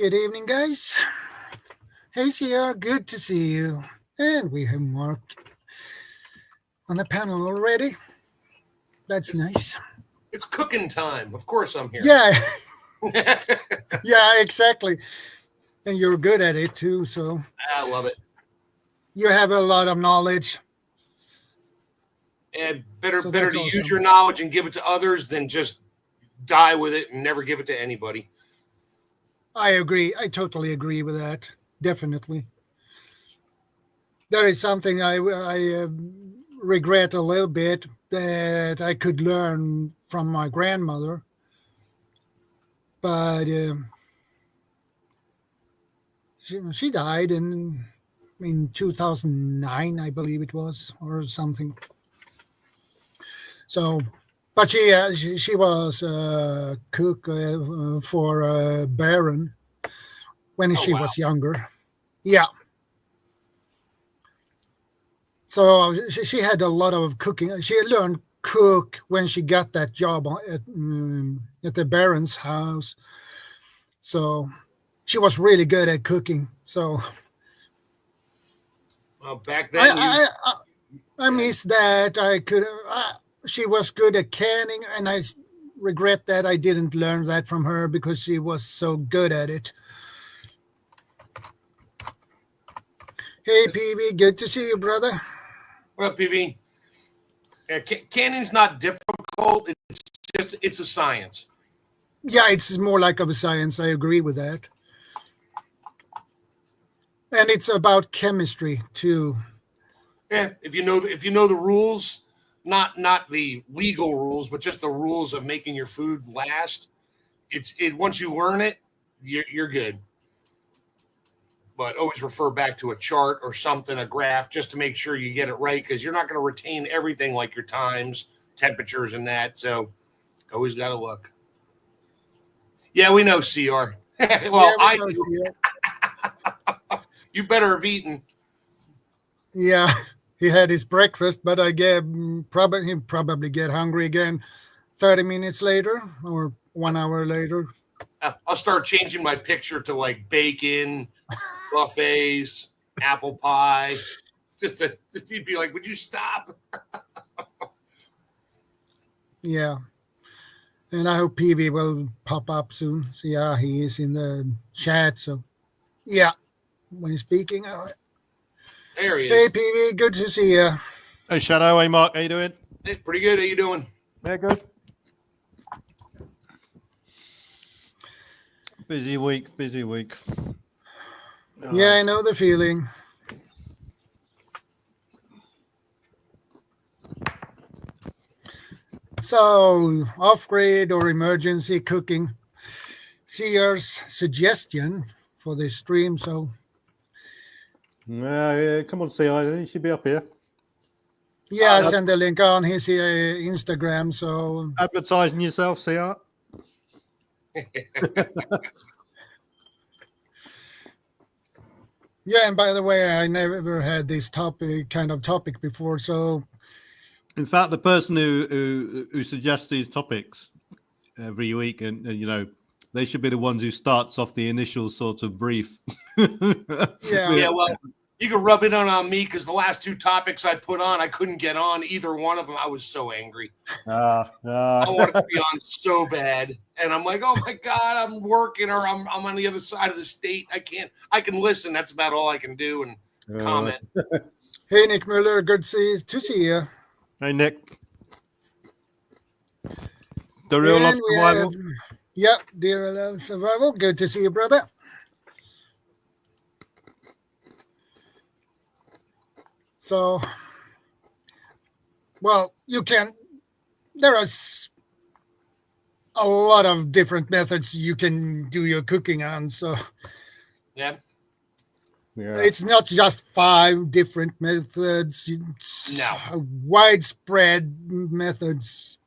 Good evening, guys. Hayes here. Good to see you. And we have Mark on the panel already. That's nice. It's cooking time. Of course I'm here. Yeah. Yeah, exactly. And you're good at it too, so I love it. you have a lot of knowledge. And better So to that's use awesome. your knowledge and give it to others than just die with it and never give it to anybody. I agree. I totally agree with that. Definitely. There is something I regret a little bit that I could learn from my grandmother, but she died in 2009, I believe it was, or something. So, but she was a cook for Baron when she wow. was younger. Yeah. So she had a lot of cooking. She learned cook when she got that job at the Baron's house. So she was really good at cooking. So Well, back then, I miss that. I could. She was good at canning, and I regret that I didn't learn that from her because she was so good at it. Hey, PV, good to see you, brother. what up, PV? Canning's not difficult. It's a science. Yeah, it's more like of a science. I agree with that. And it's about chemistry too. Yeah, if you know the rules, not the legal rules, but just the rules of making your food last. It once you learn it, you're good. But always refer back to a chart or something, a graph, just to make sure you get it right, because you're not going to retain everything like your times, temperatures, and that. So always got to look. Yeah, we know, CR. Well, I do. You better have eaten. Yeah, he had his breakfast, but I gave he probably get hungry again 30 minutes later or 1 hour later. I'll start changing my picture to like bacon, buffets, apple pie. Just he'd be like, "Would you stop?" Yeah. And I hope PV will pop up soon. So yeah, he is in the chat. So yeah, when he's speaking. There he is. Hey PV, good to see you. Hey Shadow, hey Mark, how you doing? Hey, pretty good. How you doing? Yeah, good. Busy week. Yeah, I know the feeling. So, off-grid or emergency cooking. Seer's suggestion for this stream. So, Yeah, come on, CI, he should be up here. yeah, send the link on his Instagram. So, Advertising yourself, CR. yeah, and by the way, I never had this kind of topic before. So, in fact, the person who suggests these topics every week, and you know, they should be the ones who starts off the initial sort of brief. Yeah. Well, you can rub it on me because the last two topics I put on, I couldn't get on either one of them. I was so angry. I wanted to be on so bad, and I'm like, oh my god, I'm working or I'm on the other side of the state. I can't. I can listen. That's about all I can do and comment. Hey, Nick Muller, good to see you. Hey, Nick. The Real Love Survival. Yep, Dear Love Survival. Good to see you, brother. So, well, there are a lot of different methods you can do your cooking on. So, yeah. It's not just 5 different methods. It's widespread methods.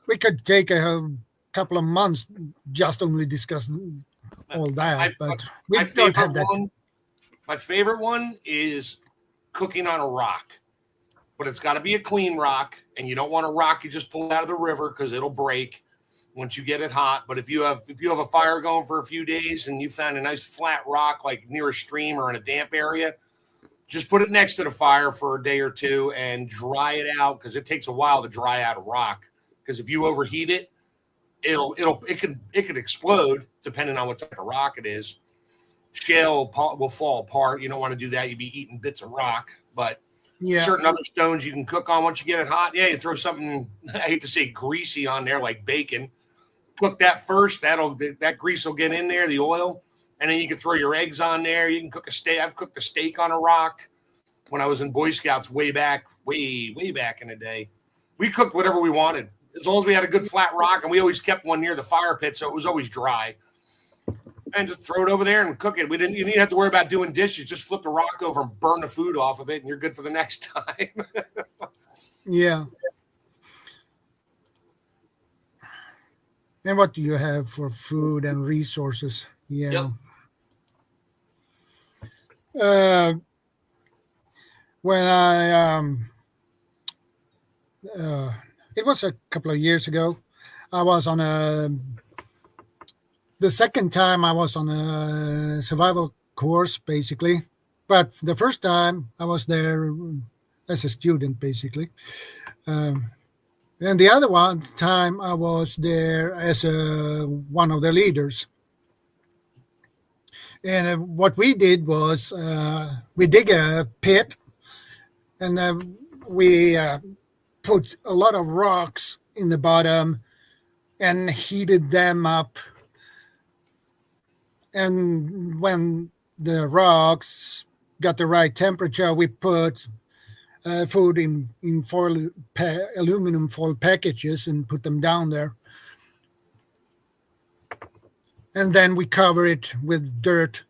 We could take a couple of months just only discussing all that, but we don't have that. My favorite one is cooking on a rock, but it's got to be a clean rock, and you don't want a rock you just pull out of the river because it'll break. once you get it hot. But if you have a fire going for a few days and you found a nice flat rock like near a stream or in a damp area, just put it next to the fire for a day or two and dry it out, because it takes a while to dry out a rock. Because if you overheat it, it could explode depending on what type of rock it is. Shale will fall apart. You don't want to do that. You'd be eating bits of rock. But certain other stones you can cook on once you get it hot. Yeah, you throw something, I hate to say greasy on there, like bacon. Cook that first. That grease will get in there, the oil. And then you can throw your eggs on there. You can cook a steak. I've cooked a steak on a rock when I was in Boy Scouts way back in the day. We cooked whatever we wanted, as long as we had a good flat rock, and we always kept one near the fire pit, so it was always dry. And just throw it over there and cook it. You didn't have to worry about doing dishes. Just flip the rock over and burn the food off of it, and you're good for the next time. Yeah. And what do you have for food and resources? Yeah. Yep. When I it was a couple of years ago, I was on the second time I was on a survival course, basically. But the first time I was there as a student, basically. And the other time I was there as one of the leaders. And what we did was we dig a pit, and we put a lot of rocks in the bottom and heated them up. And when the rocks got the right temperature, we put food in aluminum foil packages and put them down there. And then we cover it with dirt.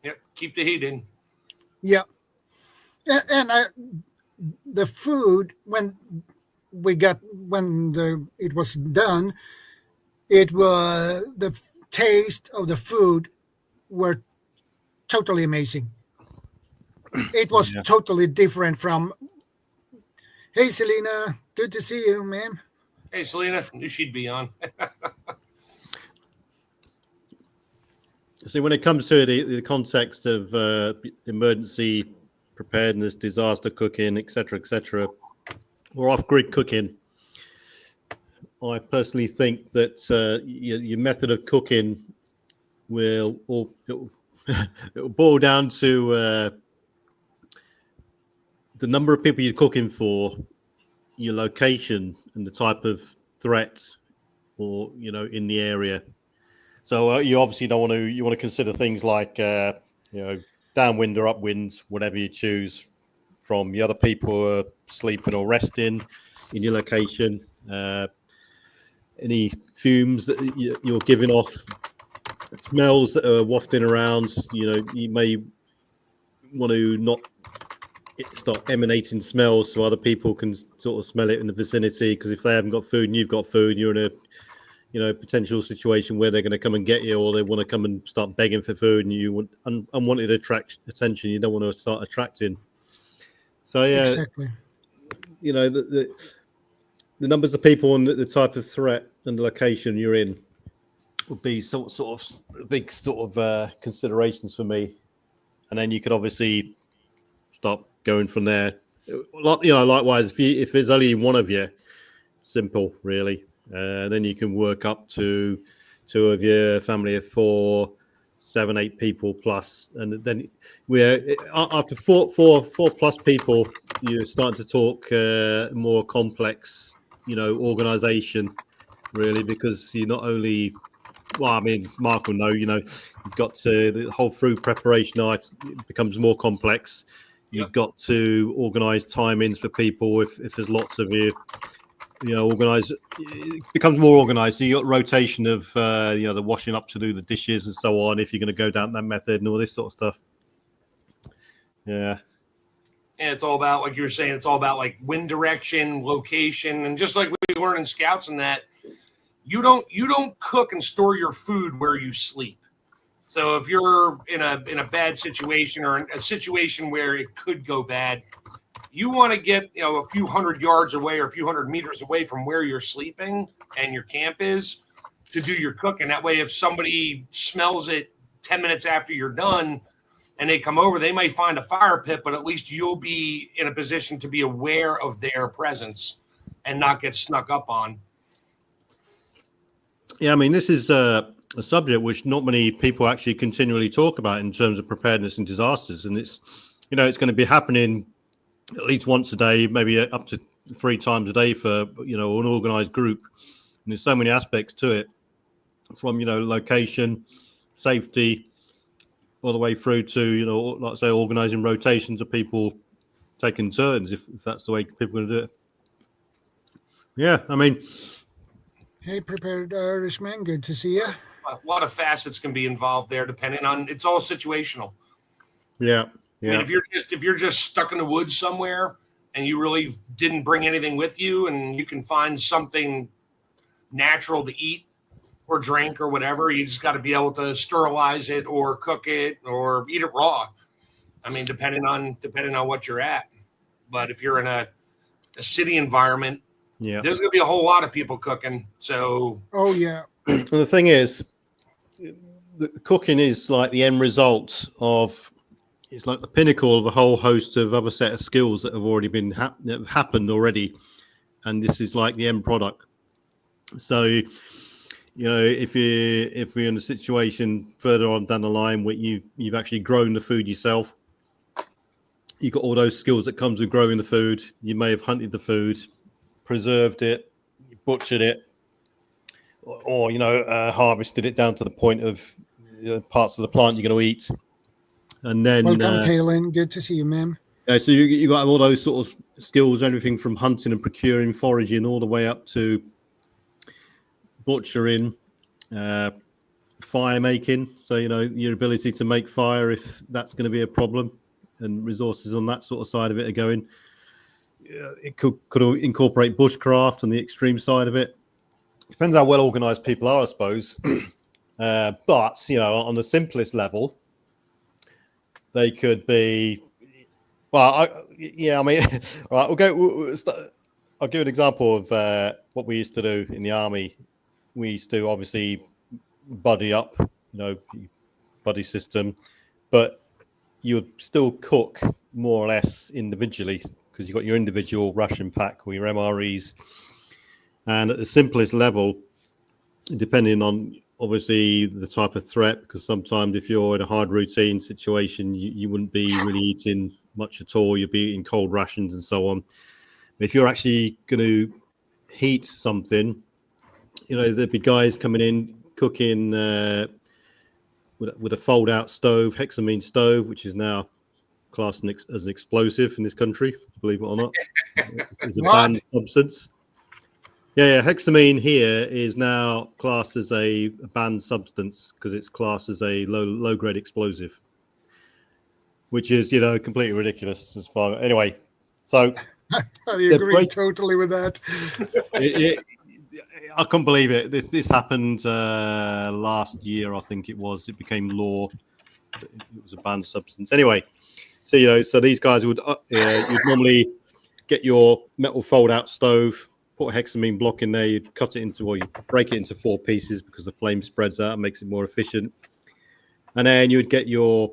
Yep, keep the heat in. Yeah. And the food, when it was done, the taste of the food were totally amazing. It was totally different from, hey, Selena, good to see you, ma'am. Hey, Selena, knew she'd be on. See, when it comes to the context of emergency preparedness, disaster cooking, etc., or off-grid cooking, I personally think that your method of cooking it'll boil down to the number of people you're cooking for, your location, and the type of threat, or in the area. So you obviously you want to consider things like downwind or upwind, whatever you choose, from the other people who are sleeping or resting in your location. Any fumes that you're giving off, smells that are wafting around. You may want to not start emanating smells so other people can sort of smell it in the vicinity, because if they haven't got food and you've got food, you're in a potential situation where they're going to come and get you, or they want to come and start begging for food, and you want unwanted attention. You don't want to start attracting. So yeah, exactly. The numbers of people and the type of threat and the location you're in would be sort of big considerations for me. And then you could obviously start going from there. Likewise, if there's only one of you, simple, really. Then you can work up to two of your family of 4, 7, 8 people plus, and then after four plus people, you're starting to talk more complex, organization, really, because you not only, Mark will know, you've got the whole food preparation art becomes more complex. You've got to organize timings for people if there's lots of you. Organize, it becomes more organized. So you got rotation of the washing up to do the dishes and so on, if you're going to go down that method and all this sort of stuff. Yeah. And it's all about, like you were saying, it's all about like wind direction, location, and just like we learn in Scouts and that, you don't cook and store your food where you sleep. So if you're in a bad situation, or a situation where it could go bad, You want to get a few hundred yards away or a few hundred meters away from where you're sleeping and your camp is to do your cooking. That way, if somebody smells it 10 minutes after you're done and they come over, they may find a fire pit, but at least you'll be in a position to be aware of their presence and not get snuck up on. Yeah, I mean, this is a subject which not many people actually continually talk about in terms of preparedness and disasters. And it's, it's going to be happening at least once a day, maybe up to 3 times a day for, an organized group. And there's so many aspects to it, from, location, safety, all the way through to, like I say, organizing rotations of people taking turns, if that's the way people are going to do it. Yeah, I mean... Hey, Prepared Irishman, good to see you. A lot of facets can be involved there, depending on, it's all situational. Yeah. I mean, if you're just stuck in the woods somewhere and you really didn't bring anything with you, and you can find something natural to eat or drink or whatever, you just got to be able to sterilize it or cook it or eat it raw. I mean, depending on what you're at. But if you're in a city environment, there's going to be a whole lot of people cooking. So, oh yeah. And the thing is, the cooking is like the end result of. It's like the pinnacle of a whole host of other set of skills that have already been that have happened already, and this is like the end product. So, if you're in a situation further on down the line where you've actually grown the food yourself, you've got all those skills that comes with growing the food. You may have hunted the food, preserved it, butchered it, or harvested it down to the point of parts of the plant you're going to eat. And then, welcome, Kaylin. Good to see you, ma'am. So you got all those sort of skills, everything from hunting and procuring, foraging, all the way up to butchering, fire making. So your ability to make fire, if that's going to be a problem, and resources on that sort of side of it are going. It could incorporate bushcraft on the extreme side of it. Depends how well organized people are, I suppose. But on the simplest level. They could be, right, I'll give an example of what we used to do in the army. We used to obviously buddy up, buddy system, but you'd still cook more or less individually because you've got your individual ration pack or your MREs. And at the simplest level, depending on obviously the type of threat, because sometimes if you're in a hard routine situation, you wouldn't be really eating much at all. You'd be eating cold rations and so on. But if you're actually going to heat something, there'd be guys coming in cooking with a fold-out stove, hexamine stove, which is now classed as an explosive in this country, believe it or not. It's a banned substance. Yeah, hexamine here is now classed as a banned substance because it's classed as a low-grade explosive, which is, completely ridiculous. Anyway, so I agree totally with that. I can't believe it. This happened last year, I think it was. It became law. It was a banned substance. Anyway, so so these guys would you'd normally get your metal fold-out stove. Put a hexamine block in there, you'd cut it into, or you break it into 4 pieces because the flame spreads out and makes it more efficient. And then you'd get your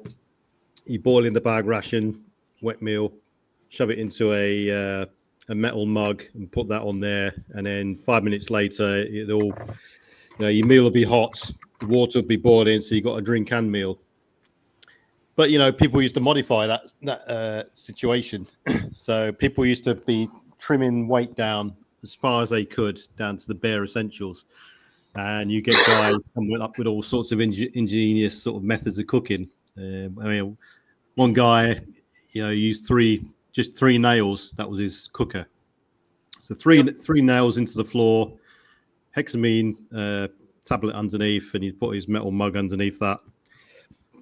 boil in the bag ration, wet meal, shove it into a metal mug and put that on there. And then 5 minutes later, your meal will be hot, the water will be boiling, so you got a drink and meal. But people used to modify that situation. So people used to be trimming weight down as far as they could, down to the bare essentials. And you get guys coming up with all sorts of ingenious sort of methods of cooking. One guy, used 3 nails. That was his cooker. So three nails into the floor, hexamine tablet underneath, and he'd put his metal mug underneath that.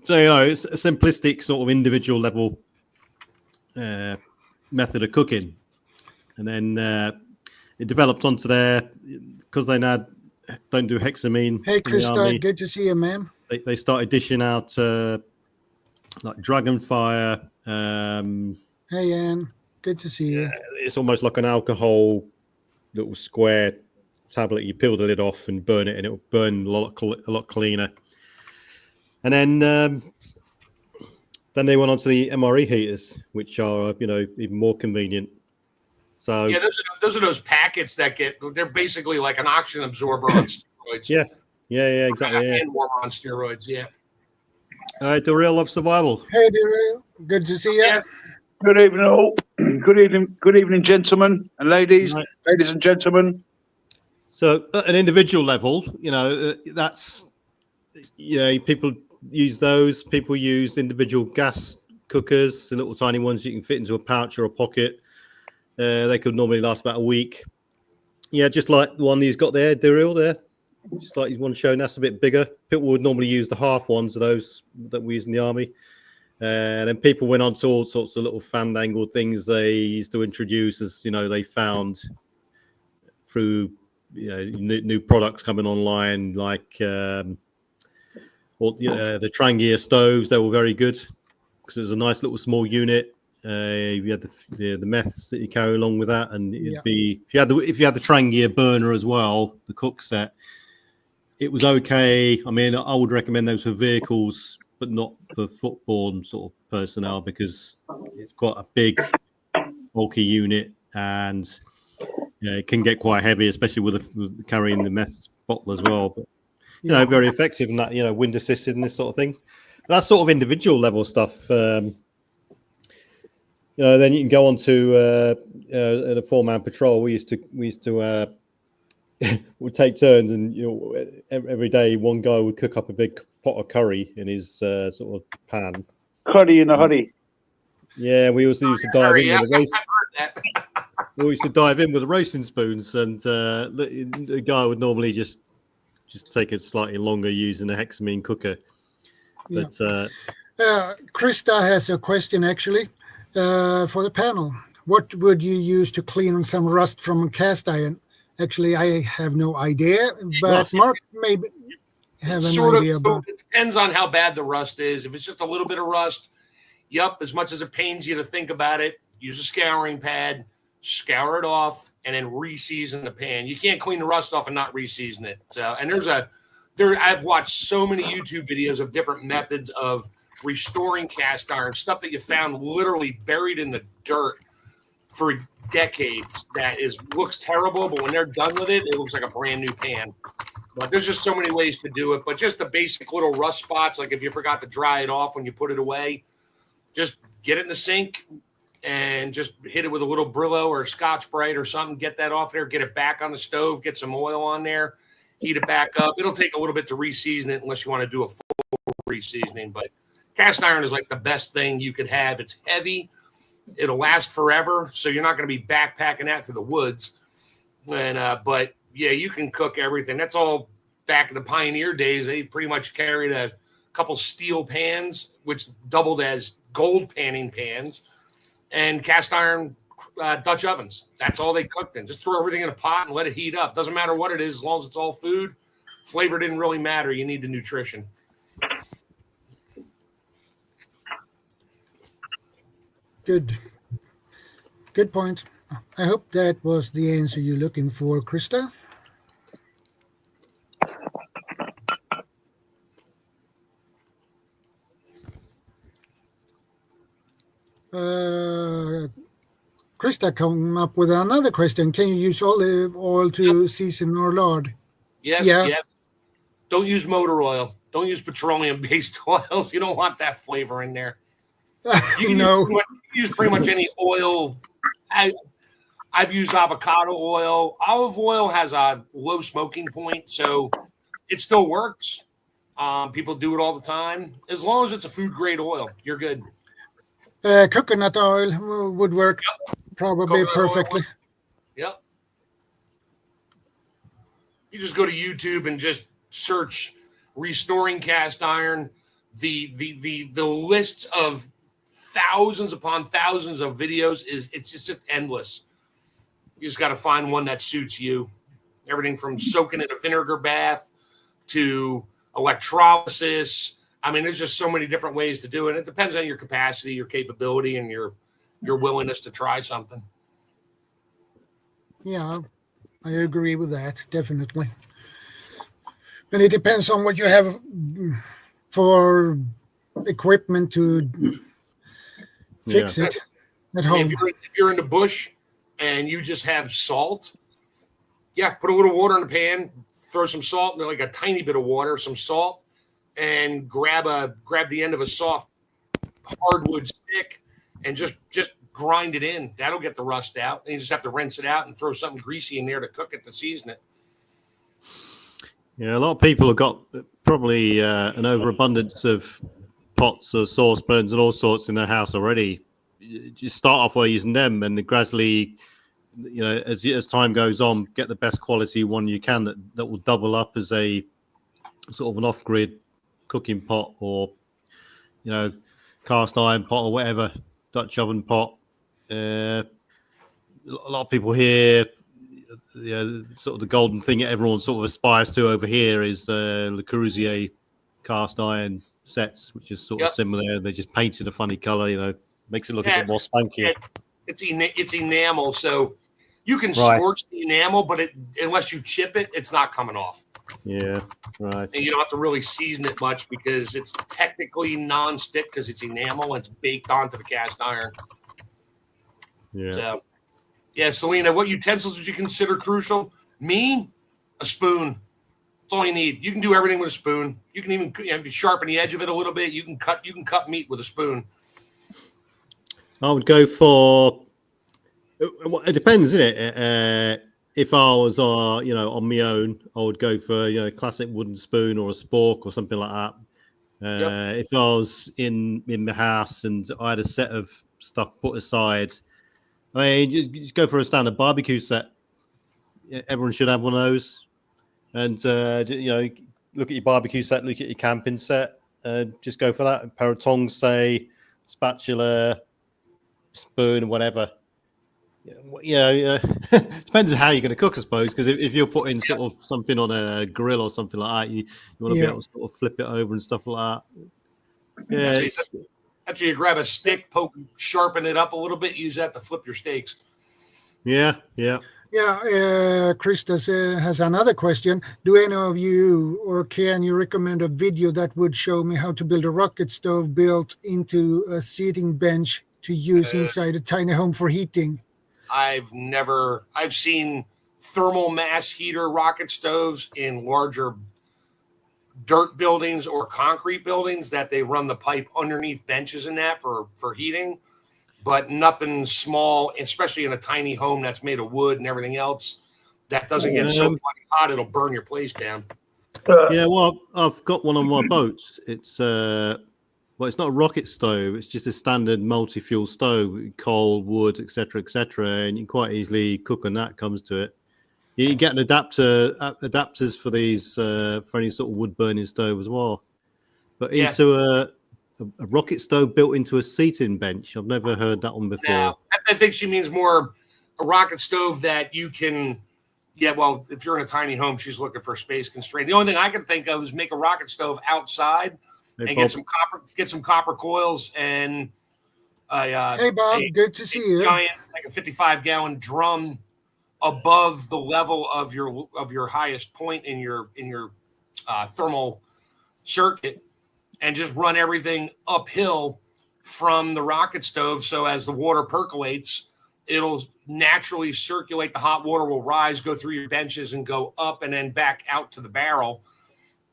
So, it's a simplistic sort of individual level method of cooking. And then it developed onto there because they now don't do hexamine. Hey, Krista, good to see you, ma'am. They started dishing out like Dragonfire. Hey, Ann, Good to see you. It's almost like an alcohol little square tablet. You peel the lid off and burn it, and it'll burn a lot cleaner. And then they went on to the MRE heaters, which are even more convenient. So yeah, those are those packets that they're basically like an oxygen absorber on steroids. Yeah, exactly. A hand warmer on steroids. Yeah. All right, the real love survival. Hey, Daryl. Good to see you. Yes. Good evening, all. Good evening, gentlemen and ladies. Right. Ladies and gentlemen. So, at an individual level, that's people use those. People use individual gas cookers, the little tiny ones you can fit into a pouch or a pocket. They could normally last about a week. Yeah, just like the one he's got there, Daryl there. Just like he's one showing, that's a bit bigger. People would normally use the half ones of those that we use in the army. And then people went on to all sorts of little fandangled things they used to introduce as, they found through, new products coming online, like the Trangia stoves. They were very good because it was a nice little small unit. You had the meths that you carry along with that, and it'd be if you had the Trangia burner as well, the cook set. It was okay. I mean, I would recommend those for vehicles, but not for footborne sort of personnel because it's quite a big, bulky unit, and it can get quite heavy, especially with carrying the meth bottle as well. But very effective in that, wind assisted and this sort of thing. But that's sort of individual level stuff. Then you can go on to a 4-man patrol. We used to would take turns, and every day one guy would cook up a big pot of curry in his sort of pan. Curry in a hurry. Yeah, we also used to dive in with the roast. I've heard that. We used to dive in with the roasting spoons, and the guy would normally just take it slightly longer using a hexamine cooker. But Krista has a question actually for the panel. What would you use to clean some rust from a cast iron? Actually, I have no idea, but rust. Mark maybe have an idea about it. It depends on how bad the rust is. If it's just a little bit of rust, as much as it pains you to think about it, use a scouring pad, scour it off, and then re-season the pan. You can't clean the rust off and not re-season it. So, and I've watched so many YouTube videos of different methods of restoring cast iron, stuff that you found literally buried in the dirt for decades that looks terrible, but when they're done with it, it looks like a brand new pan. But there's just so many ways to do it. But just the basic little rust spots, like if you forgot to dry it off when you put it away, just get it in the sink and just hit it with a little Brillo or Scotch-Brite or something. Get that off there, get it back on the stove, get some oil on there, heat it back up. It'll take a little bit to re-season it unless you want to do a full re-seasoning. But cast iron is like the best thing you could have. It's heavy. It'll last forever, so you're not going to be backpacking that through the woods. And but yeah, you can cook everything. That's all back in the pioneer days. They pretty much carried a couple steel pans, which doubled as gold panning pans, and cast iron Dutch ovens. That's all they cooked in. Just throw everything in a pot and let it heat up. Doesn't matter what it is, as long as it's all food. Flavor didn't really matter. You need the nutrition. Good point. I hope that was the answer you're looking for, Krista. Krista come up with another question. Can you use olive oil to season or lard? Yes. Don't use motor oil. Don't use petroleum-based oils. You don't want that flavor in there. You can use pretty much any oil. I've used avocado oil. Olive oil has a low smoking point, so it still works. People do it all the time. As long as it's a food-grade oil, you're good. Coconut oil would work probably perfectly. Yep. You just go to YouTube and just search restoring cast iron. The lists of thousands upon thousands of videos it's just endless. You just got to find one that suits you. Everything from soaking in a vinegar bath to electrolysis. I mean, there's just so many different ways to do it. It depends on your capacity, your capability, and your your willingness to try something. Yeah, I agree with that, definitely. And it depends on what you have for equipment to fix it at I mean, home. if you're in the bush and you just have salt, put a little water in the pan, throw some salt, like a tiny bit of water, some salt, and grab the end of a soft hardwood stick and just grind it in. That'll get the rust out. And you just have to rinse it out and throw something greasy in there to cook it, to season it. Yeah, a lot of people have got probably an overabundance of pots or saucepans and all sorts in their house already. You start off by using them, and gradually, as time goes on, get the best quality one you can that will double up as a sort of an off-grid cooking pot, or cast iron pot or whatever, Dutch oven pot. A lot of people here, sort of the golden thing that everyone sort of aspires to over here is the Le Corbusier cast iron sets, which is sort of similar. They just painted a funny color, makes it look a bit more spanky. It's enamel, so you can scorch the enamel, but unless you chip it, it's not coming off. Yeah, right. And you don't have to really season it much because it's technically non-stick because it's enamel and it's baked onto the cast iron. Yeah. So, Selena, what utensils would you consider crucial? Me, a spoon. That's all you need. You can do everything with a spoon. You can even if you sharpen the edge of it a little bit, you can cut meat with a spoon. I would go for. It depends, isn't it? If I was, on my own, I would go for a classic wooden spoon or a spork or something like that. If I was in my house and I had a set of stuff put aside, I mean, just go for a standard barbecue set. Everyone should have one of those. And look at your barbecue set, look at your camping set. Just go for that. A pair of tongs, say, spatula, spoon, whatever. Depends on how you're going to cook, I suppose. Because if you're putting sort of something on a grill or something like that, you want to be able to sort of flip it over and stuff like that. Yeah. After you grab a stick, sharpen it up a little bit, use that to flip your steaks. Yeah. Christus has another question. Do any of you, or can you recommend a video that would show me how to build a rocket stove built into a seating bench to use inside a tiny home for heating? I've seen thermal mass heater rocket stoves in larger dirt buildings or concrete buildings that they run the pipe underneath benches and that for heating, but nothing small, especially in a tiny home that's made of wood and everything else that doesn't get so hot it'll burn your place down. Well, I've got one on my boat. It's it's not a rocket stove. It's just a standard multi-fuel stove, coal, wood, etc., and you can quite easily cook on that. Comes to it. You get an adapters for these for any sort of wood burning stove as well. But into a rocket stove built into a seating bench, I've never heard that one before. No, I think she means more a rocket stove that you can. Yeah, well, if you're in a tiny home, she's looking for space constraint. The only thing I can think of is make a rocket stove outside and get some copper coils and hey Bob, good to see you. Giant, like a 55-gallon drum above the level of your highest point in your thermal circuit, and just run everything uphill from the rocket stove. So as the water percolates, it'll naturally circulate. The hot water will rise, go through your benches, and go up and then back out to the barrel.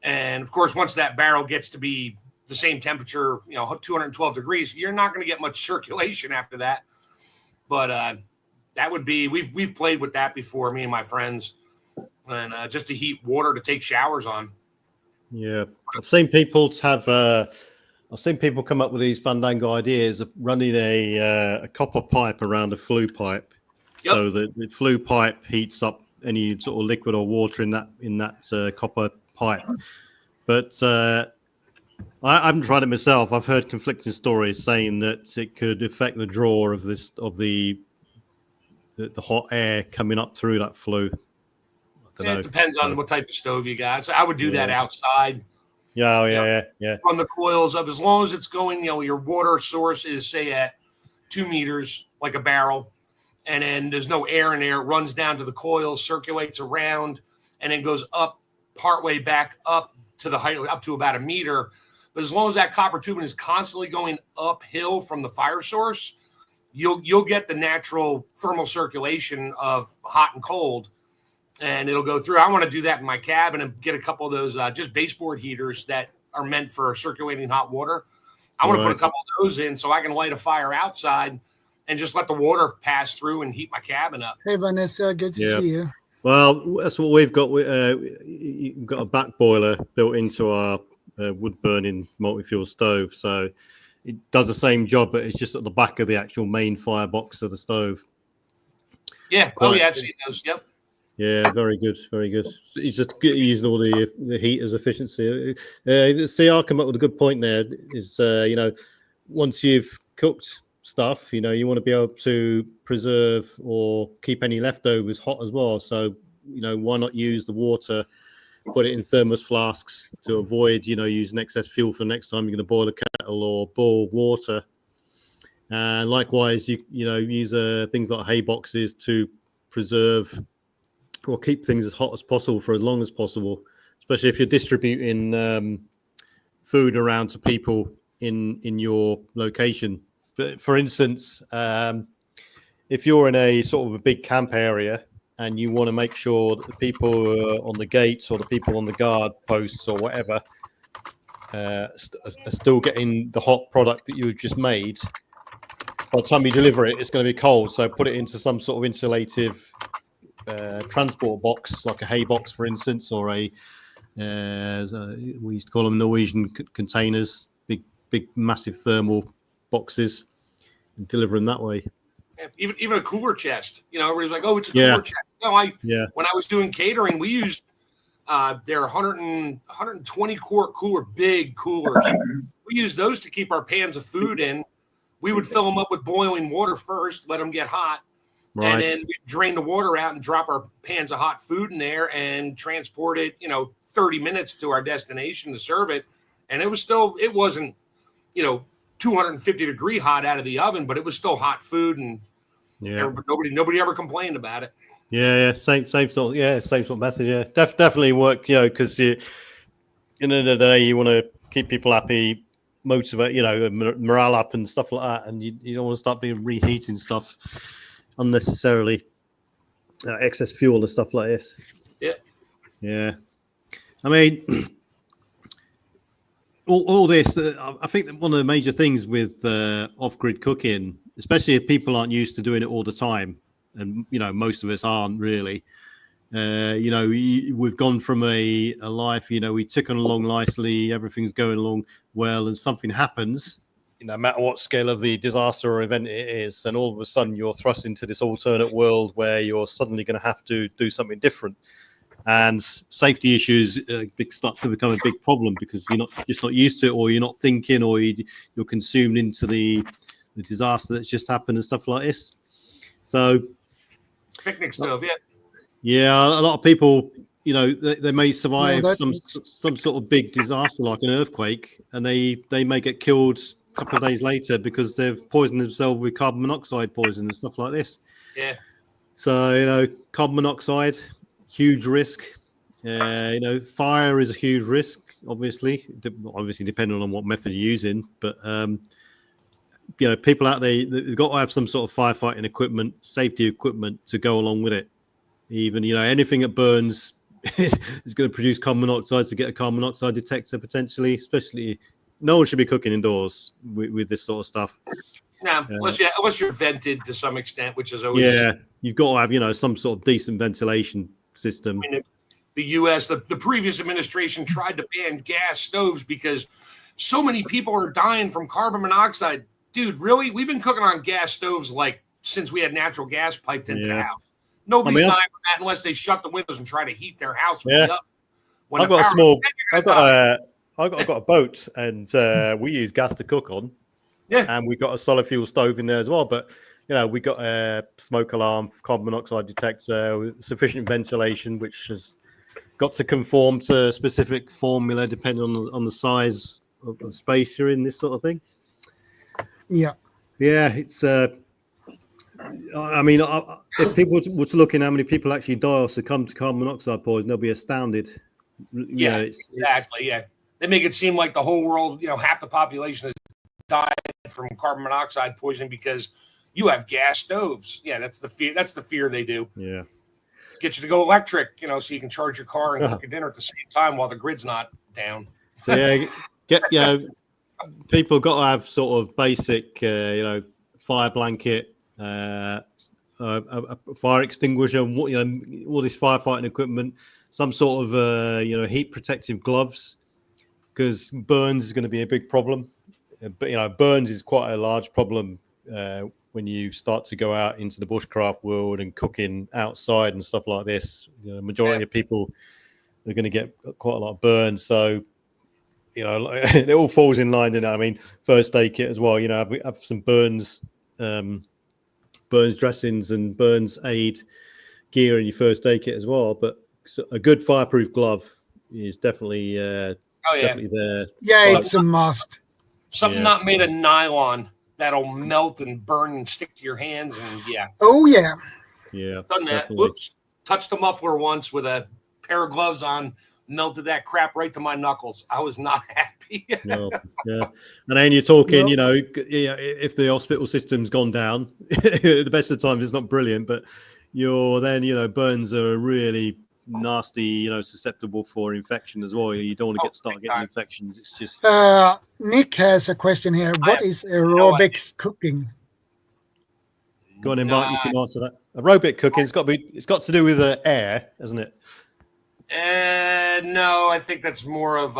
And of course, once that barrel gets to be the same temperature, 212 degrees, you're not going to get much circulation after that. But that would be, we've played with that before, me and my friends, and just to heat water to take showers on. Yeah, I've seen people come up with these fandango ideas of running a copper pipe around a flue pipe, so that the flue pipe heats up any sort of liquid or water in that copper pipe. But I haven't tried it myself. I've heard conflicting stories saying that it could affect the draw of the hot air coming up through that flue. It depends on what type of stove you got. So I would do that outside. Yeah. Run the coils up as long as it's going. Your water source is say at 2 meters, like a barrel, and then there's no air in there. It runs down to the coils, circulates around, and then goes up partway back up to the height, up to about 1 meter. But as long as that copper tubing is constantly going uphill from the fire source, you'll get the natural thermal circulation of hot and cold, and it'll go through. I want to do that in my cabin and get a couple of those just baseboard heaters that are meant for circulating hot water. I want to put a couple of those in so I can light a fire outside and just let the water pass through and heat my cabin up. Hey, Vanessa, good to see you. Well, that's what we've got. We've got a back boiler built into our wood-burning multi-fuel stove, so it does the same job, but it's just at the back of the actual main firebox of the stove. Yeah. I've seen those. Yep. Yeah, very good, very good. It's just using all the heat as efficiency. See, I'll come up with a good point there. Is once you've cooked stuff, you want to be able to preserve or keep any leftovers hot as well. So, why not use the water, put it in thermos flasks to avoid, using excess fuel for next time you're going to boil a kettle or boil water. And likewise, you use things like hay boxes to preserve or keep things as hot as possible for as long as possible, especially if you're distributing food around to people in your location. But for instance, if you're in a sort of a big camp area and you want to make sure that the people on the gates or the people on the guard posts or whatever are still getting the hot product that you've just made, by the time you deliver it, it's going to be cold. So put it into some sort of insulative transport box, like a hay box, for instance, or we used to call them Norwegian containers, big, massive thermal boxes, and deliver them that way. Yeah, even a cooler chest. Everybody's like, "Oh, it's a cooler chest." No, when I was doing catering, we used their 120 quart cooler, big coolers. We used those to keep our pans of food in. We would fill them up with boiling water first, let them get hot. Right. And then we drain the water out and drop our pans of hot food in there and transport it, 30 minutes to our destination to serve it. And it wasn't, 250 degree hot out of the oven, but it was still hot food, and nobody ever complained about it. Yeah, same sort of method. Yeah, definitely worked. Because in the end of the day, you want to keep people happy, motivate, morale up and stuff like that, and you don't want to start reheating stuff unnecessarily, excess fuel and stuff like this. Yeah. I mean, all this. I think that one of the major things with off-grid cooking, especially if people aren't used to doing it all the time, and most of us aren't really. We've gone from a life. We tick on along nicely, everything's going along well, and something happens. No matter what scale of the disaster or event it is, and all of a sudden you're thrust into this alternate world where you're suddenly going to have to do something different, and safety issues start to become a big problem because you're not used to it, or you're not thinking, or you're consumed into the disaster that's just happened and stuff like this. So, picnic stove, yeah, a lot of people, they may survive some sort of big disaster like an earthquake, and they may get killed couple of days later because they've poisoned themselves with carbon monoxide poison and stuff like this. Yeah. So, carbon monoxide, huge risk. Fire is a huge risk, obviously depending on what method you're using. But, people out there, they've got to have some sort of firefighting equipment, safety equipment to go along with it. Even, anything that burns is going to produce carbon monoxide, to get a carbon monoxide detector potentially, especially. No one should be cooking indoors with this sort of stuff. No, unless you're vented to some extent, which is always... Yeah, you've got to have, some sort of decent ventilation system. I mean, the U.S., the previous administration tried to ban gas stoves because so many people are dying from carbon monoxide. Dude, really? We've been cooking on gas stoves since we had natural gas piped into the house. Nobody's dying from that unless they shut the windows and try to heat their house with the oven. I've got a boat, and we use gas to cook on. Yeah. And we've got a solid fuel stove in there as well. But, we got a smoke alarm, carbon monoxide detector, sufficient ventilation, which has got to conform to a specific formula depending on the size of the space you're in, this sort of thing. Yeah. Yeah, it's. I mean, if people were to look in how many people actually die or succumb to carbon monoxide poisoning, they'll be astounded. You know, exactly. Yeah, they make it seem like the whole world, half the population has died from carbon monoxide poisoning because you have gas stoves. Yeah, that's the fear. That's the fear they do. Yeah, get you to go electric, so you can charge your car and cook your dinner at the same time while the grid's not down. So yeah, people got to have sort of basic, fire blanket, a fire extinguisher, all this firefighting equipment, some sort of heat protective gloves, because burns is going to be a big problem. But burns is quite a large problem when you start to go out into the bushcraft world and cooking outside and stuff like this. Majority of people are going to get quite a lot of burns. So it all falls in line. I mean, first aid kit as well. Have some burns dressings and burns aid gear in your first aid kit as well. But a good fireproof glove is definitely definitely there. Yeah, it's a must. Something not made of nylon that'll melt and burn and stick to your hands. And oh yeah, done that. Definitely. Whoops, touched the muffler once with a pair of gloves on. Melted that crap right to my knuckles. I was not happy. No, yeah. And then you're talking, if the hospital system's gone down, the best of times it's not brilliant, but you're then, burns are really nasty, susceptible for infection as well. You don't want to start getting infections. It's just. Nick has a question here. What is aerobic cooking? Go on, Mark. You can answer that. Aerobic cooking. It's got to do with air, hasn't it? No, I think that's more of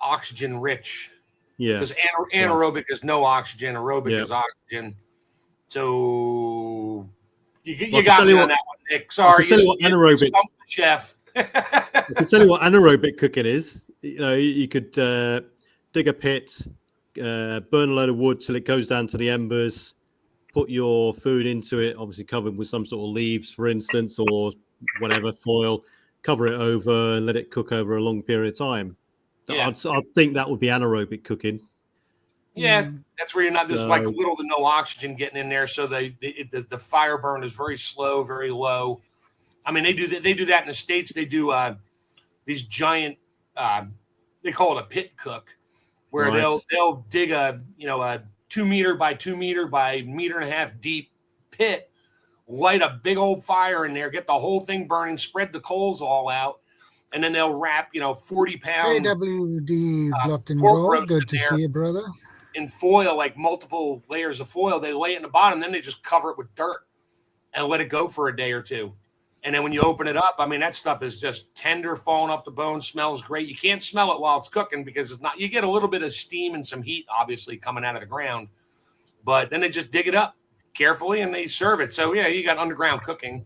oxygen rich. Yeah. Because anaerobic is no oxygen, aerobic is oxygen. So you got me on that one, Nick. Sorry, you anaerobic chef. I can tell you what anaerobic cooking is. You could dig a pit, burn a load of wood till it goes down to the embers. Put your food into it, obviously covered with some sort of leaves, for instance, or whatever, foil. Cover it over and let it cook over a long period of time. Yeah. I'd think that would be anaerobic cooking. Yeah, that's where you're not. There's like little to no oxygen getting in there, so the fire burn is very slow, very low. I mean, they do that in the States. They do these giant. They call it a pit cook, where they'll dig a 2 meter by 2 meter by 1.5 meters deep pit, light a big old fire in there, get the whole thing burning, spread the coals all out, and then they'll wrap 40-pound AWD block and roll. Good to see you, brother. In foil, like multiple layers of foil, they lay it in the bottom, then they just cover it with dirt and let it go for a day or two. And then when you open it up, I mean, that stuff is just tender, falling off the bone, smells great. You can't smell it while it's cooking because it's not. You get a little bit of steam and some heat, obviously, coming out of the ground. But then they just dig it up carefully and they serve it. So, yeah, you got underground cooking.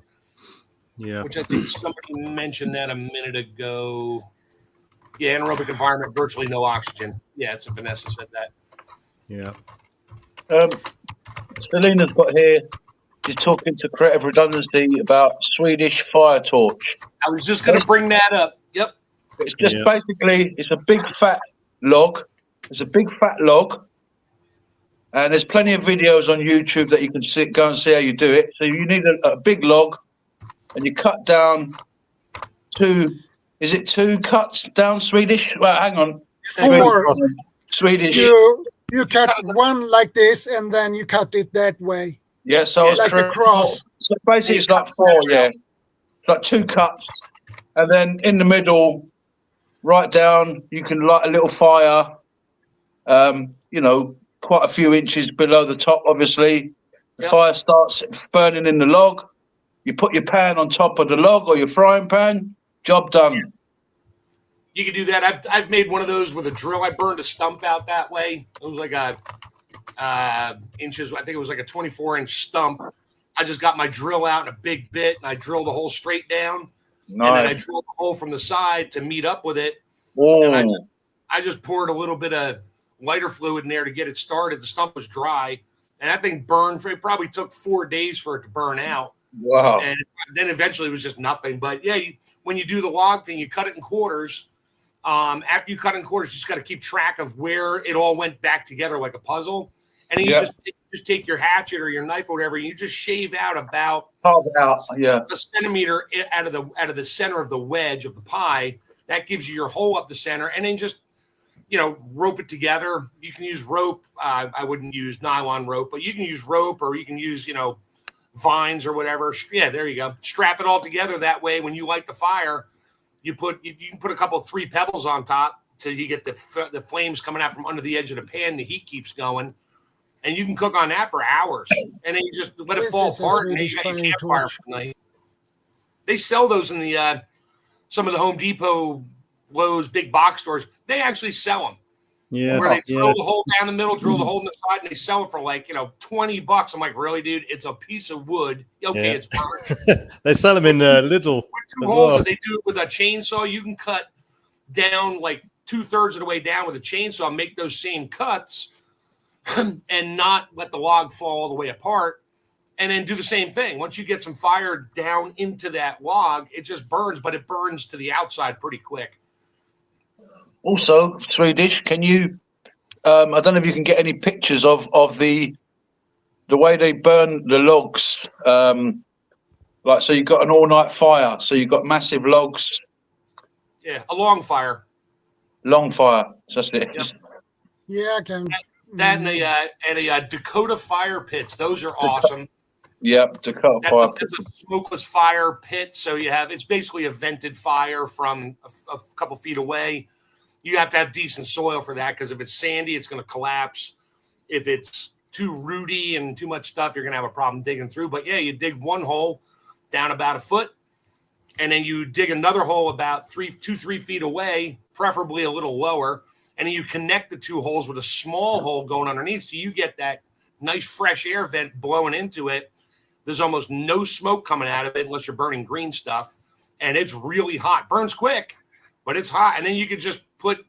Yeah. Which I think somebody mentioned that a minute ago. Yeah, anaerobic environment, virtually no oxygen. Yeah, it's Vanessa said that. Yeah. Selena's got here. She's talking to Creative Redundancy about Swedish fire torch. I was just going to bring that up. Yep. It's just basically, it's a big fat log. It's a big fat log. And there's plenty of videos on YouTube that you can go and see how you do it. So you need a big log and you cut down two cuts down Swedish? Well, hang on. 4. Swedish. You cut one like this and then you cut it that way. Yeah, so it's like a cross. So basically, it's like 4, like 2 cuts, and then in the middle, right down, you can light a little fire. Quite a few inches below the top. Obviously, the fire starts burning in the log. You put your pan on top of the log or your frying pan. Job done. You can do that. I've made one of those with a drill. I burned a stump out that way. It was like inches. I think it was like a 24-inch stump. I just got my drill out in a big bit and I drilled the hole straight down. Nice. And then I drilled the hole from the side to meet up with it. And I just poured a little bit of lighter fluid in there to get it started. The stump was dry and that thing burned. It probably took 4 days for it to burn out. Wow. And then eventually it was just nothing. But yeah, when you do the log thing, you cut it in quarters. After you cut in quarters, you just got to keep track of where it all went back together like a puzzle. And then you just take your hatchet or your knife or whatever, and you just shave out about a centimeter out of the center of the wedge of the pie. That gives you your hole up the center, and then just rope it together. You can use rope. I wouldn't use nylon rope, but you can use rope, or you can use vines or whatever. Yeah, there you go. Strap it all together. That way, when you light the fire, you can put a couple 3 pebbles on top so you get the flames coming out from under the edge of the pan. The heat keeps going, and you can cook on that for hours. And then you just let it fall apart, and then you got your campfire for the night. They sell those in the some of the Home Depot, Lowe's, big box stores. They actually sell them. Yeah. Where they drill the hole down the middle, drill the hole in the side, and they sell it for like $20. I'm like, really, dude? It's a piece of wood. Okay, it's burnt. They sell them in little. With 2 holes, and they do it with a chainsaw. You can cut down like 2/3 of the way down with a chainsaw, make those same cuts, and not let the log fall all the way apart. And then do the same thing. Once you get some fire down into that log, it just burns, but it burns to the outside pretty quick. Also, Swedish, can you? I don't know if you can get any pictures of the way they burn the logs. So you've got an all-night fire. So you've got massive logs. Yeah, a long fire. Long fire. That's it. Yep. Yeah, I can. That and a Dakota fire pits. Those are awesome. Yep, Dakota fire. That's a smokeless fire pit. So it's basically a vented fire from a couple feet away. You have to have decent soil for that, because if it's sandy, it's going to collapse. If it's too rooty and too much stuff, you're going to have a problem digging through. But yeah, you dig one hole down about a foot, and then you dig another hole about 3 feet away, preferably a little lower, and then you connect the 2 holes with a small hole going underneath, so you get that nice fresh air vent blowing into it. There's almost no smoke coming out of it unless you're burning green stuff, and it's really hot. Burns quick, but it's hot. And then you could just put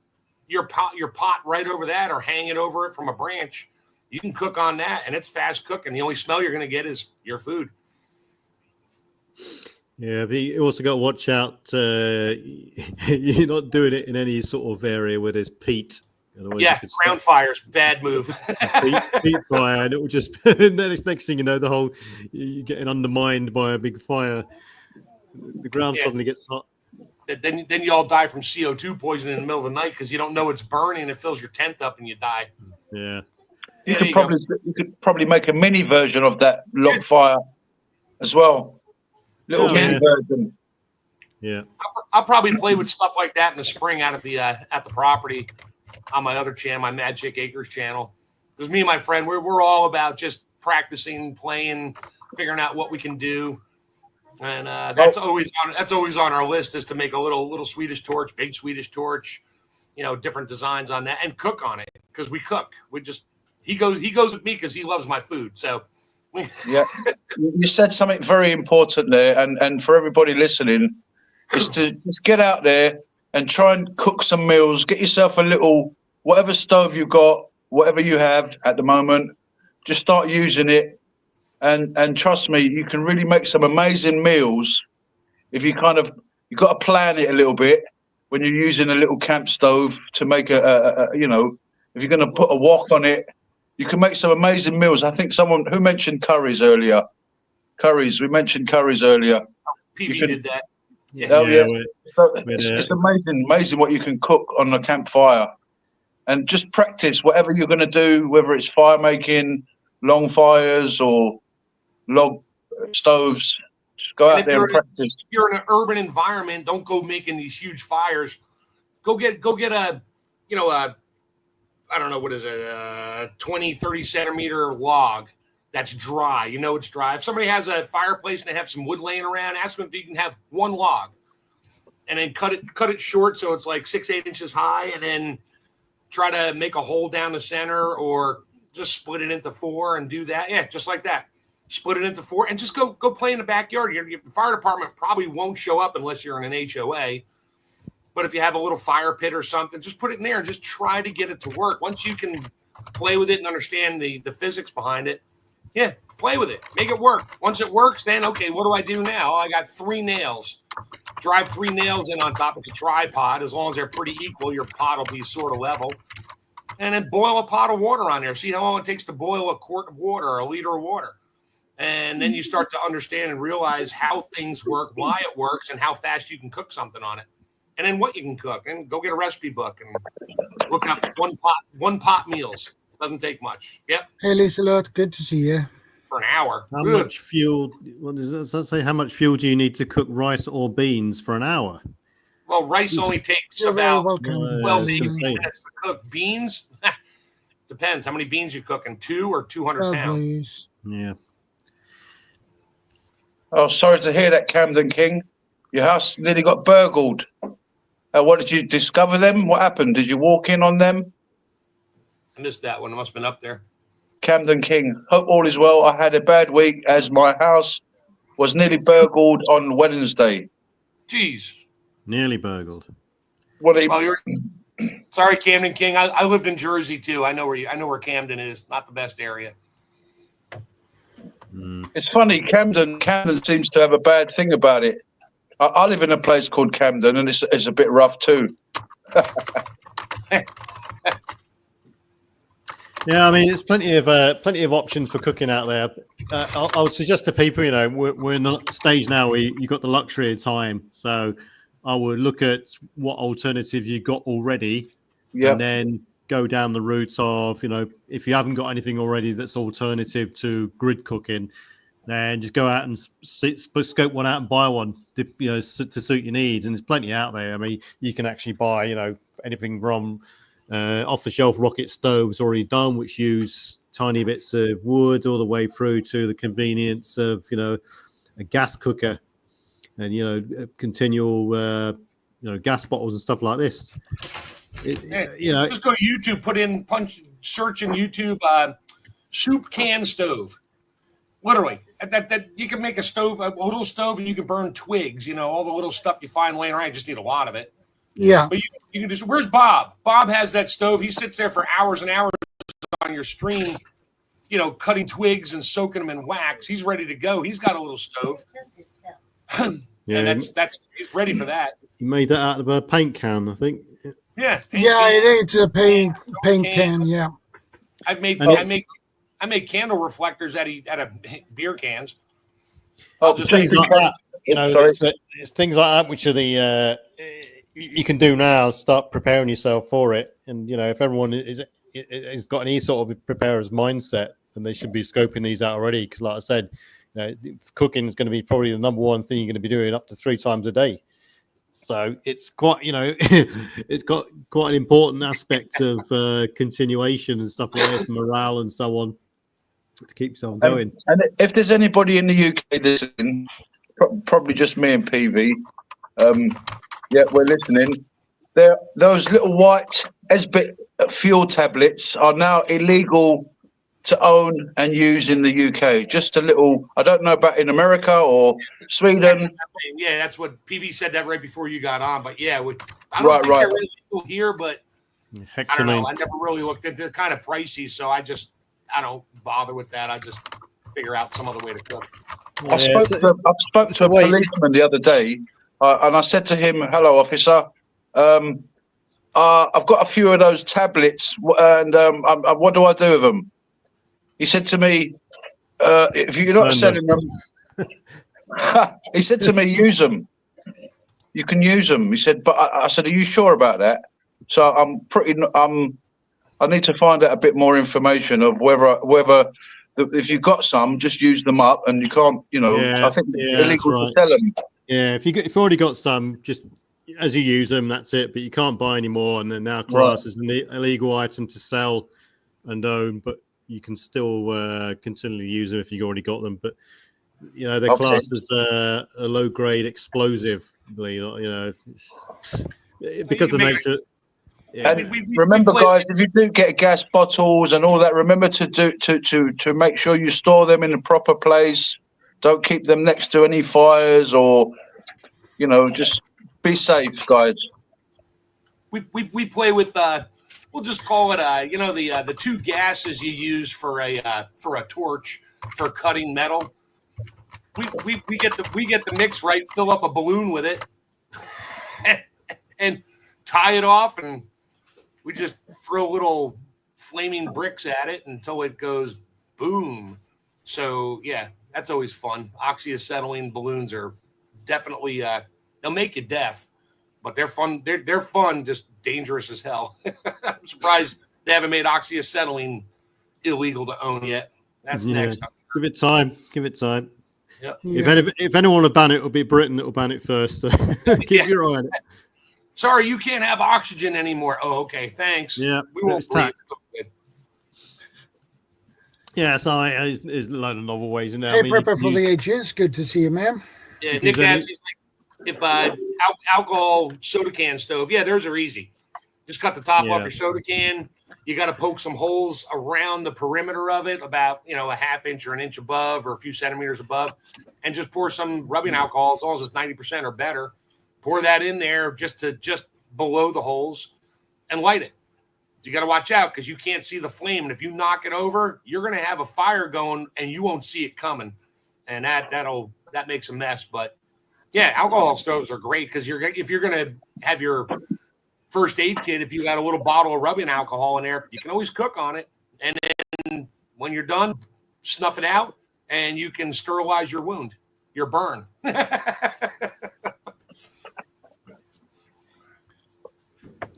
your pot right over that, or hang it over it from a branch. You can cook on that, and it's fast cooking. The only smell you're going to get is your food. Yeah, but you also got to watch out. You're not doing it in any sort of area where there's peat. Yeah, ground fires, bad move. peat fire, and it will just next thing you know, you're getting undermined by a big fire. The ground suddenly gets hot. Then you all die from CO2 poisoning in the middle of the night because you don't know it's burning and it fills your tent up and you die. Yeah. You could probably make a mini version of that log fire as well. Little mini version. Yeah. I'll probably play with stuff like that in the spring out at the property on my other channel, my Mad Chick Acres channel. Because me and my friend, we're all about just practicing, playing, figuring out what we can do. And that's always on our list, is to make a little Swedish torch, big Swedish torch, different designs on that, and cook on it, because we cook. He goes with me because he loves my food. So yeah, you said something very important there, and for everybody listening, is to just get out there and try and cook some meals. Get yourself a little, whatever stove you got, whatever you have at the moment, just start using it. And trust me, you can really make some amazing meals if you got to plan it a little bit when you're using a little camp stove to make if you're going to put a wok on it, you can make some amazing meals. I think someone who mentioned curries earlier. We mentioned curries earlier. PV did that. Yeah. Oh yeah. It's amazing what you can cook on a campfire, and just practice whatever you're going to do, whether it's fire making, long fires, or log stoves. Just go out there and practice. If you're in an urban environment, don't go making these huge fires. Go get a I don't know, what is it, a 20, 30 centimeter log that's dry. It's dry. If somebody has a fireplace and they have some wood laying around, ask them if you can have one log, and then cut it short so it's like 6-8 inches high, and then try to make a hole down the center, or just split it into 4 and do that. Yeah, just like that. Split it into 4 and just go play in the backyard. Your fire department probably won't show up unless you're in an HOA. But if you have a little fire pit or something, just put it in there and just try to get it to work. Once you can play with it and understand the physics behind it, yeah, play with it. Make it work. Once it works, then, okay, what do I do now? I got 3 nails. drive 3 nails in on top. It's a tripod. As long as they're pretty equal, your pot will be sort of level. And then boil a pot of water on there. See how long it takes to boil a quart of water or a liter of water. And then you start to understand and realize how things work, why it works, and how fast you can cook something on it. And then what you can cook. And go get a recipe book and look up one pot meals. Doesn't take much. Yep. Hey, Liselot, good to see you. For an hour. How much fuel? What does that say? How much fuel do you need to cook rice or beans for an hour? Well, rice only takes You're very about welcome. 12 to 18 minutes to cook. Beans, depends how many beans you cook in, 2 or 200 pounds. Please. Yeah. Oh, sorry to hear that, Camden King. Your house nearly got burgled. What did you discover them? What happened? Did you walk in on them? I missed that one. It must have been up there. Camden King, hope all is well. I had a bad week as my house was nearly burgled on Wednesday. Jeez. Nearly burgled. Sorry, Camden King. I lived in Jersey too. I know where Camden is. Not the best area. It's funny. Camden seems to have a bad thing about it. I live in a place called Camden, and it's a bit rough too. Yeah, I mean, there's plenty of options for cooking out there. I would suggest to people, we're in the stage now where you've got the luxury of time. So I would look at what alternatives you've got already, and then go down the route of, if you haven't got anything already that's alternative to grid cooking, then just go out and scope one out and buy one, to suit your needs. And there's plenty out there. I mean, you can actually buy, anything from off-the-shelf rocket stoves already done, which use tiny bits of wood, all the way through to the convenience of a gas cooker and continual gas bottles and stuff like this. Just go to YouTube, search in YouTube soup can stove. Literally, that you can make a stove, a little stove, and you can burn twigs. All the little stuff you find laying around. You just need a lot of it. Yeah. But you can just. Where's Bob? Bob has that stove. He sits there for hours and hours on your stream, cutting twigs and soaking them in wax. He's ready to go. He's got a little stove. And he's ready for that. He made that out of a paint can, I think. Yeah. It is a paint can. Yeah. I make candle reflectors out of beer cans. Things like that. It's things like that which are the you can do now. Start preparing yourself for it, and if everyone is got any sort of preparer's mindset, then they should be scoping these out already. Because, like I said, cooking is going to be probably the number one thing you're going to be doing up to 3 times a day. So it's quite, it's got quite an important aspect of continuation and stuff like this, morale and so on, to keep yourself going. And if there's anybody in the UK listening, probably just me and PV, we're listening. Those little white Esbit fuel tablets are now illegal to own and use in the UK. Just a little, I don't know about in America or Sweden. Yeah, that's what PV said that right before you got on. But yeah, I don't think they're really legal here, but I don't know. I never really looked into it. They're kind of pricey, so I don't bother with that. I just figure out some other way to cook. I spoke to a policeman the other day, and I said to him, "Hello, officer. I've got a few of those tablets, and what do I do with them?" He said to me, "If you're not selling them," he said to me, "Use them. You can use them." He said, "But I said, are you sure about that?" So I need to find out a bit more information of whether if you've got some, just use them up, and you can't, I think it's illegal to sell them. Yeah, if you've already got some, just as you use them, that's it. But you can't buy any more, and they're now classed as an illegal item to sell and own. But you can still continually use them if you've already got them. But they're classed as a low grade explosive. Because of the nature. Yeah. And remember, guys, if you do get gas bottles and all that, remember to make sure you store them in the proper place. Don't keep them next to any fires, or just be safe, guys. We play with we'll just call it the 2 gases you use for a torch for cutting metal. We get the mix right, fill up a balloon with it, and tie it off, and we just throw little flaming bricks at it until it goes boom. So yeah, that's always fun. Oxyacetylene balloons are definitely they'll make you deaf, but they're fun. They're fun, just dangerous as hell. I'm surprised they haven't made oxyacetylene illegal to own yet. That's next. Give it time. Give it time. Yep. Yeah. If anyone will ban it, it'll be Britain that will ban it first. So keep your eye on it. Sorry, you can't have oxygen anymore. Oh, okay. Thanks. Yeah, we won't breathe. Yeah, so there's a load of novel ways in there. Hey, Prepper for the Ages. Good to see you, man. Yeah, Nick asks, if alcohol soda can stove. Yeah, those are easy. Just cut the top off your soda can. You got to poke some holes around the perimeter of it, about a half inch or an inch above, or a few centimeters above, and just pour some rubbing alcohol, as long as it's 90% or better. Pour that in there just below the holes, and light it. You got to watch out, because you can't see the flame, and if you knock it over, you're going to have a fire going, and you won't see it coming, and that makes a mess. But yeah, alcohol stoves are great, because if you're going to have your first aid kit, if you got a little bottle of rubbing alcohol in there, you can always cook on it, and then when you're done, snuff it out, and you can sterilize your wound, your burn.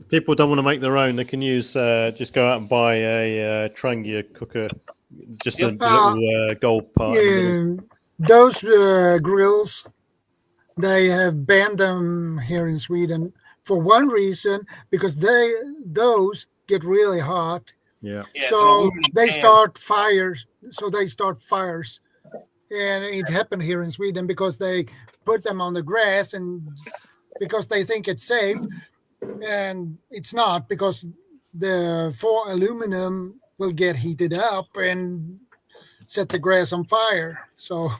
People don't want to make their own. They can use just go out and buy a Trangia cooker, just a little gold part. Yeah, those grills, they have banned them here in Sweden for one reason, because those get really hot. Yeah. So they start fires. And it happened here in Sweden because they put them on the grass, and because they think it's safe. And it's not, because the aluminum will get heated up and set the grass on fire. So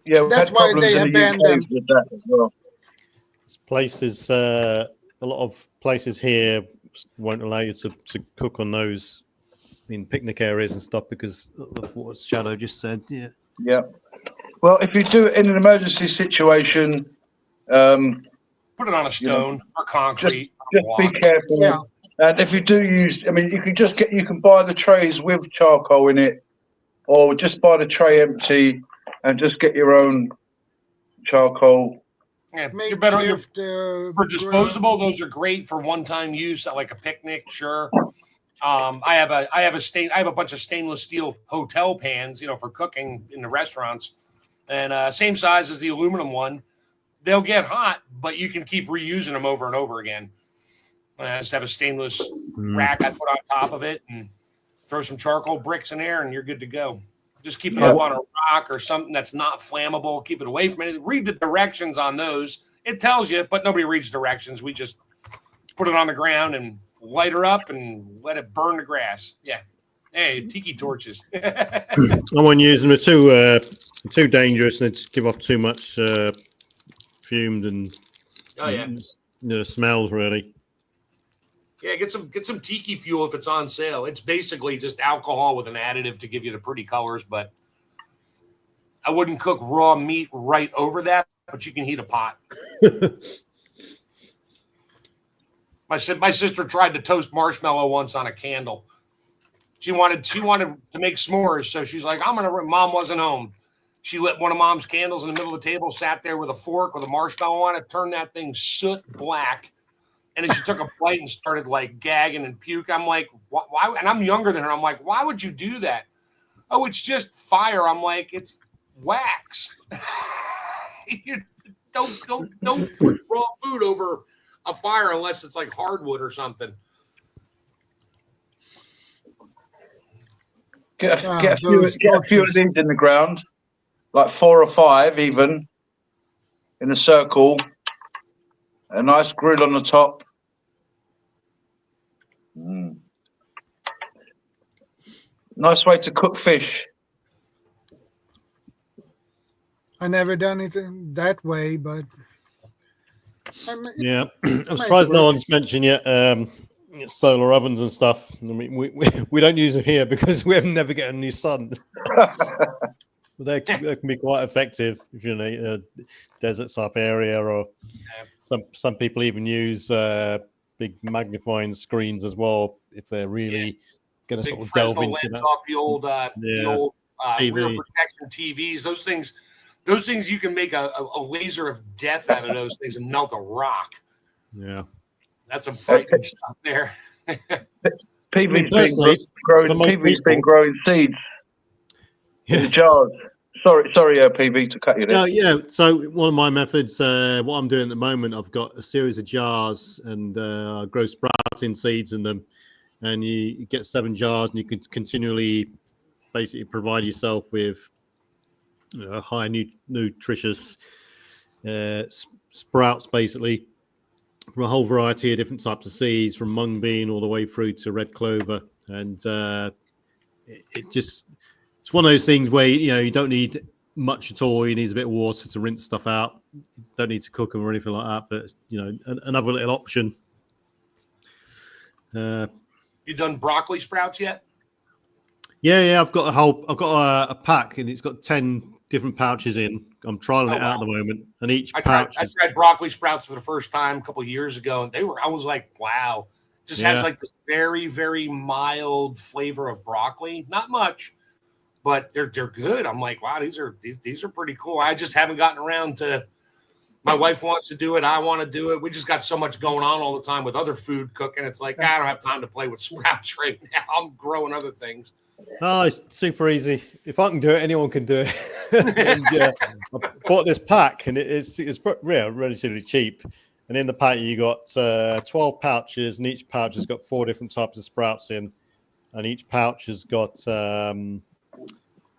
that's why they have banned them. With that as well. Places, a lot of places here won't allow you to cook on those in picnic areas and stuff, because of what Shadow just said. Yeah. Yeah. Well, if you do it in an emergency situation, put it on a stone or concrete. Just be careful. Yeah. And if you do use, you can buy the trays with charcoal in it, or just buy the tray empty and just get your own charcoal. Yeah, you're better for disposable. Those are great for one-time use, like a picnic. Sure. I have a bunch of stainless steel hotel pans, for cooking in the restaurants, and same size as the aluminum one. They'll get hot, but you can keep reusing them over and over again. I just have a stainless rack I put on top of it, and throw some charcoal bricks in there, and you're good to go. Just keep it up on a rock or something that's not flammable. Keep it away from anything. Read the directions on those. It tells you, but nobody reads directions. We just put it on the ground and light her up and let it burn the grass. Yeah. Hey, tiki torches. I won't use them. They're too dangerous, and they just give off too much fumed and smells, really. Yeah, get some tiki fuel if it's on sale. It's basically just alcohol with an additive to give you the pretty colors, but I wouldn't cook raw meat right over that, but you can heat a pot. My sister tried to toast marshmallow once on a candle. She wanted to make s'mores, so she's like, Mom wasn't home. She lit one of Mom's candles in the middle of the table, sat there with a fork with a marshmallow on it, turned that thing soot black. And then she took a bite and started like gagging and puke. I'm like, why? And I'm younger than her. I'm like, why would you do that? Oh, it's just fire. I'm like, it's wax. Don't put raw food over a fire unless it's like hardwood or something. Get a few of these in the ground, like 4 or 5 even, in a circle. A nice grill on the top. Nice way to cook fish. I never done it that way, but I'm surprised no one's mentioned yet solar ovens and stuff. I mean, we don't use them here because we have never get any sun. They can be quite effective if you're in a desert type area, or some people even use big magnifying screens as well if they're really going to sort of delve into that. Off the old rear TV. protection TVs. Those things you can make a laser of death out of those things and melt a rock. Yeah, that's some frightening stuff there. PV's been growing seeds in the jars. Sorry, PV, to cut you there. No, yeah. So one of my methods, what I'm doing at the moment, I've got a series of jars and I grow sprouting seeds in them, and you get 7 jars, and you can continually basically provide yourself with high nutritious sprouts, basically from a whole variety of different types of seeds, from mung bean all the way through to red clover, and it's one of those things where you don't need much at all. You need a bit of water to rinse stuff out. You don't need to cook them or anything like that. But another little option. You done broccoli sprouts yet? Yeah. I've got a pack, and it's got 10 different pouches in. I'm trialing it out at the moment, and each pouch. I tried broccoli sprouts for the first time a couple of years ago, and I was like, wow, just has like this very, very mild flavor of broccoli. Not much, but they're good. I'm like, wow, these are pretty cool. I just haven't gotten around to. My wife wants to do it. I want to do it. We just got so much going on all the time with other food cooking. It's like, I don't have time to play with sprouts right now. I'm growing other things. Oh, it's super easy. If I can do it, anyone can do it. And, I bought this pack, and it's relatively cheap. And in the pack, you got 12 pouches, and each pouch has got 4 different types of sprouts in. And each pouch has got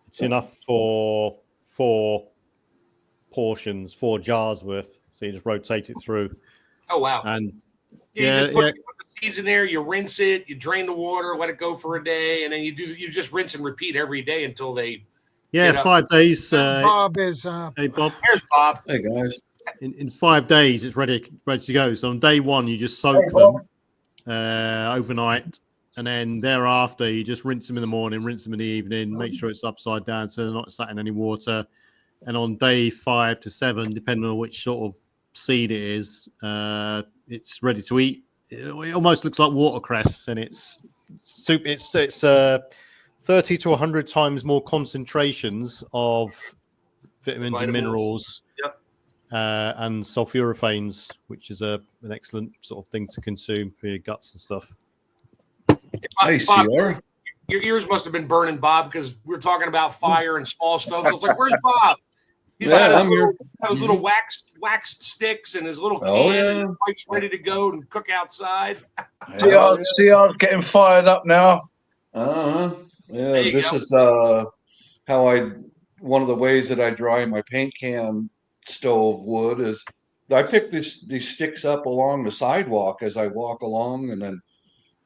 it's enough for 4 portions, 4 jars worth. So you just rotate it through. Oh wow! And you just put the seeds in there. You rinse it. You drain the water. Let it go for a day, and then you just rinse and repeat every day until they. 5 days. Bob is. Hey Bob. Here's Bob. Hey guys. In 5 days, it's ready to go. So on day 1, you just soak them overnight, and then thereafter you just rinse them in the morning, rinse them in the evening, make sure it's upside down so they're not sat in any water. And on day 5 to 7, depending on which sort of seed it is, it's ready to eat. It almost looks like watercress, and it's 30 to 100 times more concentrations of vitamins and minerals, and sulforaphanes, which is an excellent sort of thing to consume for your guts and stuff. Hey, CR. Your ears must have been burning, Bob, because we're talking about fire and small stoves. I was like, "Where's Bob?" He's got his little waxed sticks and his little can. And his wife's ready to go and cook outside. CR's getting fired up now. Yeah, this is one of the ways that I dry my paint can stove wood is I pick these sticks up along the sidewalk as I walk along, and then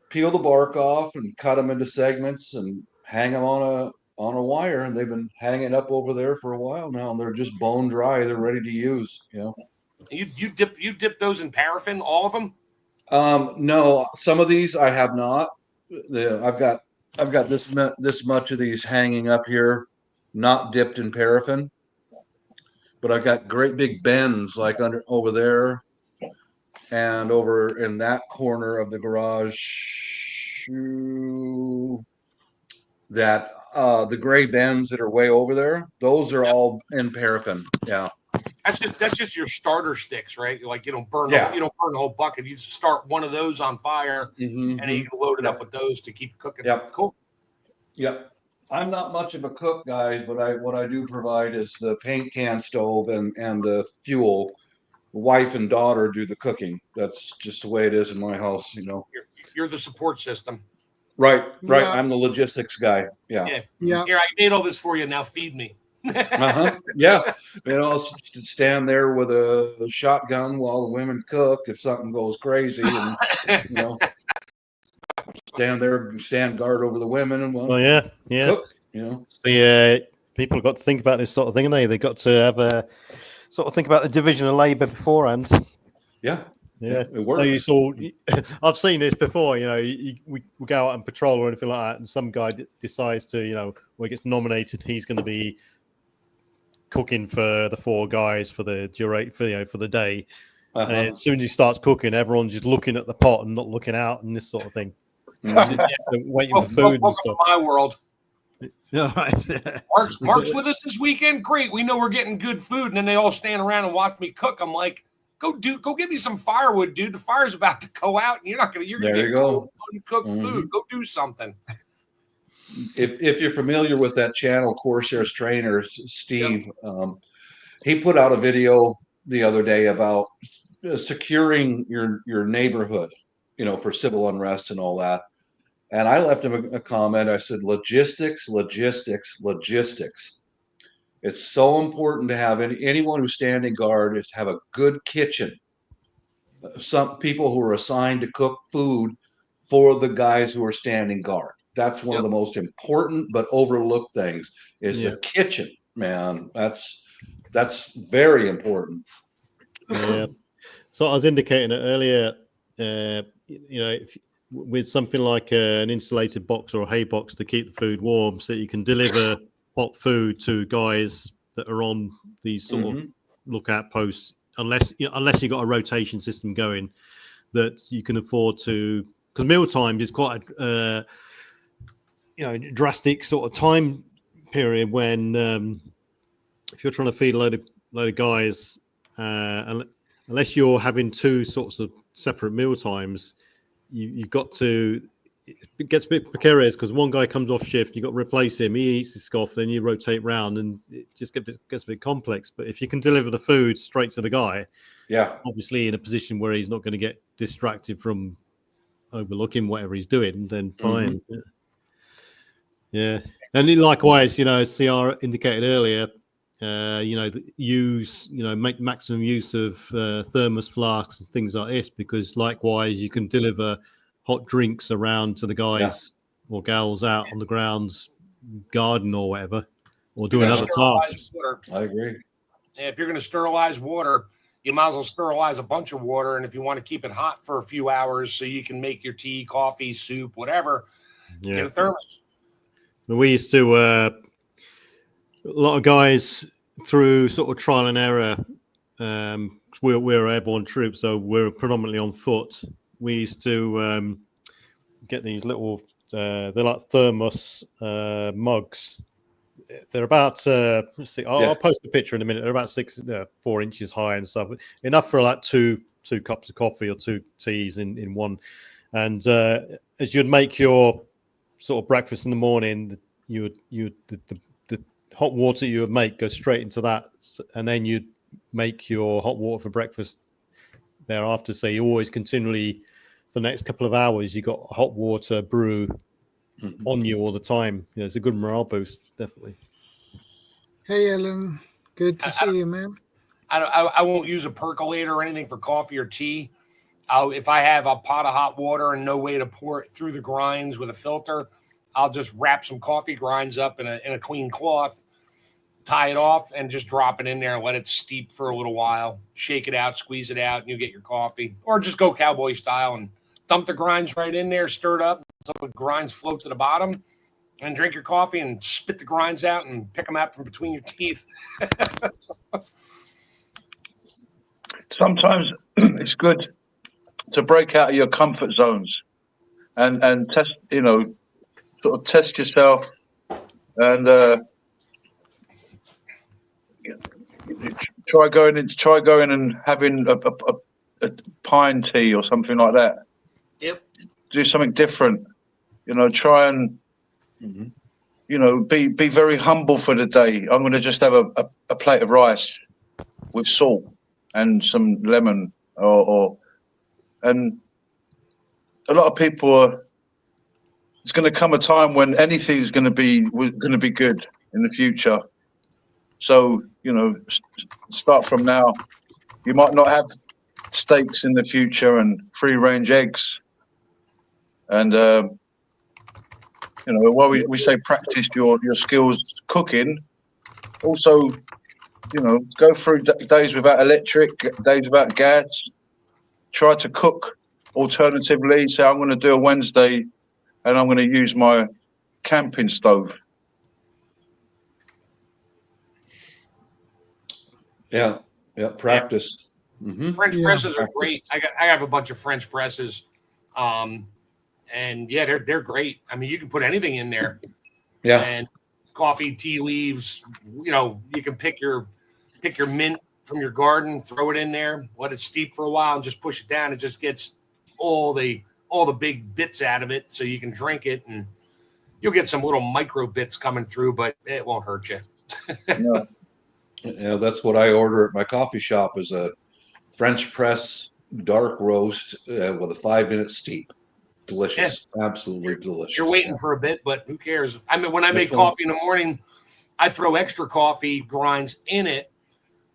peel the bark off and cut them into segments and hang them on a wire, and they've been hanging up over there for a while now, and they're just bone dry. They're ready to use. You dip those in paraffin, all of them? No, some of these I have not. I've got this much of these hanging up here, not dipped in paraffin, but I've got great big bends like over there and over in that corner of the garage. That the gray bends that are way over there, those are all in paraffin. Yeah, that's just your starter sticks, right? Like you don't burn the whole bucket. You just start one of those on fire, and then you can load it up with those to keep cooking. Yep. Cool. Yep. I'm not much of a cook, guys, but what I do provide is the paint can stove and the fuel. Wife and daughter do the cooking. That's just the way it is in my house. You're the support system. Right. Yeah. I'm the logistics guy. Yeah. Here, I made all this for you. Now feed me. Yeah. I'll stand there with a shotgun while the women cook if something goes crazy, and stand guard over the women and cook. The people have got to think about this sort of thing, and they've got to have a sort of think about the division of labor beforehand. Yeah. Yeah, it works. I've seen this before. We go out and patrol or anything like that, and some guy decides to, when he gets nominated, he's going to be cooking for the 4 guys for the for the day. Uh-huh. And as soon as he starts cooking, everyone's just looking at the pot and not looking out and this sort of thing. Waiting for food and stuff. My world. Yeah, Mark's with us this weekend. Great. We know we're getting good food. And then they all stand around and watch me cook. I'm like, go get me some firewood, dude. The fire's about to go out and you're gonna get cold, uncooked food. Go do something. If you're familiar with that channel, Corsair's trainer, Steve, he put out a video the other day about securing your neighborhood, for civil unrest and all that. And I left him a comment. I said, logistics. It's so important to have anyone who's standing guard is have a good kitchen. Some people who are assigned to cook food for the guys who are standing guard. That's one of the most important but overlooked things is the kitchen, man. That's very important. Yeah. So I was indicating it earlier, with something like an insulated box or a hay box to keep the food warm, so you can deliver hot food to guys that are on these sort of lookout posts, unless you've got a rotation system going that you can afford to, because mealtime is quite a drastic sort of time period when if you're trying to feed a load of guys, unless you're having 2 sorts of separate meal times, you've got to. It gets a bit precarious because one guy comes off shift, you've got to replace him. He eats his scoff, then you rotate round, and it just gets a bit complex. But if you can deliver the food straight to the guy, obviously in a position where he's not going to get distracted from overlooking whatever he's doing, then fine. Yeah. And likewise, as CR indicated earlier, make maximum use of thermos flasks and things like this, because likewise you can deliver hot drinks around to the guys or gals out on the grounds, garden or whatever, or doing other tasks. I agree. Yeah, if you're going to sterilize water, you might as well sterilize a bunch of water. And if you want to keep it hot for a few hours so you can make your tea, coffee, soup, whatever, get a thermos. We used to, a lot of guys through sort of trial and error, we're airborne troops, so we're predominantly on foot. We used to get these little, they're like thermos mugs. They're about, let's see, I'll post a picture in a minute. They're about 4 inches high and stuff. Enough for like two cups of coffee or 2 teas in one. And as you'd make your sort of breakfast in the morning, the hot water you would make go straight into that, and then you'd make your hot water for breakfast thereafter. So you always continually, for the next couple of hours, you got hot water brew on you all the time. It's a good morale boost, definitely. Hey, Ellen, good to see you, man. I won't use a percolator or anything for coffee or tea. If I have a pot of hot water and no way to pour it through the grinds with a filter, I'll just wrap some coffee grinds up in a clean cloth, tie it off, and just drop it in there and let it steep for a little while. Shake it out, squeeze it out, and you get your coffee. Or just go cowboy style and dump the grinds right in there, stir it up until the grinds float to the bottom, and drink your coffee and spit the grinds out and pick them out from between your teeth. Sometimes it's good to break out of your comfort zones and test, sort of test yourself and try going and having a pine tea or something like that. Yep. Do something different. Try and be very humble for the day. I'm going to just have a plate of rice with salt and some lemon, and a lot of people it's going to come a time when anything's going to be good in the future. So, start from now. You might not have steaks in the future and free-range eggs. And, while we say practice your skills cooking, also, go through days without electric, days without gas. Try to cook alternatively. Say, I'm going to do a Wednesday and I'm going to use my camping stove. Yeah. Practice. Mm-hmm. French Yeah. presses are great. I have a bunch of French presses, and yeah, they're great. I mean, you can put anything in there. Yeah. And coffee, tea leaves. You can pick your mint from your garden, throw it in there, let it steep for a while, and just push it down. It just gets all the big bits out of it, so you can drink it, and you'll get some little micro bits coming through, but it won't hurt you. No. Yeah, that's what I order at my coffee shop is a French press dark roast with a 5-minute steep. Delicious. Absolutely delicious. You're waiting for a bit, but who cares? I mean, when I make That's fine. coffee in the morning, I throw extra coffee grinds in it,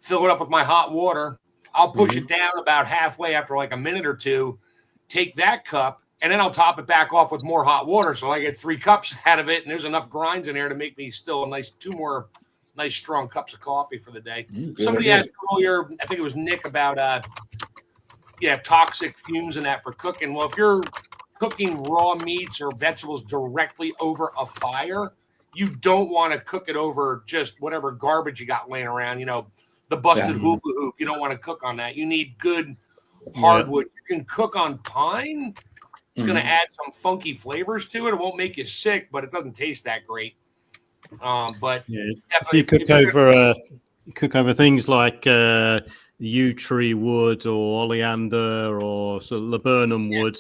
fill it up with my hot water. I'll push it down about halfway after like a minute or two, take that cup, and then I'll top it back off with more hot water. So I get 3 cups out of it, and there's enough grinds in there to make me still a nice 2 more nice strong cups of coffee for the day. Somebody asked earlier, I think it was Nick, about toxic fumes and that for cooking. Well, if you're cooking raw meats or vegetables directly over a fire, you don't want to cook it over just whatever garbage you got laying around, the busted hula hoop. You don't want to cook on that. You need good hardwood. You can cook on pine. It's going to add some funky flavors to it. It won't make you sick, but it doesn't taste that great. But if you cook over things like yew tree wood or oleander or sort of laburnum wood,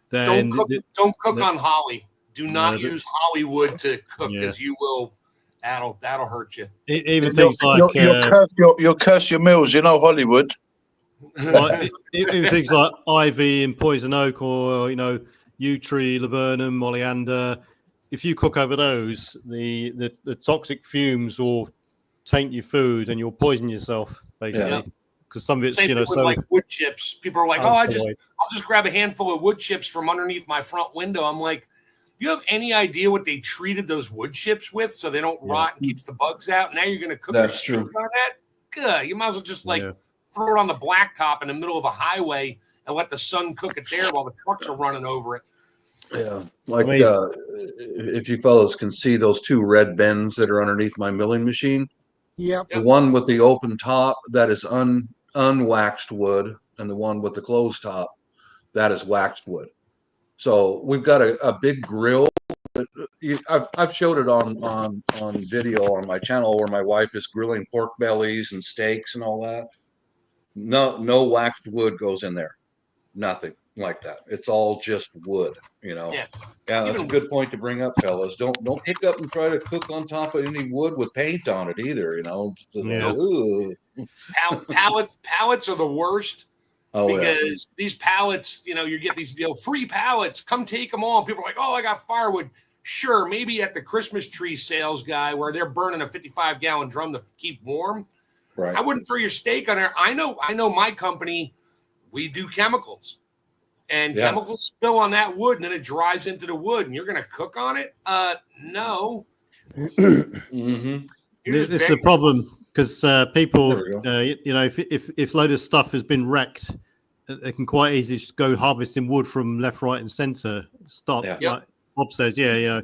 then don't cook on holly. Do not use holly wood to cook, because you will. That'll hurt you. Even things like you'll curse your meals. Hollywood. Even things like ivy and poison oak, or yew tree, laburnum, oleander. If you cook over those, the toxic fumes will taint your food and you'll poison yourself, basically. Because some of it's like wood chips. People are like, I'll just grab a handful of wood chips from underneath my front window. I'm like, you have any idea what they treated those wood chips with so they don't rot and keeps the bugs out? Now you're going to cook on that? Good. You might as well just throw it on the blacktop in the middle of a highway and let the sun cook it there while the trucks are running over it. Yeah, if you fellows can see those 2 red bends that are underneath my milling machine. Yep. The one with the open top, that is unwaxed wood, and the one with the closed top, that is waxed wood. So we've got a big grill. I've showed it on video on my channel where my wife is grilling pork bellies and steaks and all that. No waxed wood goes in there. Nothing like that. It's all just wood, Yeah, that's a good point to bring up, fellas. Don't pick up and try to cook on top of any wood with paint on it either, Pallets are the worst. Because these pallets, you get these free pallets. Come take them all. People are like, oh, I got firewood. Sure, maybe at the Christmas tree sales guy where they're burning a 55-gallon drum to keep warm. Right. I wouldn't throw your steak on there. I know my company, we do chemicals. And chemicals spill on that wood, and then it dries into the wood, and you're going to cook on it? No. This is the problem, because people, if load of stuff has been wrecked, they can quite easily just go harvesting wood from left, right, and centre. Like Bob says, you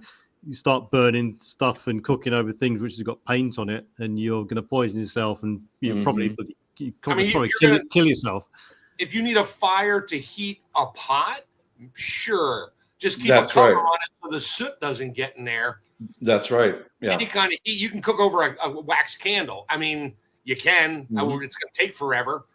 start burning stuff and cooking over things which has got paint on it, and you're going to poison yourself, and you probably kill yourself. If you need a fire to heat a pot, sure. Just keep a cover on it so the soot doesn't get in there. That's right. Yeah. Any kind of heat. You can cook over a wax candle. I mean, you can. It's going to take forever.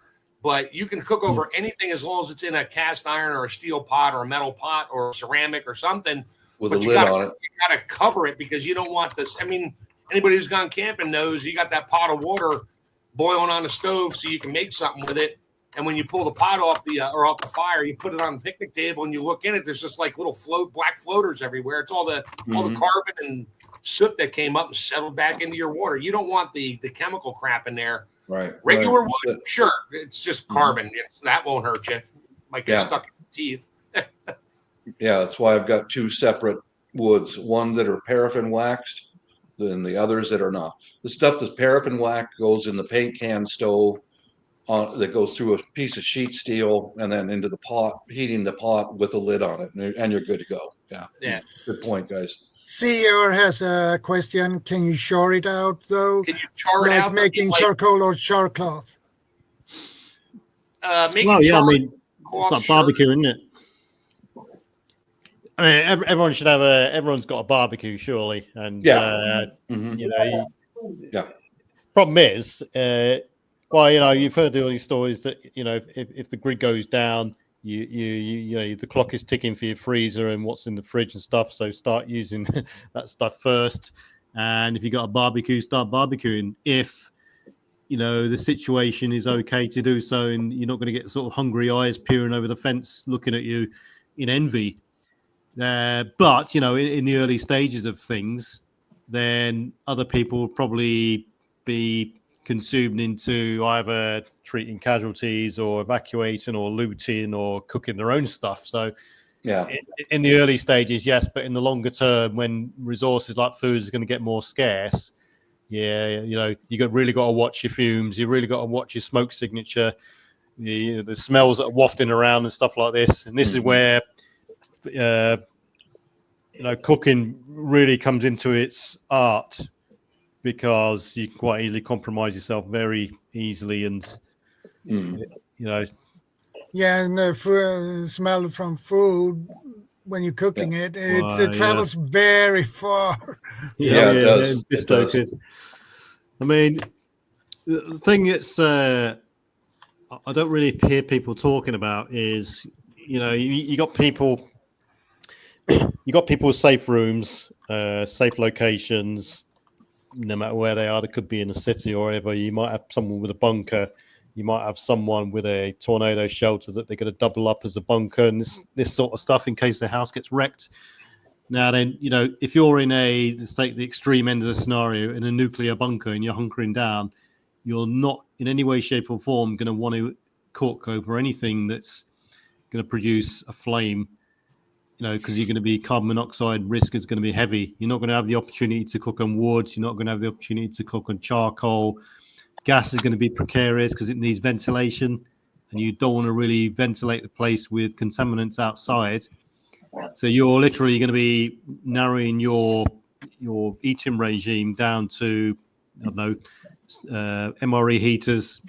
But you can cook over anything as long as it's in a cast iron or a steel pot or a metal pot or ceramic or something. With a lid on it. You got to cover it because you don't want this. I mean, anybody who's gone camping knows you got that pot of water boiling on the stove so you can make something with it. And when you pull the pot off the fire, you put it on the picnic table and you look in it. There's just like little black floaters everywhere. It's all the carbon and soot that came up and settled back into your water. You don't want the chemical crap in there. Right. Regular wood, sure, it's just carbon. That won't hurt you. Might get stuck in your teeth. Yeah, that's why I've got 2 separate woods. One that are paraffin waxed, and the others that are not. The stuff that's paraffin waxed goes in the paint can stove. That goes through a piece of sheet steel and then into the pot, heating the pot with a lid on it, and you're good to go. Yeah. Good point, guys. Seer has a question. Can you char it out though? Can you char it Like out? making charcoal or char cloth? Making Well, yeah, I char mean, cloth, it's like sure. barbecue, isn't it? I mean, everyone should have everyone's got a barbecue, surely, and Mhm. you know, Yeah. problem is, well, you know, you've heard all these stories that you know, if the grid goes down, you know, the clock is ticking for your freezer and what's in the fridge and stuff. So start using that stuff first. And if you got a barbecue, start barbecuing. If you know the situation is okay to do so, and you're not going to get sort of hungry eyes peering over the fence, looking at you in envy. But you know, in the early stages of things, then other people will probably be consumed into either treating casualties or evacuating or looting or cooking their own stuff. So Yeah. in the early stages, yes, but in the longer term, when resources like food is going to get more scarce, yeah, you know, really got to watch your fumes. You really got to watch your smoke signature, the smells that are wafting around and stuff like this. And this is where you know, cooking really comes into its art, because you can quite easily compromise yourself very easily, and you know, Yeah, and the smell from food when you're cooking it travels very far. Yeah, it does. It does. I mean, the thing that's I don't really hear people talking about is, you know, you got people. You got people's safe rooms, safe locations, no matter where they are. They could be in a city or whatever. You might have someone with a bunker. You might have someone with a tornado shelter that they're going to double up as a bunker, and this sort of stuff in case their house gets wrecked. Now then, you know, if you're in let's take the extreme end of the scenario, in a nuclear bunker and you're hunkering down, you're not in any way, shape or form going to want to cook over anything that's going to produce a flame. You know, because you're going to be carbon monoxide risk is going to be heavy. You're not going to have the opportunity to cook on wood. You're not going to have the opportunity to cook on charcoal. Gas is going to be precarious because it needs ventilation, and you don't want to really ventilate the place with contaminants outside. So you're literally going to be narrowing your eating regime down to, I don't know, MRE heaters,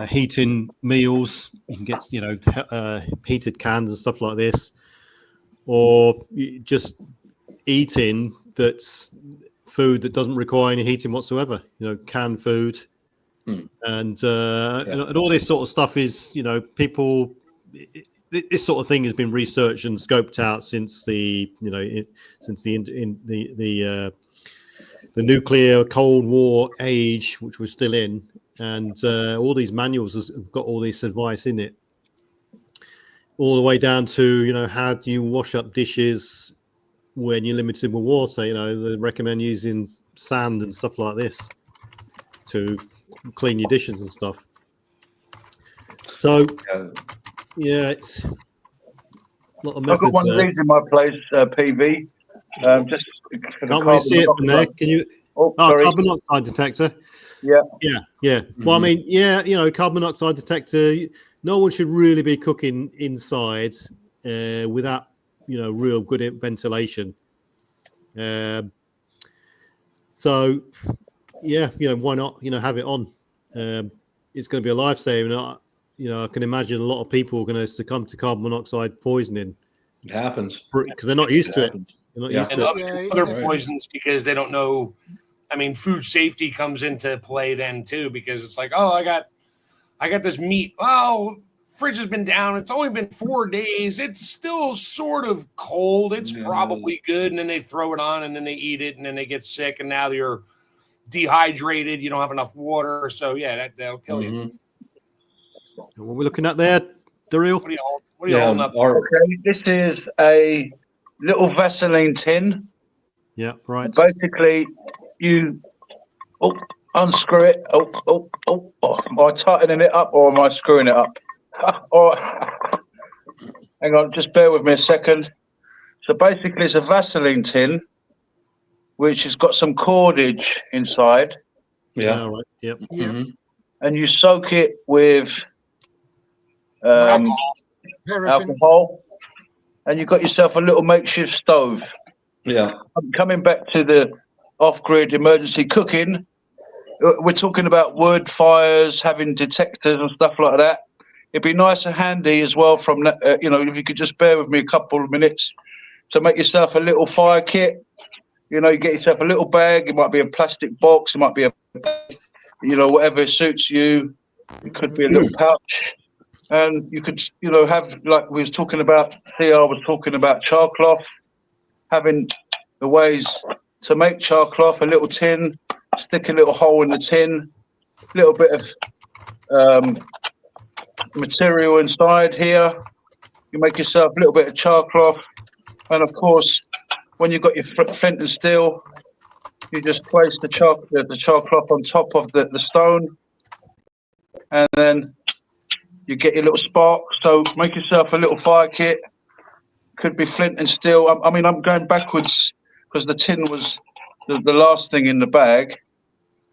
heating meals. You can get, you know, heated cans and stuff like this, or just eating that's food that doesn't require any heating whatsoever. You know, canned food, and all this sort of stuff is, you know, people. This sort of thing has been researched and scoped out since the nuclear Cold War age, which we're still in. And all these manuals have got all this advice in it, all the way down to, you know, how do you wash up dishes when you're limited with water. You know, they recommend using sand and stuff like this to clean your dishes and stuff. So yeah, it's a lot of methods. I've got one of these in my place, PV. Just for can't really see it from there. Can you? Carbon monoxide detector. Yeah. Well, I mean, yeah, you know, carbon monoxide detector. No one should really be cooking inside without, you know, real good ventilation. So, yeah, you know, why not? You know, have it on. It's going to be a lifesaver. You know, I can imagine a lot of people are going to succumb to carbon monoxide poisoning. It happens because they're not used to it. They're not used to it. Other poisons because they don't know. I mean, food safety comes into play then too, because it's like, oh, I got this meat. Oh, fridge has been down. It's only been 4 days. It's still sort of cold. It's probably good. And then they throw it on and then they eat it and then they get sick. And now you're dehydrated. You don't have enough water. So yeah, that'll kill you. What we're looking at there, Daryl? What are you holding up? Okay, this is a little Vaseline tin. Yeah, right. Basically, you unscrew it. Am I tightening it up or am I screwing it up? Hang on, just bear with me a second. So basically, it's a Vaseline tin, which has got some cordage inside. Yeah. Right. Yep. Mm-hmm. And you soak it with alcohol. and you've got yourself a little makeshift stove. Yeah. Coming back to the off-grid emergency cooking, we're talking about wood fires, having detectors and stuff like that. It'd be nice and handy as well from that, if you could just bear with me a couple of minutes to make yourself a little fire kit. You get yourself a little bag. It might be a plastic box. It might be whatever suits you. It could be a little pouch. And you could, have, like we was talking about, CR was talking about char cloth, having the ways to make char cloth, a little tin, stick a little hole in the tin, a little bit of material inside here. You make yourself a little bit of char cloth. And of course, when you've got your flint and steel, you just place the char cloth on top of the stone. And then you get your little spark. So make yourself a little fire kit. Could be flint and steel. I mean, I'm going backwards because the tin was the last thing in the bag.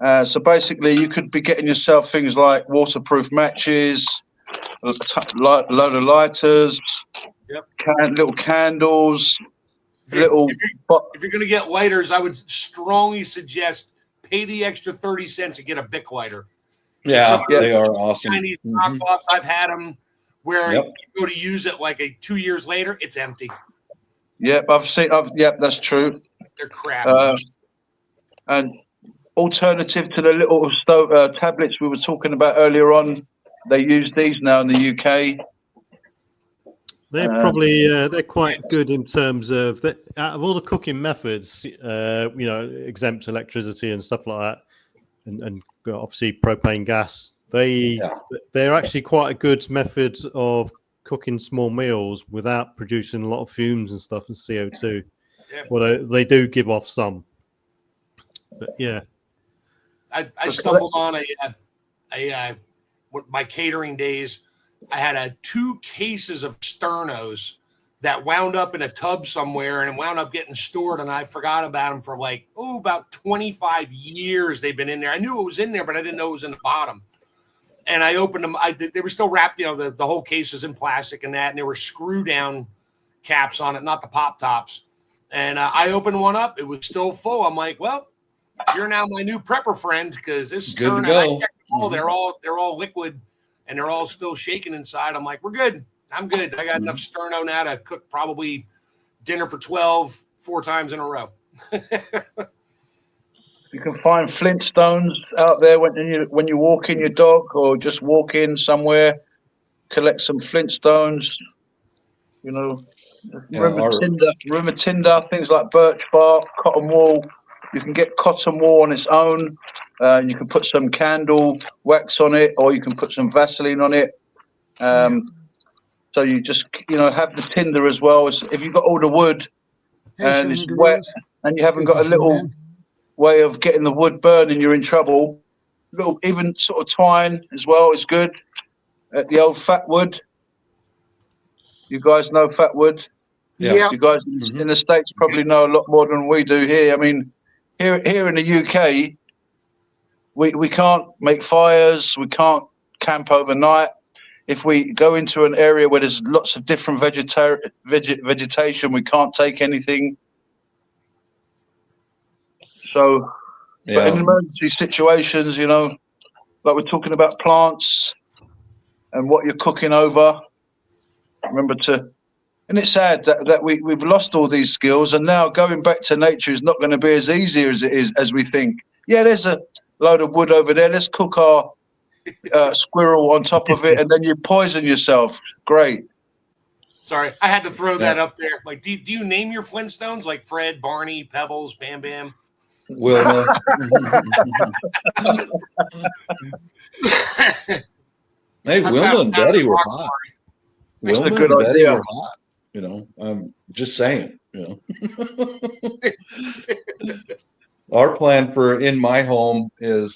So basically, you could be getting yourself things like waterproof matches, load of lighters, little candles, If you're going to get lighters, I would strongly suggest pay the extra 30 cents and get a Bic lighter. Yeah, they are awesome. Chinese knockoffs, I've had them where you go to use it 2 years later, it's empty. Yep, that's true. They're crap. And alternative to the little tablets we were talking about earlier on, they use these now in the UK. They're probably they're quite good in terms of out of all the cooking methods, exempt electricity and stuff like that, and obviously propane gas. They're actually quite a good method of cooking small meals without producing a lot of fumes and stuff and CO2. Yeah. Well, they do give off some, but yeah. I stumbled on my catering days. I had 2 cases of sternos that wound up in a tub somewhere and wound up getting stored, and I forgot about them for about 25 years. They've been in there. I knew it was in there, but I didn't know it was in the bottom. And I opened them. They were still wrapped, the whole case is in plastic and that, and there were screw down caps on it, not the pop tops. And I opened one up. It was still full. I'm like, well, you're now my new prepper friend because this Sterno, I checked them all. They're all liquid and they're all still shaking inside. I'm like, we're good. I'm good. I got enough Sterno now to cook probably dinner for 12 4 times in a row. You can find Flintstones out there when you walk in your dog or just walk in somewhere, collect some Flintstones. River tinder, things like birch bark, cotton wool. You can get cotton wool on its own. You can put some candle wax on it, or you can put some Vaseline on it. So you just have the tinder as well. If you've got all the wood and it's wet and you haven't got a little way of getting the wood burning, you're in trouble. Even sort of twine as well is good. The old fat wood. You guys know fat wood? Yeah. You guys in the States probably know a lot more than we do here. I mean, here in the UK, we can't make fires. We can't camp overnight. If we go into an area where there's lots of different vegetation, we can't take anything. So, but in emergency situations, like we're talking about plants and what you're cooking over, remember and it's sad that we've lost all these skills, and now going back to nature is not going to be as easy as it is as we think. Yeah, there's a load of wood over there. Let's cook our squirrel on top of it, and then you poison yourself. Great. Sorry, I had to throw that up there. Do you name your Flintstones like Fred, Barney, Pebbles, Bam Bam? Wilma. Hey, Wilma and Betty were hot. Wilma and Betty were hot. I'm just saying. Our plan for in my home is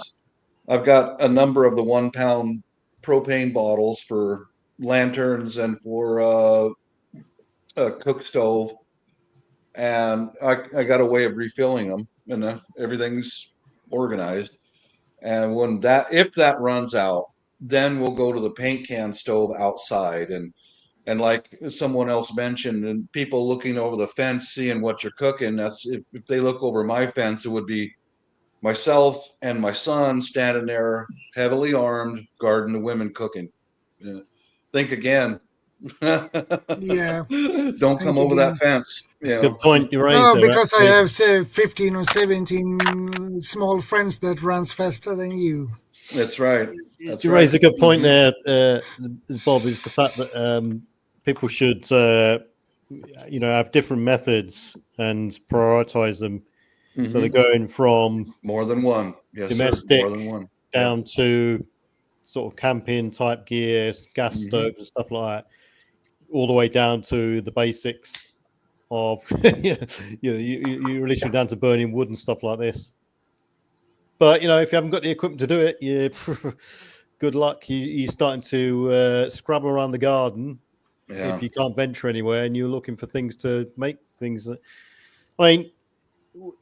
I've got a number of the 1 pound propane bottles for lanterns and for a cook stove, and I got a way of refilling them, and everything's organized. And if that runs out, then we'll go to the paint can stove outside, and And like someone else mentioned, and people looking over the fence, seeing what you're cooking, that's if they look over my fence, it would be myself and my son standing there, heavily armed, guarding the women cooking. Yeah. Think again. Yeah. Don't come Think over that again. fence. It's a good point you raised No, there. because I Actually. have say 15 or 17 small friends that runs faster than you. That's right. That's You right. raise a good point there, Bob. Is the fact that people should, have different methods and prioritize them. So they're going from more than one. Yes, domestic sir. More than one. down to sort of camping type gear, gas stoves and stuff like that, all the way down to the basics of you literally down to burning wood and stuff like this. But if you haven't got the equipment to do it, good luck. You're starting to scrabble around the garden if you can't venture anywhere, and you're looking for things to make things. I mean,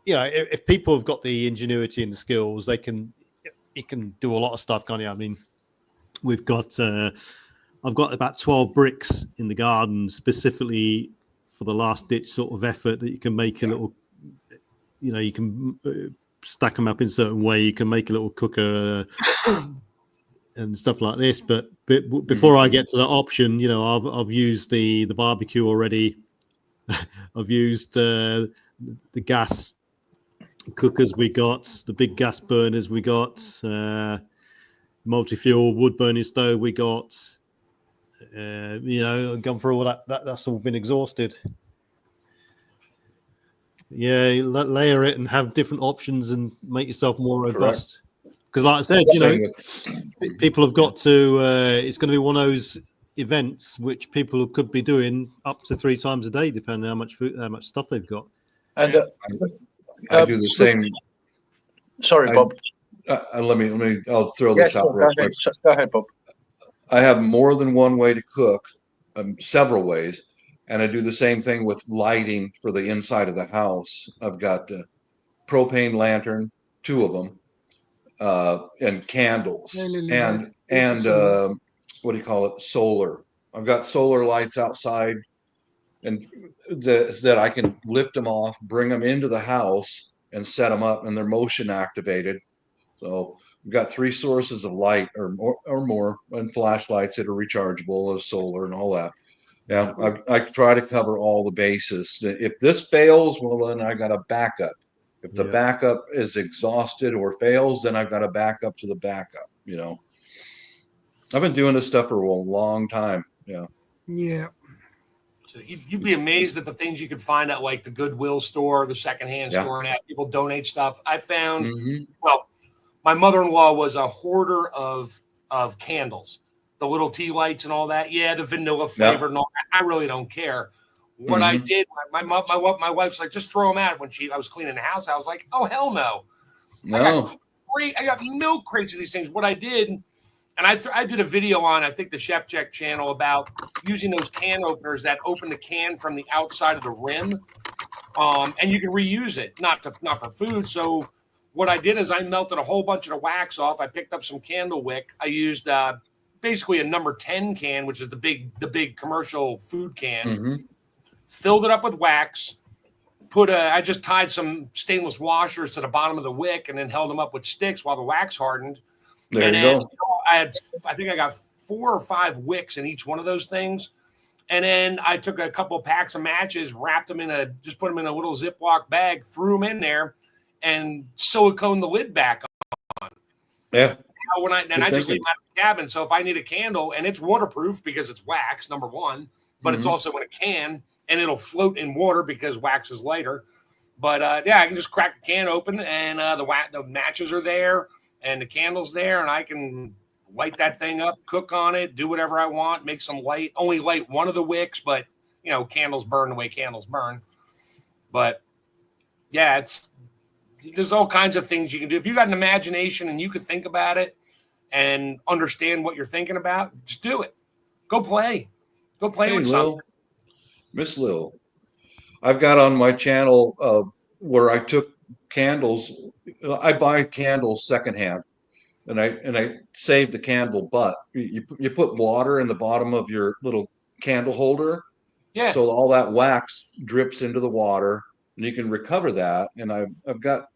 if people have got the ingenuity and the skills, you can do a lot of stuff, can't you? I mean, we've got I've got about 12 bricks in the garden specifically for the last ditch sort of effort that you can make a little, you can stack them up in a certain way. You can make a little cooker and stuff like this. But before I get to that option, I've used the barbecue already. I've used the gas cookers we got, the big gas burners we got, multi-fuel wood burning stove we got. Gone through all that. That's all been exhausted. Yeah, layer it and have different options and make yourself more robust. Because, like I said, people have got to. It's going to be one of those events which people could be doing up to 3 times a day, depending on how much stuff they've got. And I do the same. Sorry, Bob. Let me. I'll throw this out real quick. Go ahead, Bob. I have more than one way to cook, several ways, and I do the same thing with lighting for the inside of the house. I've got propane lantern, 2 of them, and candles, and what do you call it? Solar. I've got solar lights outside, and that I can lift them off, bring them into the house, and set them up, and they're motion activated. So we've got 3 sources of light or more, and flashlights that are rechargeable, of solar and all that. Yeah, I try to cover all the bases. If this fails, well, then I got a backup. If the backup is exhausted or fails, then I've got a backup to the backup. I've been doing this stuff for a long time. Yeah. Yeah. So you'd be amazed at the things you could find at like the Goodwill store, the secondhand store, and have people donate stuff. I found, well, my mother-in-law was a hoarder of candles, the little tea lights and all that. Yeah, the vanilla flavor and all that. I really don't care. What I did, my wife's like, just throw them out. When I was cleaning the house, I was like, oh hell no. I got milk crates of these things. What I did, and I did a video on, I think, the Chef Check channel about using those can openers that open the can from the outside of the rim, and you can reuse it, not for food. So what I did is I melted a whole bunch of the wax off. I picked up some candle wick. I used basically a number 10 can, which is the big commercial food can. Filled it up with wax. I just tied some stainless washers to the bottom of the wick and then held them up with sticks while the wax hardened. There you go. I think I got 4 or 5 wicks in each one of those things. And then I took a couple of packs of matches, wrapped them just put them in a little Ziploc bag, threw them in there, and silicone the lid back on. Yeah. I just leave them out of the cabin. So if I need a candle, and it's waterproof because it's wax, number 1, but it's also in a can, and it'll float in water because wax is lighter. But I can just crack the can open, and the matches are there, and the candle's there, and I can light that thing up, cook on it, do whatever I want, make some light. Only light one of the wicks, but candles burn the way candles burn. But yeah, there's all kinds of things you can do. If you got an imagination and you can think about it and understand what you're thinking about, just do it. Go play with something. Miss Lil, I've got on my channel where I took candles. I buy candles secondhand, and I save the candle butt. You put water in the bottom of your little candle holder. Yeah. So all that wax drips into the water, and you can recover that. And I've got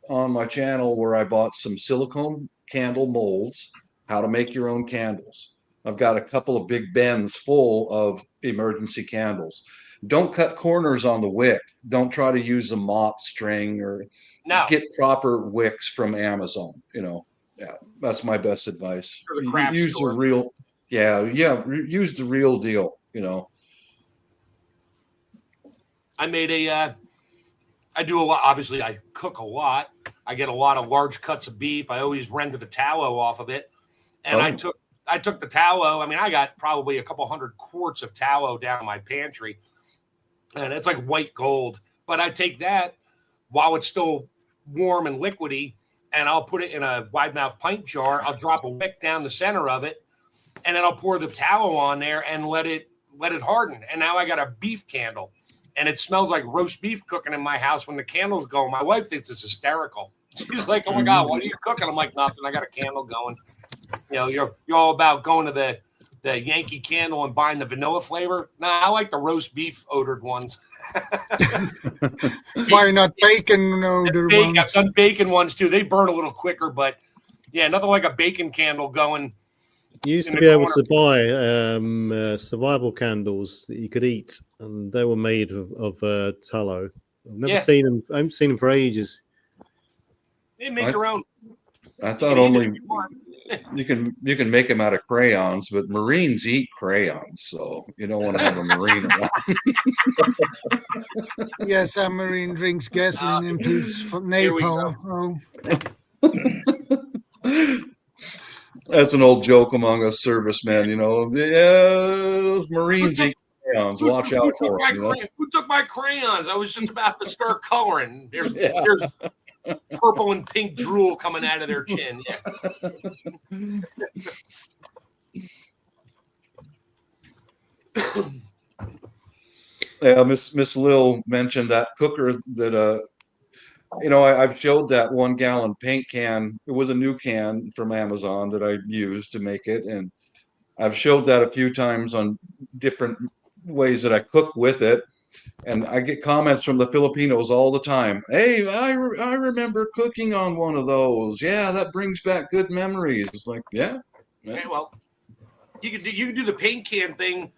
on my channel where I bought some silicone candle molds, how to make your own candles. I've got a couple of big bins full of emergency candles. Don't cut corners on the wick. Don't try to use a mott string, or get proper wicks from Amazon. Yeah, that's my best advice. Or the craft Use store. the real, use the real deal. I do a lot. Obviously, I cook a lot. I get a lot of large cuts of beef. I always render the tallow off of it. And I took the tallow. I mean, I got probably a couple hundred quarts of tallow down in my pantry, and it's like white gold. But I take that while it's still warm and liquidy, and I'll put it in a wide mouth pint jar. I'll drop a wick down the center of it, and then I'll pour the tallow on there and let it harden. And now I got a beef candle, and it smells like roast beef cooking in my house when the candles go. My wife thinks it's hysterical. She's like, "Oh my God, what are you cooking?" I'm like, "Nothing. I got a candle going." You're all about going to the Yankee Candle and buying the vanilla flavor. Nah, I like the roast beef odored ones. Why not bacon odored ones? I've done bacon ones too. They burn a little quicker, but yeah, nothing like a bacon candle going. You used to be able to buy survival candles that you could eat, and they were made of tallow. I've never seen them. I haven't seen them for ages. They make their own. I thought only you can make them out of crayons, but Marines eat crayons, so you don't want to have a Marine around. Yes, a Marine drinks gasoline and please napalm. That's an old joke among us servicemen, those Marines eat crayons. Watch out for them. Who took my crayons? I was just about to start coloring. There's purple and pink drool coming out of their chin. Yeah. Miss Lil mentioned that cooker that I've showed that 1 gallon paint can. It was a new can from Amazon that I used to make it, and I've showed that a few times on different ways that I cook with it. And I get comments from the Filipinos all the time. Hey, I remember cooking on one of those. Yeah, that brings back good memories. It's like, yeah. Okay, well, you can do the paint can thing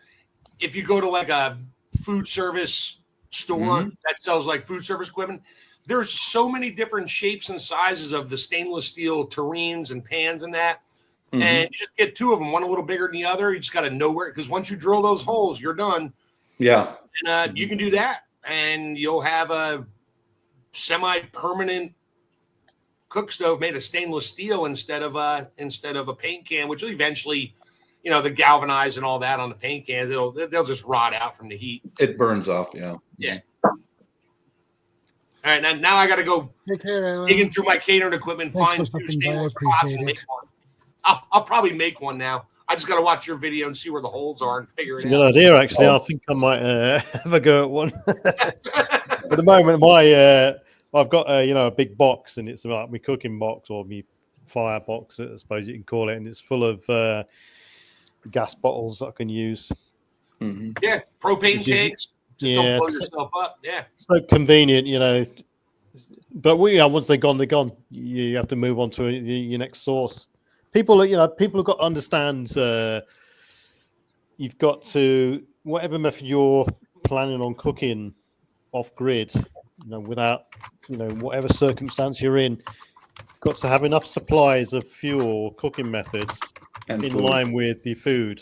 if you go to like a food service store that sells like food service equipment. There's so many different shapes and sizes of the stainless steel tureens and pans and that. And you just get 2 of them, one a little bigger than the other. You just got to know where, because once you drill those holes, you're done. Yeah. And you can do that, and you'll have a semi-permanent cook stove made of stainless steel instead of a paint can, which will eventually, the galvanize and all that on the paint cans, they'll just rot out from the heat. It burns off, yeah. Yeah. All right, now I got to go digging through my catering equipment, find 2 stainless pots and make one. I'll probably make one now. I just got to watch your video and see where the holes are and figure it out. It's a good idea, actually. I think I might have a go at one. At the moment, I've got a big box, and it's like my cooking box or my fire box, I suppose you can call it, and it's full of gas bottles that I can use. Yeah, propane tanks. Just don't blow yourself up. Yeah, it's so convenient, But once they're gone, they're gone. You have to move on to your next source. People have got to understand. You've got to, whatever method you're planning on cooking off grid, without whatever circumstance you're in, you've got to have enough supplies of fuel, cooking methods and in line with the food.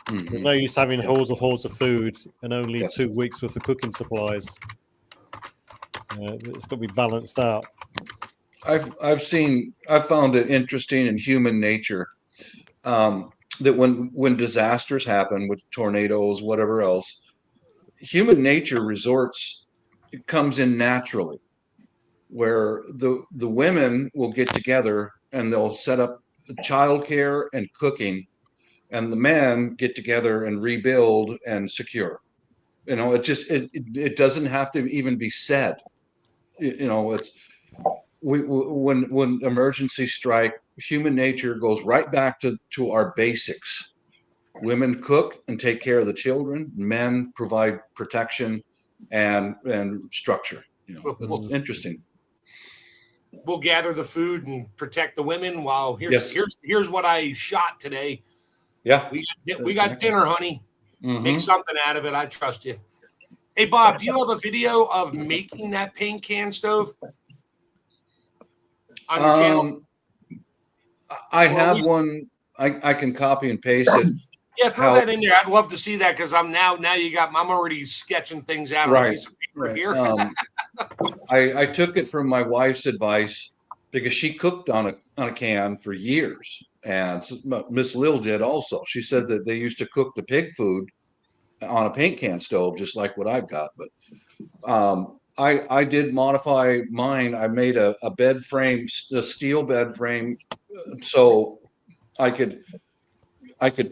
There's no use having hordes of food and only 2 weeks worth of cooking supplies. It's got to be balanced out. I've found it interesting in human nature that when disasters happen with tornadoes, whatever else, human nature comes in naturally, where the women will get together and they'll set up childcare and cooking, and the men get together and rebuild and secure. It doesn't have to even be said. It's when emergencies strike, human nature goes right back to our basics. women cook and take care of the children. Men provide protection and structure. It's interesting. We'll gather the food and protect the women while Yes. here's what I shot today. Yeah. We got dinner, honey. Mhm. Make something out of it. I trust you. Hey, Bob, do you have a video of making that paint can stove on your channel? I have one. I can copy and paste it. Yeah, throw that in there. I'd love to see that because I'm already sketching things out on a piece of paper here. I took it from my wife's advice because she cooked on a can for years, and Miss Lil did also. She said that they used to cook the pig food on a paint can stove, just like what I've got. But I did modify mine. I made a bed frame, a steel bed frame, so I could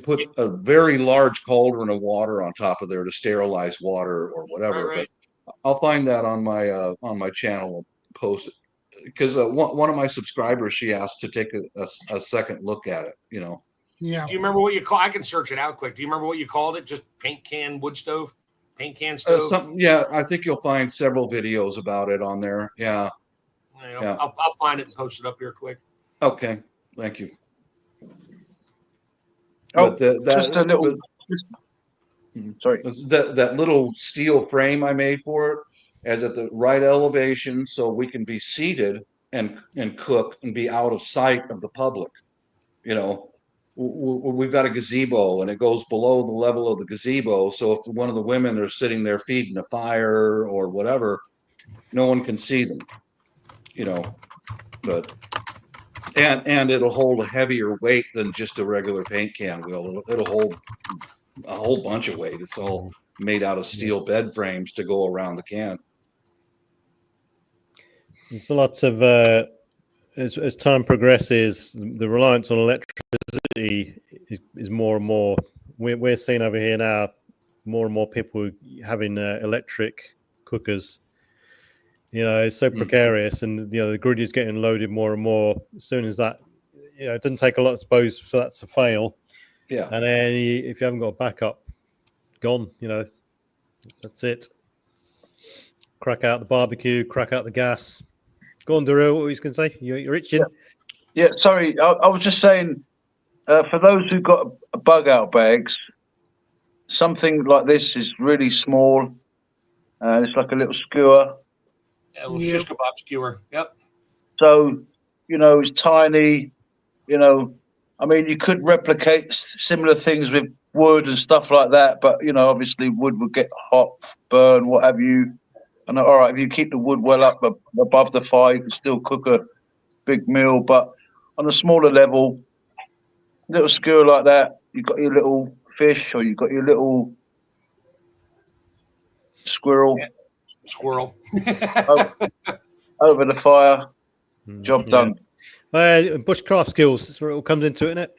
put a very large cauldron of water on top of there to sterilize water or whatever. Right. But I'll find that on my channel and post it, because one of my subscribers, she asked to take a second look at it. Yeah. Do you remember what you call? I can search it out quick. Do you remember what you called it? Just paint can wood stove, paint can stove. Yeah, I think you'll find several videos about it on there. Yeah. I'll find it and post it up here quick. Okay, thank you. Just a little. Sorry. That little steel frame I made for it is at the right elevation, so we can be seated and cook and be out of sight of the public. We've got a gazebo and it goes below the level of the gazebo, so if one of the women are sitting there feeding a fire or whatever, no one can see them. But and it'll hold a heavier weight than just a regular paint can will. It'll hold a whole bunch of weight. It's all made out of steel bed frames to go around the can. There's a lot of as time progresses, the reliance on electricity is more and more. We're seeing over here now more and more people having electric cookers. It's so precarious, and the grid is getting loaded more and more. As soon as that, it doesn't take a lot, I suppose, for that to fail. Yeah. And then if you haven't got a backup, gone. That's it. Crack out the barbecue, crack out the gas. Go on, Daryl. What were you going to say? You're itching. Yeah. Sorry, I was just saying. For those who've got bug out bags, something like this is really small. It's like a little skewer. Yeah, a little shish kebab skewer. Yep. So, it's tiny. I mean, you could replicate similar things with wood and stuff like that, but obviously wood would get hot, burn, what have you. And all right, if you keep the wood well up above the fire, you can still cook a big meal. But on a smaller level, little skewer like that, you've got your little fish or you've got your little squirrel. Yeah. Squirrel. over the fire. Job done. Bushcraft skills, that's where it all comes into it, isn't it?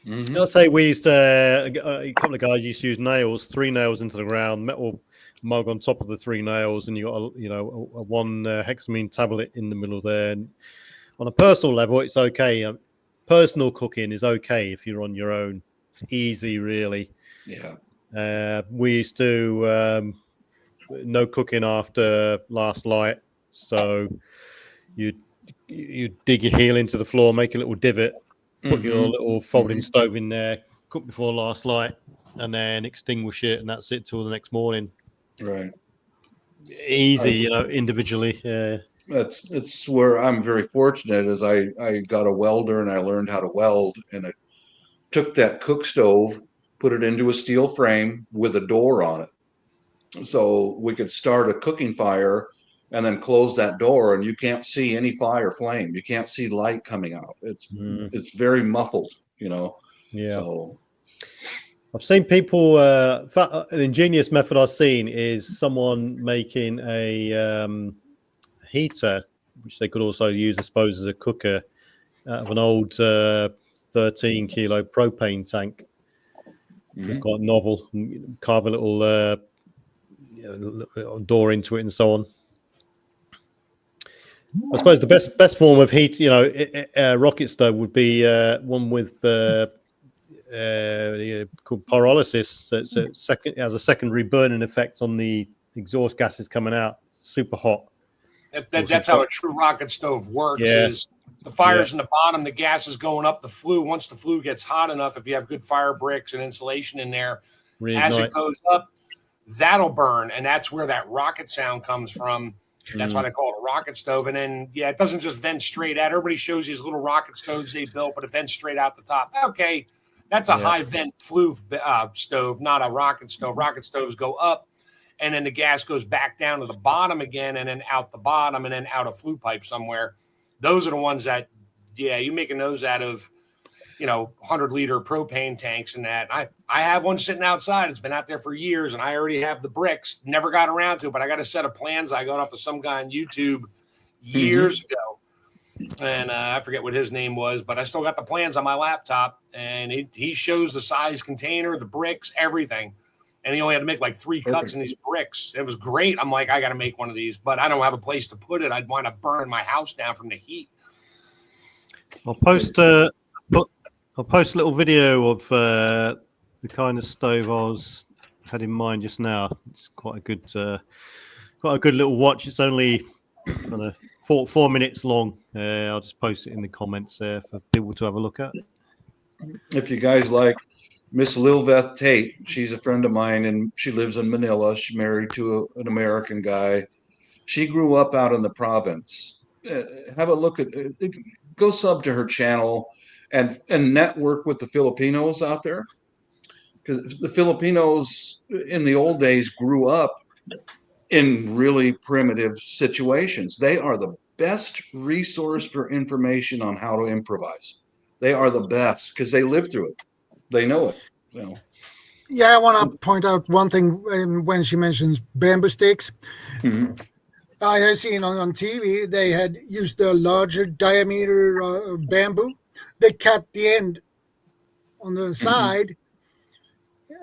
Mm-hmm. I'll say we used a couple of guys used to use nails, 3 nails into the ground, metal mug on top of the 3 nails, and you got a one hexamine tablet in the middle there. And on a personal level, it's okay. Personal cooking is okay if you're on your own. It's easy, really. Yeah. We used to no cooking after last light, so you dig your heel into the floor, make a little divot, put your little folding stove in there, cook before last light, and then extinguish it, and that's it till the next morning. Right. Easy, individually. Yeah. It's where I'm very fortunate, as I got a welder and I learned how to weld, and I took that cook stove, put it into a steel frame with a door on it, so we could start a cooking fire and then close that door, and you can't see any fire flame. You can't see light coming out. It's very muffled, Yeah. So I've seen people. In fact, an ingenious method I've seen is someone making a heater, which they could also use, I suppose, as a cooker, out of an old 13-kilo propane tank. It's quite novel. Carve a little door into it and so on. I suppose the best form of heat, called pyrolysis. So it's it has a secondary burning effect on the exhaust gases coming out. Super hot. That's how a true rocket stove works. Yeah. Is the fire's in the bottom, the gas is going up the flue. Once the flue gets hot enough, if you have good fire bricks and insulation in there, as it goes up, that'll burn, and that's where that rocket sound comes from. That's why they call it a rocket stove. And then, it doesn't just vent straight out. Everybody shows these little rocket stoves they built, but it vents straight out the top. Okay, that's a high vent flue stove, not a rocket stove. Rocket stoves go up, and then the gas goes back down to the bottom again, and then out the bottom, and then out a flue pipe somewhere. Those are the ones that, you're making those out of, 100-liter propane tanks and that. I have one sitting outside. It's been out there for years, and I already have the bricks. Never got around to it, but I got a set of plans I got off of some guy on YouTube years ago. And I forget what his name was, but I still got the plans on my laptop, and he shows the size container, the bricks, everything. And he only had to make like 3 cuts in these bricks. It was great. I'm like, I got to make one of these, but I don't have a place to put it. I'd want to burn my house down from the heat. I'll post a little video of the kind of stove I had in mind just now. It's quite a good little watch. It's only 4 minutes long. I'll just post it in the comments there for people to have a look at. If you guys like Miss Lilbeth Tate, she's a friend of mine, and she lives in Manila. She's married to an American guy. She grew up out in the province. Have a look at it. Go sub to her channel and network with the Filipinos out there, because the Filipinos in the old days grew up in really primitive situations. They are the best resource for information on how to improvise. They are the best because they live through it. They know it. Yeah, I want to point out one thing when she mentions bamboo sticks. Mm-hmm. I have seen on TV they had used a larger diameter bamboo. They cut the end on the side,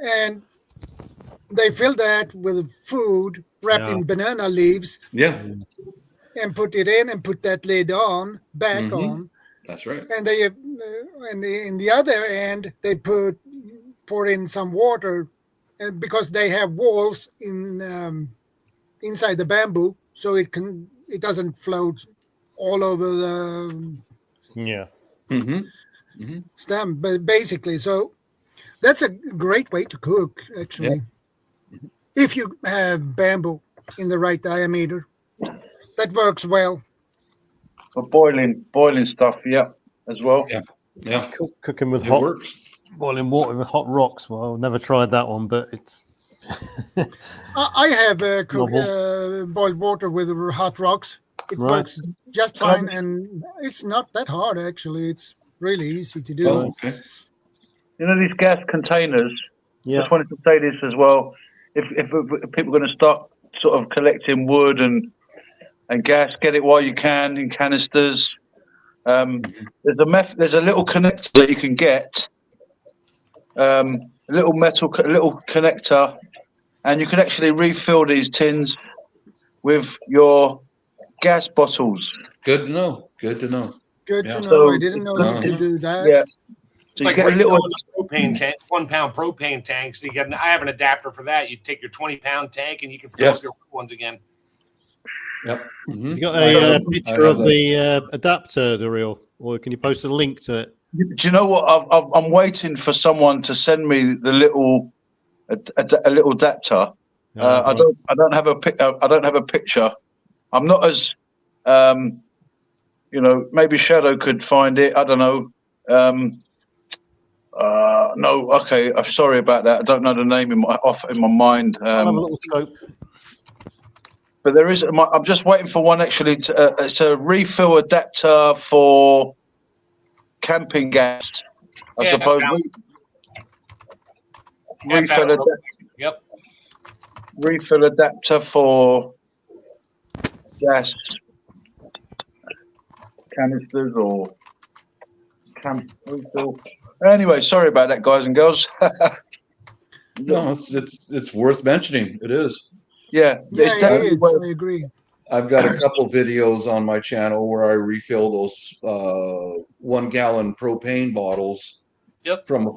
and they filled that with food wrapped in banana leaves. Yeah. And put it in and put that lid back on. That's right. And they in the other end they pour in some water, and because they have walls in inside the bamboo, so it doesn't float all over the stem. But basically, so that's a great way to cook, actually. Yeah. If you have bamboo in the right diameter, that works well. For boiling stuff, as well. Yeah. Cooking with boiling water with hot rocks. Well, I've never tried that one, but it's. I have boiled water with hot rocks. It works just fine, and it's not that hard, actually. It's really easy to do. Oh, okay. These gas containers. Yeah. Just wanted to say this as well. If people are going to start sort of collecting wood and gas, get it while you can in canisters. There's a little connector that you can get, a little connector, and you can actually refill these tins with your gas bottles. Good to know. Good to know. So, I didn't know you could do that. Yeah. It's like a little propane tank, 1 pound propane tank. So I have an adapter for that. You take your 20-pound tank and you can fill up your ones again. Yep. Mm-hmm. You got a picture of the adapter, Daryl, or can you post a link to it? Do you know what? I'm waiting for someone to send me the little adapter. I don't have a picture. I'm not as maybe Shadow could find it. I don't know. No, okay. I'm sorry about that. I don't know the name in my mind. I'll have a little scope. But there is. I'm just waiting for one actually. It's a refill adapter for camping gas. I suppose. Refill adapter. Yep. Refill adapter for gas canisters or refill. Anyway, sorry about that, guys and girls. No, it's worth mentioning. It is. Yeah, it is. I agree. I've got a couple videos on my channel where I refill those 1 gallon propane bottles Yep. From a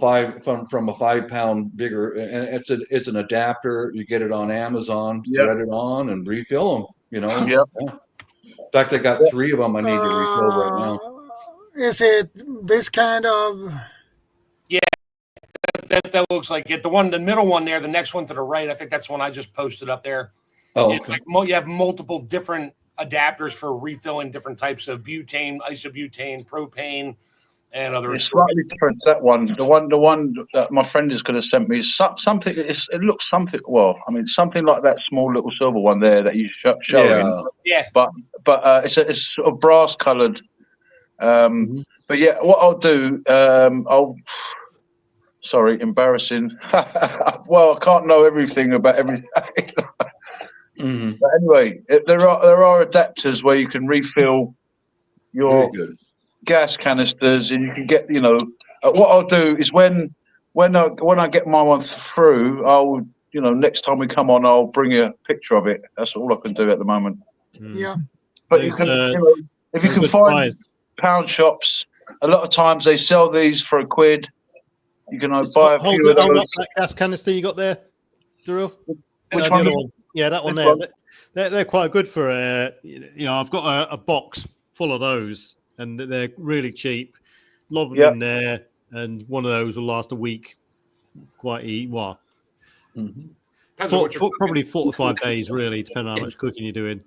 5 pound bigger, and it's an adapter. You get it on Amazon, thread it on, and refill them. You know. Yeah. In fact, I got 3 of them I need to refill right now. Is it this kind of? That looks like it. The middle one there, the next one to the right, I think that's one I just posted up there. Oh, It's like you have multiple different adapters for refilling different types of butane, isobutane, propane, and other. It's slightly different. That one, the one that my friend is going to send me, is something. It looks something. Well, I mean, something like that small little silver one there that you showing. Yeah. But it's sort of brass coloured. But yeah, what I'll do, Sorry, embarrassing. Well, I can't know everything about everything. But anyway, there are adapters where you can refill your gas canisters, and you can get, what I'll do is when I get my one through, I'll, next time we come on, I'll bring you a picture of it. That's all I can do at the moment. Yeah. But you can, if you can find pound shops, a lot of times they sell these for £1. You can buy a few of those. That gas canister you got there, Drew? Which one? one? Yeah, that one This there. They're quite good for, I've got a box full of those, and they're really cheap. Lob them in there, and one of those will last a week. Probably 4 to 5 days, really, depending on how much cooking you're doing.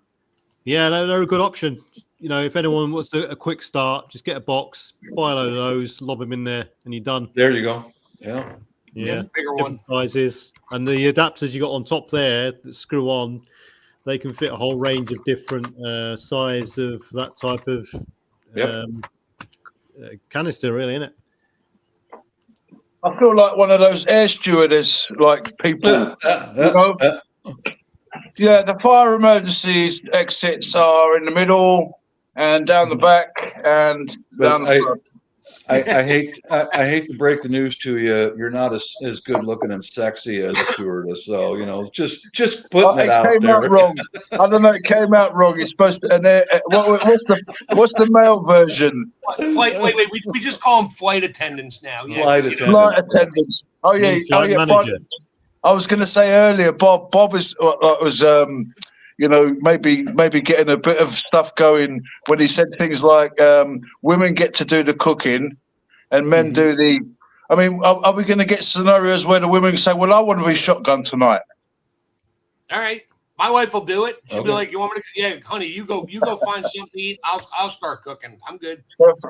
Yeah, they're a good option. If anyone wants a quick start, just get a box, buy a load of those, lob them in there, and you're done. There you go. Yeah. Bigger different sizes. And the adapters you got on top there that screw on, they can fit a whole range of different size of that type of canister, really, isn't it? I feel like one of those air stewardess people. Yeah, the fire emergencies exits are in the middle and down the back and down the front. I hate to break the news to you. You're not as good looking and sexy as a stewardess, so just putting it out there. It came out wrong. I don't know. It came out wrong. It's supposed to. What's the male version? Wait. We just call them flight attendants now. Yeah, flight attendants. Oh yeah. Manager. I was going to say earlier, Bob was maybe getting a bit of stuff going when he said things like women get to do the cooking and men do the. I mean, are we going to get scenarios where the women say, "Well, I want to be shotgun tonight"? All right, my wife will do it. She'll be like, "You want me to? Yeah, honey, you go find something to eat. I'll start cooking. I'm good."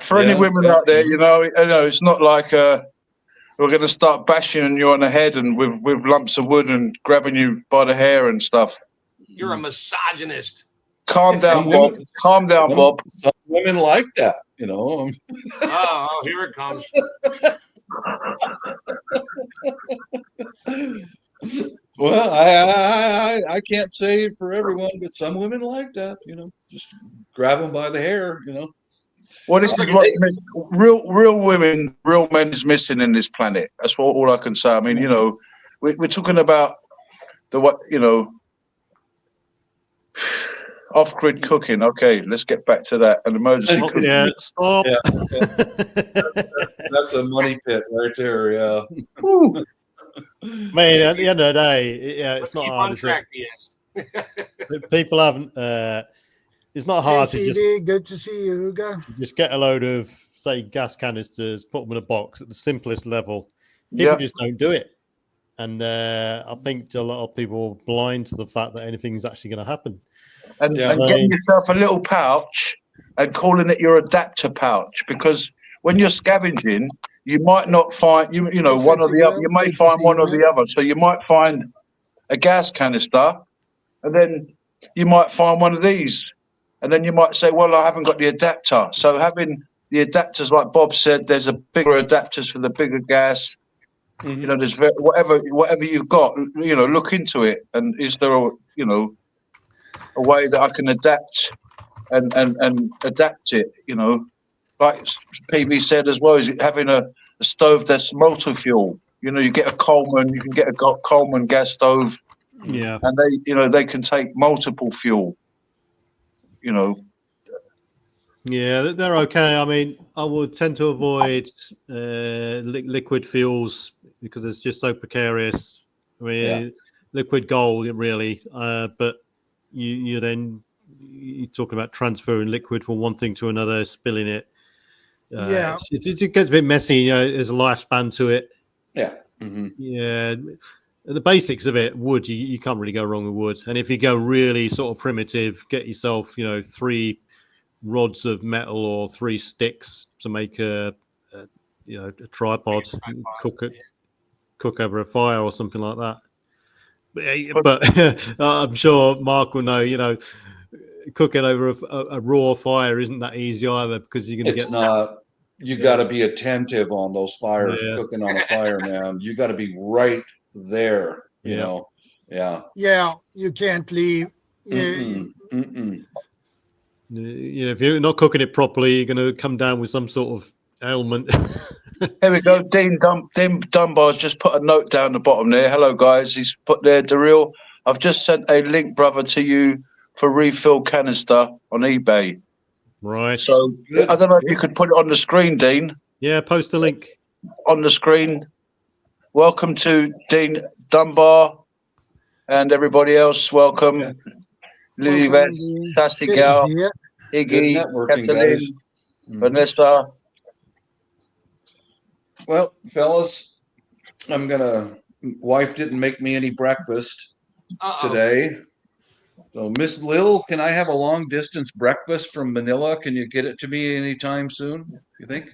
For any women out there, it's not like we're going to start bashing you on the head and with lumps of wood and grabbing you by the hair and stuff. You're a misogynist. Calm down, Bob. Calm down, Bob. Some women like that, Oh, here it comes. Well, I can't say for everyone, but some women like that, just grab them by the hair, Well, this is what real women, real men is missing in this planet. That's all I can say. I mean, we're talking about off-grid cooking. Okay, let's get back to that. An emergency cooking. Yeah, stop. Yeah. That's a money pit right there. Yeah. Man, at the end of the day, it's not hard. Yes. People haven't. It's not hard hey, CD, good to see you, Hugo. Just get a load of, say, gas canisters, put them in a box at the simplest level. People just don't do it. And I think a lot of people are blind to the fact that anything's actually going to happen. And getting yourself a little pouch and calling it your adapter pouch, because when you're scavenging, you might not find one or the other. You may find one or the other. So you might find a gas canister, and then you might find one of these, and then you might say, "Well, I haven't got the adapter." So having the adapters, like Bob said, there's a bigger adapters for the bigger gas. There's whatever you've got. Look into it, and is there a way that I can adapt and adapt it? Like PV said as well, is having a stove that's multi-fuel. You get a Coleman, you can get a Coleman gas stove. Yeah, and they can take multiple fuel. Yeah, they're okay. I mean, I would tend to avoid liquid fuels because it's just so precarious. I mean, liquid gold, really. But you're talking about transferring liquid from one thing to another, spilling it. It gets a bit messy. You know, there's a lifespan to it. Yeah. Mm-hmm. Yeah. The basics of it, wood, you can't really go wrong with wood. And if you go really sort of primitive, get yourself, 3 rods of metal or 3 sticks to make a tripod, cook over a fire or something like that. But I'm sure Mark will know, cooking over a raw fire isn't that easy either, because you're going to It's not. You got to be attentive on those fires, Yeah. cooking on a fire, man. You got to be right there, you know. Yeah. Yeah, you can't leave. If you're not cooking it properly, you're going to come down with some sort of ailment. Here we go. Dean Dunbar's just put a note down the bottom there. Hello, guys. He's put there, Daryl. I've just sent a link, brother, to you for refill canister on eBay. Right. So I don't know if you could put it on the screen, Dean. Yeah, post the link on the screen. Welcome to Dean Dunbar and everybody else. Welcome. Yeah. Lily Vets, Sassy Gal, Iggy, Catalin, Vanessa. Well, fellas, wife didn't make me any breakfast today. So Miss Lil, can I have a long distance breakfast from Manila? Can you get it to me anytime soon, you think?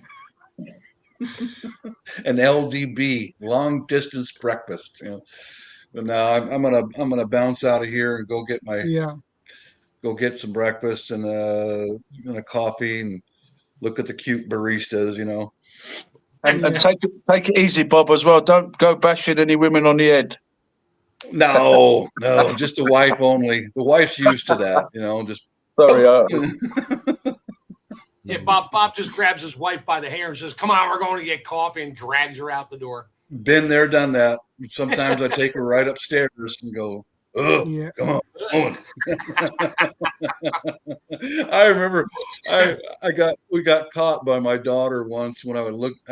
An LDB, long distance breakfast. But now I'm gonna bounce out of here and go get some breakfast and a coffee and look at the cute baristas, And take it easy, Bob, as well. Don't go bashing any women on the head. No, just the wife only. The wife's used to that, just sorry. Yeah, Bob just grabs his wife by the hair and says, "Come on, we're going to get coffee," and drags her out the door. Been there, done that. Sometimes I take her right upstairs and go, "Oh, come on." I remember we got caught by my daughter once when I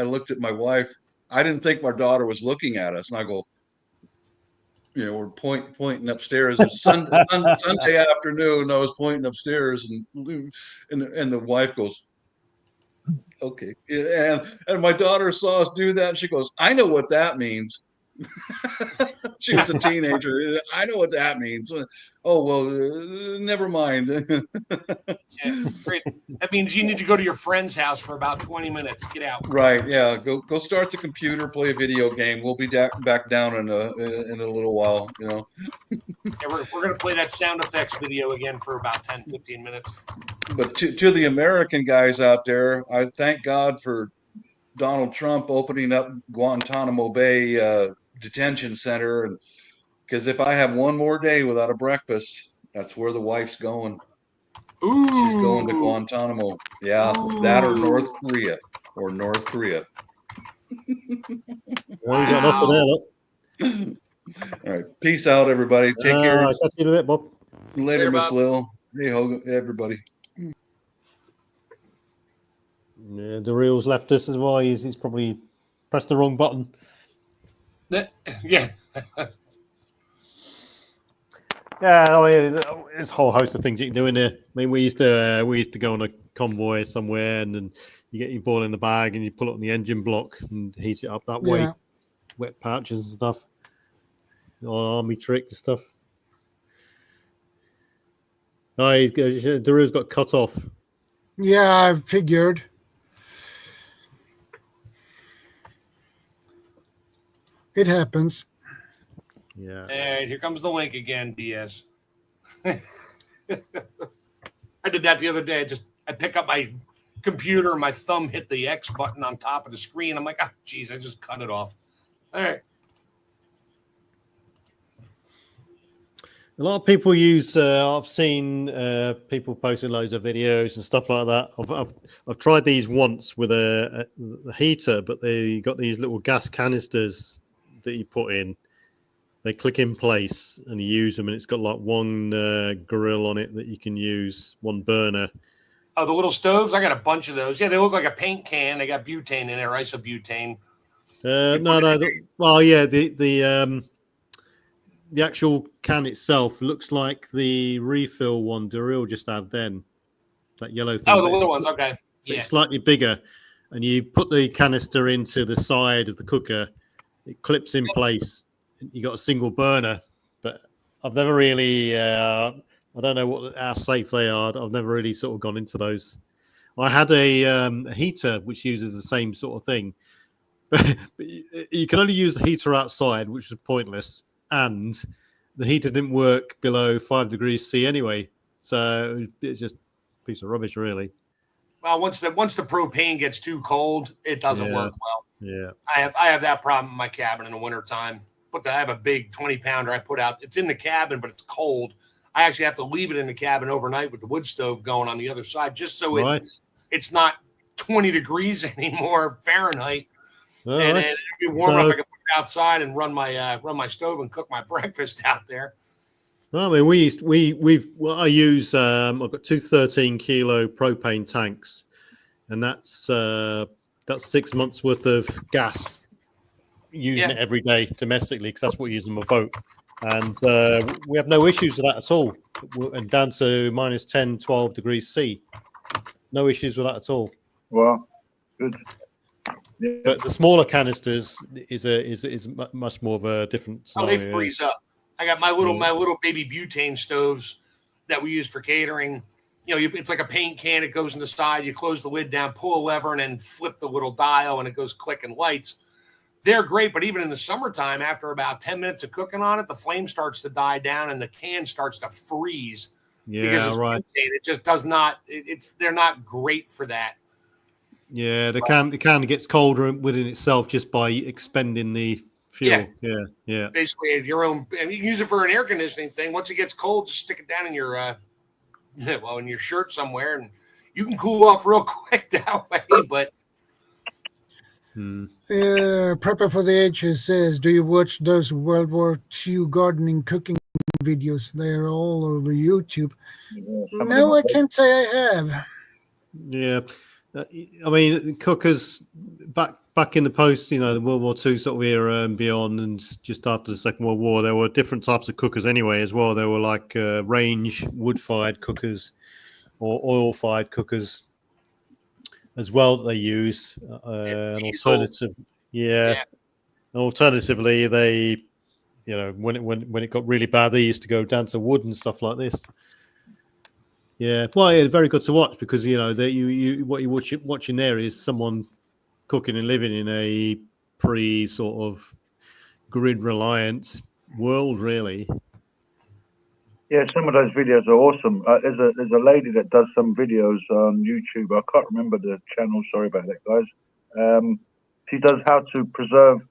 looked at my wife. I didn't think my daughter was looking at us, and I go, we're pointing upstairs. It was Sunday afternoon. I was pointing upstairs, and the wife goes, "Okay," and my daughter saw us do that, and she goes, "I know what that means." She was a teenager. I know what that means. Oh well, never mind. Yeah, great. That means you need to go to your friend's house for about 20 minutes. Get out. Right? Yeah. Go start the computer, play a video game. We'll be back down in a little while. Yeah, we're gonna play that sound effects video again for about 10-15 minutes. But to the American guys out there, I thank God for Donald Trump opening up Guantanamo Bay detention center, and because if I have one more day without a breakfast, that's where the wife's going. Ooh. She's going to Guantanamo. Yeah. Ooh. That or North Korea. Well, you got enough for that. All right. Peace out, everybody. Take care. Catch you in a bit, Bob. Later, Miss Lil. Hey, everybody. Yeah, the reels left us as well. He's probably pressed the wrong button. Yeah. Yeah, I mean, there's a whole host of things you can do in there. I mean, we used to go on a convoy somewhere, and then you get your ball in the bag and you pull it on the engine block and heat it up that way. Wet patches and stuff. Army trick and stuff. Oh, Darul's got cut off. Yeah, I figured. It happens. Yeah. And here comes the link again, DS. I did that the other day. I pick up my computer and my thumb hit the X button on top of the screen. I'm like, oh, geez, I just cut it off. All right. A lot of people use. I've seen people posting loads of videos and stuff like that. I've tried these once with a heater, but they got these little gas canisters that you put in. They click in place and you use them, and it's got like one grill on it that you can use, one burner, Oh, the little stoves. I got a bunch of those. Yeah, they look like a paint can. They got butane in there, isobutane. No. Well, yeah, the actual can itself looks like the refill one Daryl just had then. That yellow thing. Oh, the little ones. Okay. Yeah. It's slightly bigger, and you put the canister into the side of the cooker. It clips in place. You got a single burner, but I've never really. I don't know how safe they are. I've never really sort of gone into those. I had a heater which uses the same sort of thing, but you can only use the heater outside, which is pointless, and the heater didn't work below 5 degrees C anyway. So it's just a piece of rubbish, really. Well, once the propane gets too cold, it doesn't work well. Yeah. I have that problem in my cabin in the wintertime. But I have a big 20-pounder I put out. It's in the cabin, but it's cold. I actually have to leave it in the cabin overnight with the wood stove going on the other side, just so it's not 20 degrees anymore Fahrenheit. Oh, and it'd be warm enough I could put it outside and run my stove and cook my breakfast out there. Well, I mean, I use I've got two 13-kilo propane tanks, and that's 6 months worth of gas. Using it every day domestically because that's what we use on my boat, and we have no issues with that at all. And down to minus 10, 12 degrees C, no issues with that at all. Well, good. Yeah. But the smaller canisters is much more of a different scenario. Oh, they freeze up. I got my little baby butane stoves that we use for catering. You know, it's like a paint can. It goes in the side. You close the lid down, pull a lever, and then flip the little dial, and it goes click and lights. They're great, but even in the summertime, after about 10 minutes of cooking on it, the flame starts to die down and the can starts to freeze. Yeah, because right. Butane. It just does not. They're not great for that. Yeah, the can gets colder within itself just by expending the fuel. Yeah. Basically, your own. And you can use it for an air conditioning thing. Once it gets cold, just stick it down in your in your shirt somewhere, and you can cool off real quick that way. But. Prepper for the Ages says, do you watch those World War II gardening cooking videos? They're all over YouTube. No, I can't say I have. Yeah. I mean, cookers back in the post, the World War II sort of era and beyond, and just after the Second World War, there were different types of cookers anyway as well. There were like range wood-fired cookers or oil-fired cookers as well that they use. Alternatively, they, when it got really bad, they used to go down to wood and stuff like this. Yeah, well, it's very good to watch because what you're watching there is someone cooking and living in a pre sort of grid reliant world, really. Yeah, some of those videos are awesome. There's a lady that does some videos on YouTube. I can't remember the channel. Sorry about that, guys. She does how to preserve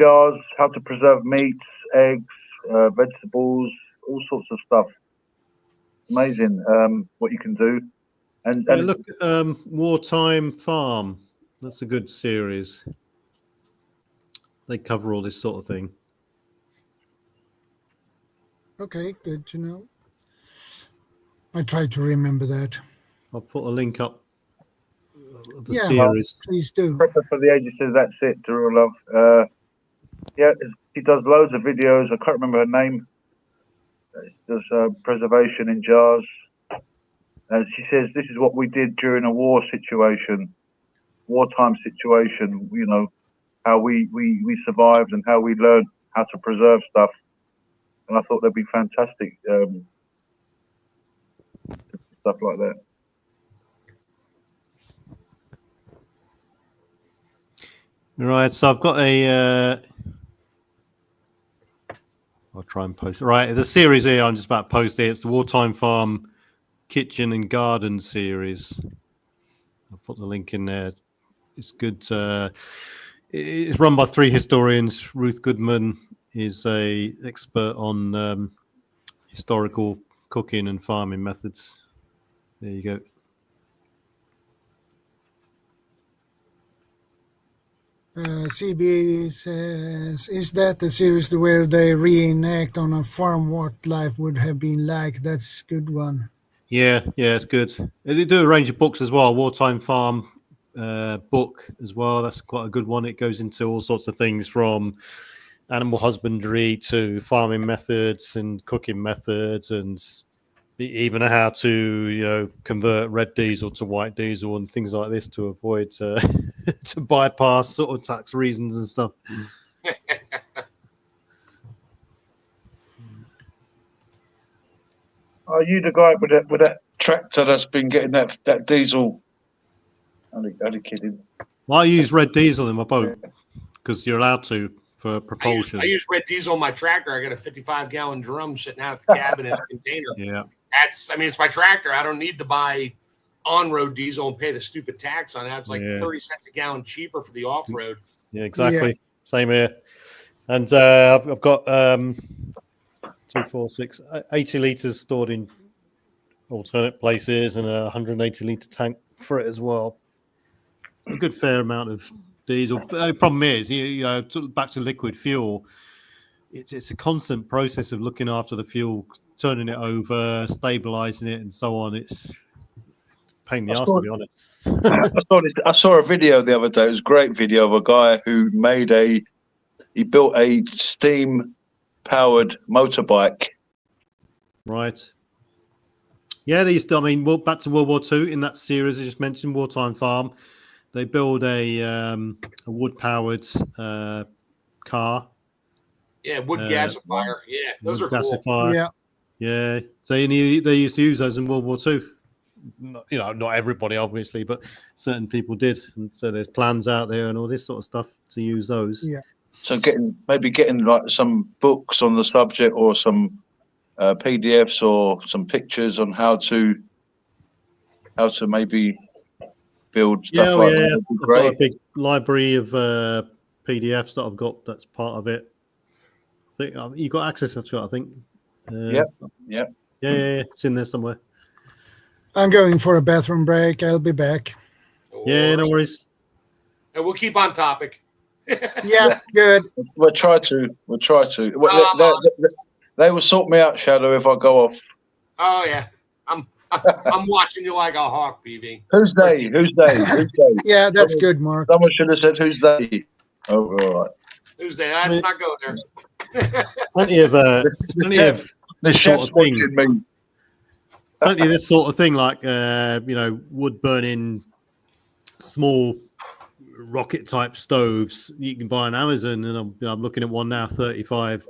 jars, how to preserve meats, eggs, vegetables, all sorts of stuff. Amazing what you can do. And look, Wartime Farm. That's a good series. They cover all this sort of thing. Okay, good to know. I try to remember that. I'll put a link up of the series. Well, please do. Prepper for the Ages says that's it, Drew Love. She does loads of videos. I can't remember her name. She does preservation in jars. She says this is what we did during a wartime situation. How we survived and how we learned how to preserve stuff. And I thought that'd be fantastic, stuff like that. Right, so I've got I'll try and post. Right, there's a series here I'm just about to post here. It's the Wartime Farm Kitchen and Garden series. I'll put the link in there. It's good. It's run by 3 historians. Ruth Goodman is a expert on historical cooking and farming methods. There you go. CB says, is that the series where they reenact on a farm what life would have been like? That's a good one. Yeah, it's good. They do a range of books as well. Wartime Farm book as well. That's quite a good one. It goes into all sorts of things from animal husbandry to farming methods and cooking methods, and even how to convert red diesel to white diesel and things like this to avoid to bypass sort of tax reasons and stuff. Are you the guy with that tractor that's been getting that diesel? Only kidding. Well, I use red diesel in my boat because you're allowed to for propulsion. I use red diesel in my tractor. I got a 55-gallon drum sitting out at the cabin in a container. Yeah. It's my tractor. I don't need to buy on-road diesel and pay the stupid tax on that. It's like 30 cents a gallon cheaper for the off-road. Yeah, exactly. Yeah. Same here. And I've got 2, 4, 6, 80 litres stored in alternate places and a 180-litre tank for it as well. A good fair amount of diesel. But the problem is, back to liquid fuel, it's a constant process of looking after the fuel, turning it over, stabilizing it, and so on. It's a pain in the ass, to be honest. I saw a video the other day. It was a great video of a guy who built a steam-powered motorbike. Right. Yeah, they used to. I mean, back to World War II in that series I just mentioned, Wartime Farm. They build a wood-powered car. Yeah, wood gasifier. Yeah, those are gasifier. Cool. Yeah. So they used to use those in World War II. Not everybody, obviously, but certain people did. And so there's plans out there and all this sort of stuff to use those. Yeah. So getting like some books on the subject or some PDFs or some pictures on how to maybe build stuff like that. I've got a big library of PDFs that I've got. That's part of it. I think you got access to it. I think. Yeah. It's in there somewhere. I'm going for a bathroom break. I'll be back. Yeah, no worries. And we'll keep on topic. Yeah, good. We'll try to. They will sort me out, Shadow, if I go off. Oh yeah, I'm watching you like a hawk, PV. Who's they? Yeah, that's good, Mark. Someone should have said who's they. Oh, all right. Who's they? Let's not go there. Plenty of this sort of thing. Plenty of this sort of thing, like wood burning, small rocket type stoves. You can buy on Amazon, and I'm looking at one now, £35,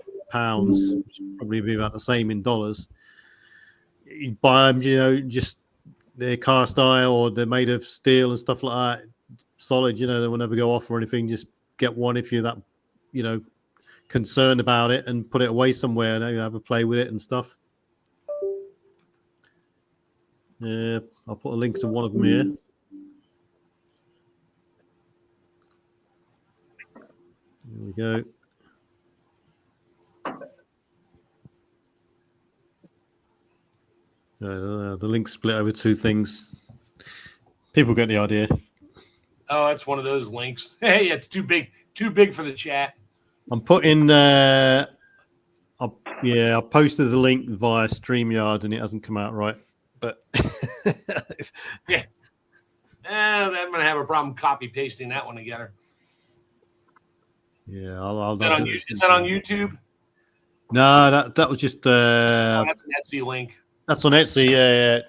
which would probably be about the same in dollars. You buy them, just they're cast iron or they're made of steel and stuff like that. Solid, they will never go off or anything. Just get one if you're that, concerned about it, and put it away somewhere and have a play with it and stuff. Yeah, I'll put a link to one of them here. There we go. The link's split over two things. People get the idea. Oh, that's one of those links. Hey, it's too big for the chat. I'm putting. I posted the link via StreamYard and it hasn't come out right. But yeah, I'm gonna have a problem copy pasting that one together. Yeah, I'll is that on YouTube? No, that was just. That's an Etsy link. That's on Etsy. Yeah.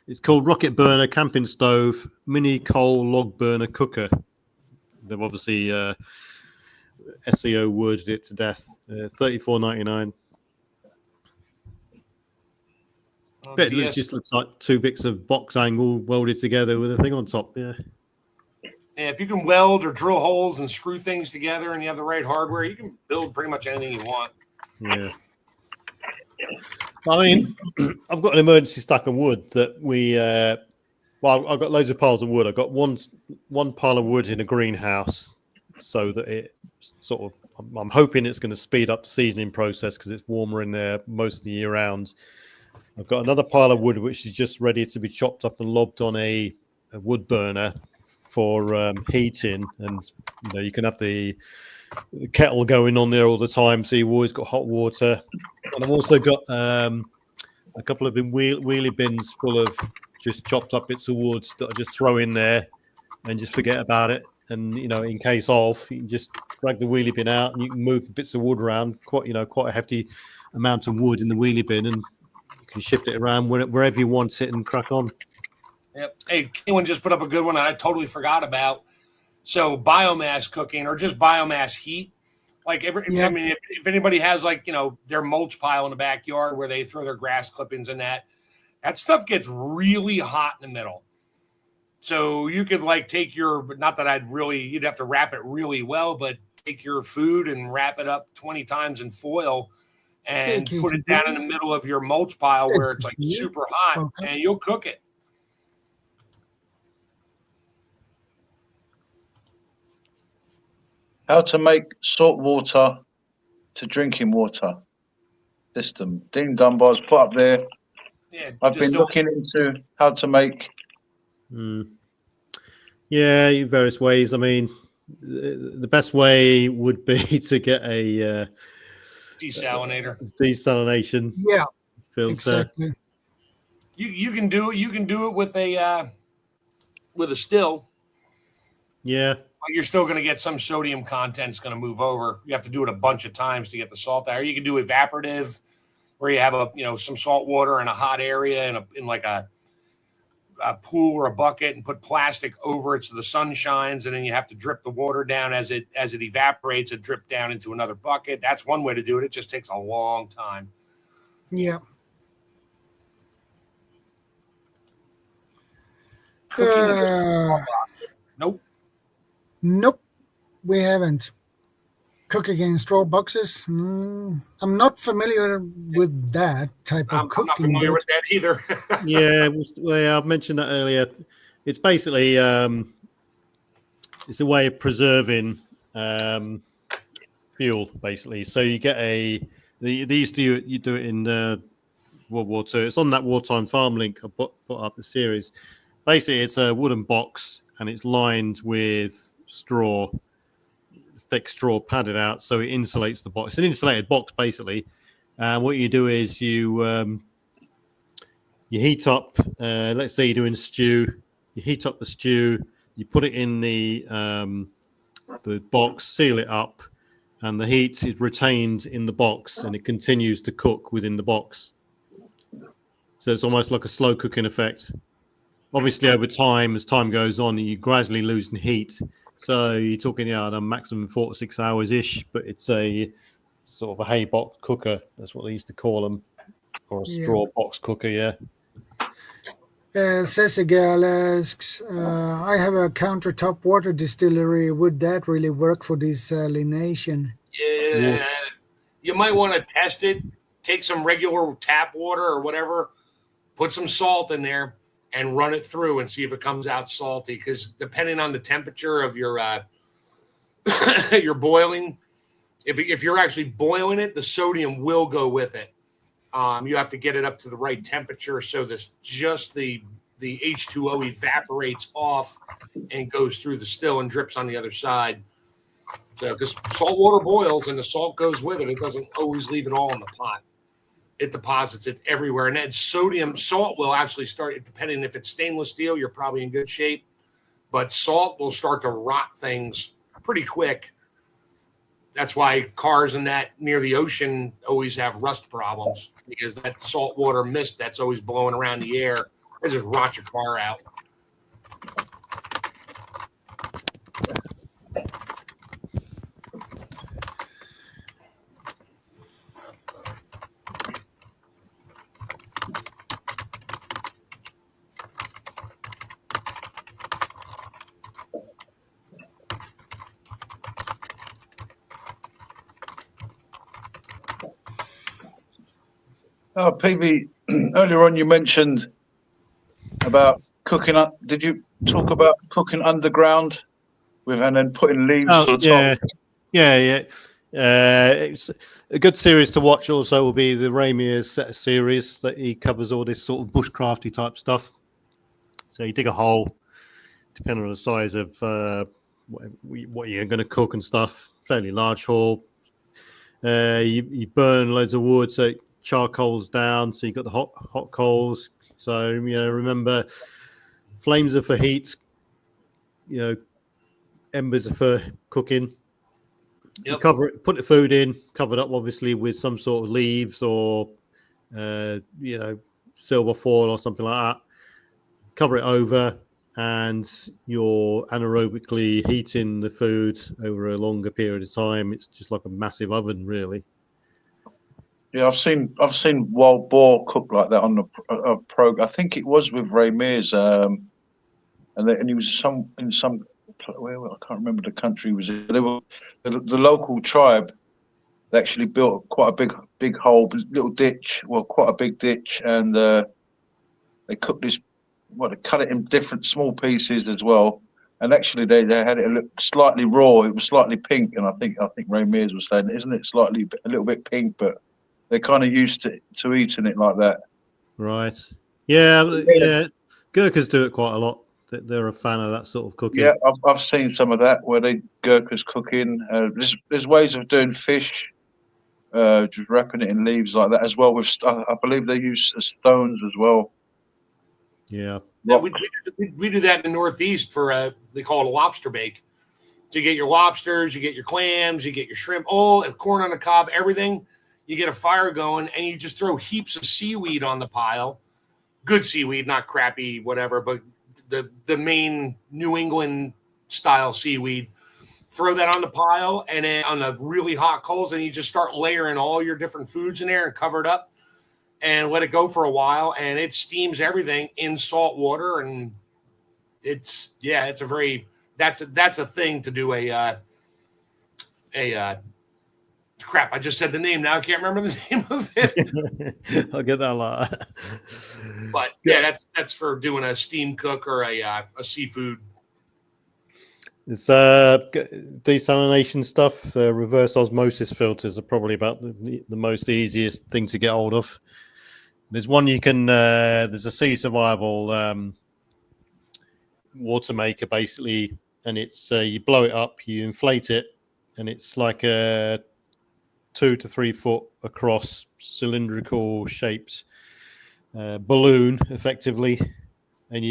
It's called Rocket Burner Camping Stove Mini Coal Log Burner Cooker. They've obviously SEO worded it to death. $34.99. It just looks like two bits of box angle welded together with a thing on top. Yeah. Yeah, if you can weld or drill holes and screw things together and you have the right hardware, you can build pretty much anything you want. Yeah. I mean, I've got an emergency stack of wood that I've got loads of piles of wood. I've got one pile of wood in a greenhouse so that it sort of, I'm hoping it's going to speed up the seasoning process because it's warmer in there most of the year round. I've got another pile of wood which is just ready to be chopped up and lobbed on a wood burner for heating, and you can have the kettle going on there all the time, so you've always got hot water. And I've also got a couple of wheelie bins full of just chopped up bits of wood that I just throw in there and just forget about it. And in case of, you can just drag the wheelie bin out and you can move the bits of wood around. Quite a hefty amount of wood in the wheelie bin, and you can shift it around wherever you want it and crack on. Yep. Hey, Keelan just put up a good one I totally forgot about. So biomass cooking or just biomass heat. Like I mean, if anybody has their mulch pile in the backyard where they throw their grass clippings in that stuff gets really hot in the middle. So you could take not that you'd have to wrap it really well, but take your food and wrap it up 20 times in foil and put it down in the middle of your mulch pile where it's super hot and you'll cook it. How to make salt water to drinking water system. Dean Dunbar's put up there. Yeah, I've been looking into how to make. Yeah, various ways. I mean, the best way would be to get a desalination filter. Exactly. You can do it. You can do it with a still. Yeah. You're still going to get some sodium content's going to move over. You have to do it a bunch of times to get the salt out. Or you can do evaporative, where you have some salt water in a hot area in a pool or a bucket and put plastic over it so the sun shines, and then you have to drip the water down as it evaporates. It drip down into another bucket. That's one way to do it. It just takes a long time. Yeah. Nope, we haven't. Cooking in straw boxes. I'm not familiar with that type of cooking. I'm not familiar with that either. Yeah, I've mentioned that earlier. It's basically it's a way of preserving fuel, basically. So you get they used to you do it in World War II. It's on that Wartime Farm link I put up the series. Basically, it's a wooden box and it's lined with straw, thick straw padded out, so it insulates the box. It's an insulated box, basically. What you do is you heat up. Let's say you're doing stew. You heat up the stew. You put it in the box, seal it up, and the heat is retained in the box, and it continues to cook within the box. So it's almost like a slow cooking effect. Obviously, over time, as time goes on, you gradually lose heat. So you're talking a maximum 4 to 6 hours ish, but it's a sort of a hay box cooker. That's what they used to call them, or a straw box cooker. Yeah. Says a girl asks, I have a countertop water distillery. Would that really work for desalination? Yeah. You might want to test it. Take some regular tap water or whatever, put some salt in there, and run it through and see if it comes out salty. Because depending on the temperature of your your boiling, if you're actually boiling it, the sodium will go with it. You have to get it up to the right temperature so the H2O evaporates off and goes through the still and drips on the other side. So because salt water boils and the salt goes with it, it doesn't always leave it all in the pot. It deposits it everywhere. And then salt will actually start, depending if it's stainless steel, you're probably in good shape. But salt will start to rot things pretty quick. That's why cars in that near the ocean always have rust problems, because that saltwater mist that's always blowing around the air, it just rot your car out. Oh, PV, earlier on you mentioned about cooking up. Did you talk about cooking underground and then putting leaves on the top? Yeah. It's a good series to watch. Also, will be the Ramir's set of series that he covers all this sort of bushcrafty type stuff. So you dig a hole, depending on the size of what you're going to cook and stuff. Fairly large hole. You burn loads of wood, so it charcoals down, so you've got the hot coals. So remember, flames are for heat. Embers are for cooking. Yep. You cover it, put the food in, covered up obviously with some sort of leaves or silver foil or something like that. Cover it over, and you're anaerobically heating the food over a longer period of time. It's just like a massive oven, really. Yeah, I've seen wild boar cooked like that on the program. I think it was with Ray Mears, and he was in some where I can't remember the country he was in. They were the local tribe. They actually built quite a big hole, little ditch, quite a big ditch, and they cooked this. They cut it in different small pieces as well. And actually, they had it look slightly raw. It was slightly pink, and I think Ray Mears was saying, isn't it a little bit pink? But they're kind of used to eating it like that. Right. Yeah. Gurkhas do it quite a lot. They're a fan of that sort of cooking. Yeah, I've seen some of that where Gurkhas cooking. There's ways of doing fish, just wrapping it in leaves like that as well. I believe they use stones as well. Yeah. We do that in the Northeast for they call it a lobster bake. So you get your lobsters, you get your clams, you get your shrimp, corn on the cob, everything. You get a fire going, and you just throw heaps of seaweed on the pile. Good seaweed, not crappy, whatever, but the main New England style seaweed. Throw that on the pile, and then on the really hot coals, and you just start layering all your different foods in there and cover it up and let it go for a while, and it steams everything in salt water. And that's a thing to do crap, I just said the name. Now I can't remember the name of it. I'll get that a lot. But yeah, that's for doing a steam cook or a seafood. It's desalination stuff. Reverse osmosis filters are probably about the most easiest thing to get hold of. There's one you can. There's a sea survival water maker basically, and it's you blow it up, you inflate it, and it's like a 2 to 3 foot across cylindrical shaped balloon, effectively, and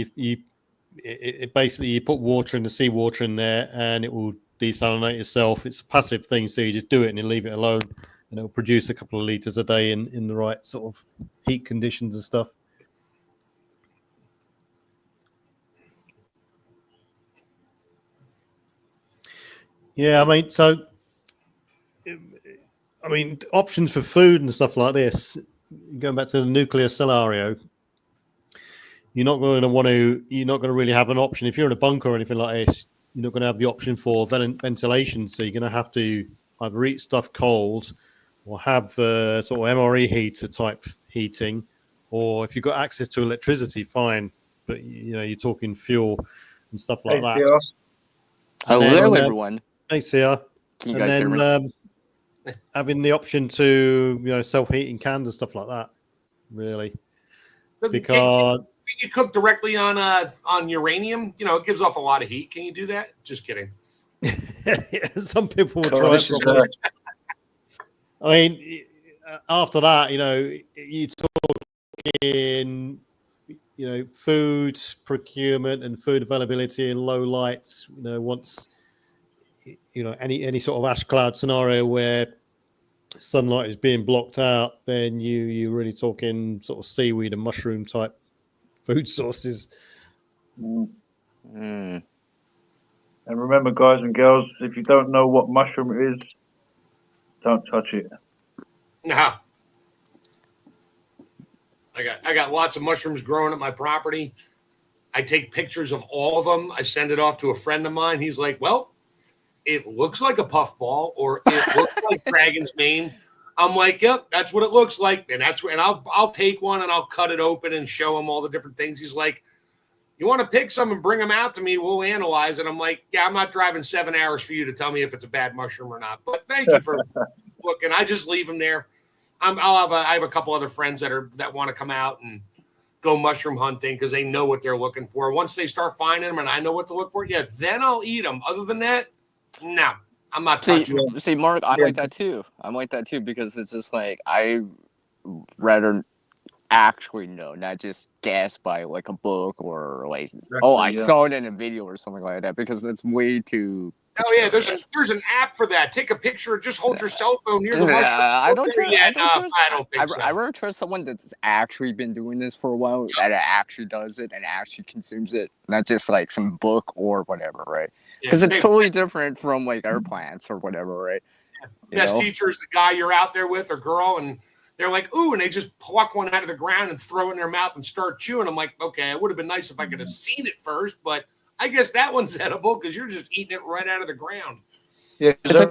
it basically you put water in the seawater in there, and it will desalinate itself. It's a passive thing, so you just do it and you leave it alone, and it will produce a couple of liters a day in the right sort of heat conditions and stuff. Yeah, I mean, options for food and stuff like this, going back to the nuclear scenario, you're not going to really have an option. If you're in a bunker or anything like this, you're not going to have the option for ventilation. So you're going to have to either eat stuff cold or have sort of MRE heater type heating, or if you've got access to electricity, fine. But you're talking fuel and stuff like that. Hello, everyone. Hey, Sia. Can you guys hear me? Having the option to self-heating cans and stuff like that, really, because can you cook directly on uranium? It gives off a lot of heat. Can you do that? Just kidding. Some people will try. I mean, after that, you're talking, food procurement and food availability in low lights. Once any sort of ash cloud scenario where sunlight is being blocked out, then you're really talking sort of seaweed and mushroom type food sources. Mm. And remember, guys and girls, if you don't know what mushroom is, don't touch it. No. I got lots of mushrooms growing at my property. I take pictures of all of them. I send it off to a friend of mine. He's like, well, it looks like a puffball, or it looks like dragon's mane. I'm like, yep, that's what it looks like. And I'll take one and I'll cut it open and show him all the different things. He's like, you want to pick some and bring them out to me? We'll analyze it. I'm like, yeah, I'm not driving 7 hours for you to tell me if it's a bad mushroom or not. But thank you for looking. I just leave them there. I have a couple other friends that want to come out and go mushroom hunting because they know what they're looking for. Once they start finding them and I know what to look for, yeah, then I'll eat them. Other than that, no, I'm not touching them. See, Mark, I'm like that too. I'm like that too because it's just like I rather actually know, not just guess by like a book or like, I saw it in a video or something like that, because that's way too. Oh yeah, there's an app for that. Take a picture. Just hold your cell phone near the mushroom. I don't think so. I rather trust someone that's actually been doing this for a while, that actually does it and actually consumes it, not just like some book or whatever, right? Because it's totally different from like our plants or whatever, right? Best teacher is the guy you're out there with or girl, and they're like, ooh, and they just pluck one out of the ground and throw it in their mouth and start chewing. I'm like, okay, it would have been nice if I could have seen it first, but I guess that one's edible because you're just eating it right out of the ground. Yeah, there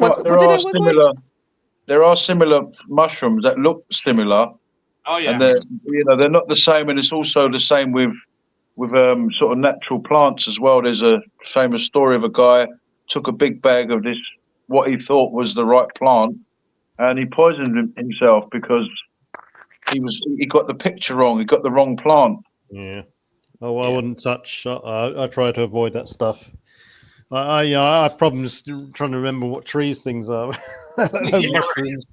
are similar mushrooms that look similar. Oh yeah, and they're not the same, and it's also the same with sort of natural plants as well. There's a famous story of a guy took a big bag of this, what he thought was the right plant, and he poisoned himself because he got the picture wrong. He got the wrong plant. Yeah. Oh, I wouldn't touch. I try to avoid that stuff. I have problems trying to remember what trees things are. Mushrooms.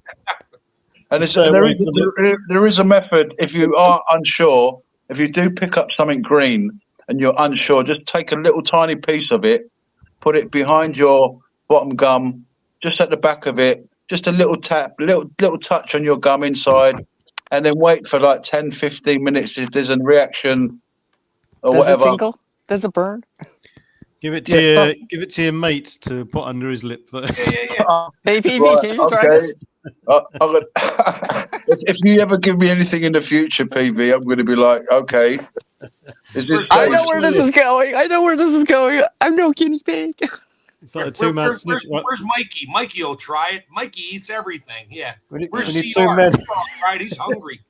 And there is a method. If you are unsure, if you do pick up something green and you're unsure, just take a little tiny piece of it, put it behind your bottom gum, just at the back of it, just a little tap, little touch on your gum inside, and then wait for like 10, 15 minutes if there's a reaction or whatever. Does it tinkle? Does it burn? Give it to your mate to put under his lip first. Hey, PV, can you try this? If you ever give me anything in the future, PV, I'm going to be like, okay. I know where this is going. I'm no guinea pig. It's like a two-man where's Mikey? Mikey will try it. Mikey eats everything. Yeah. Where's CR? Right, he's hungry.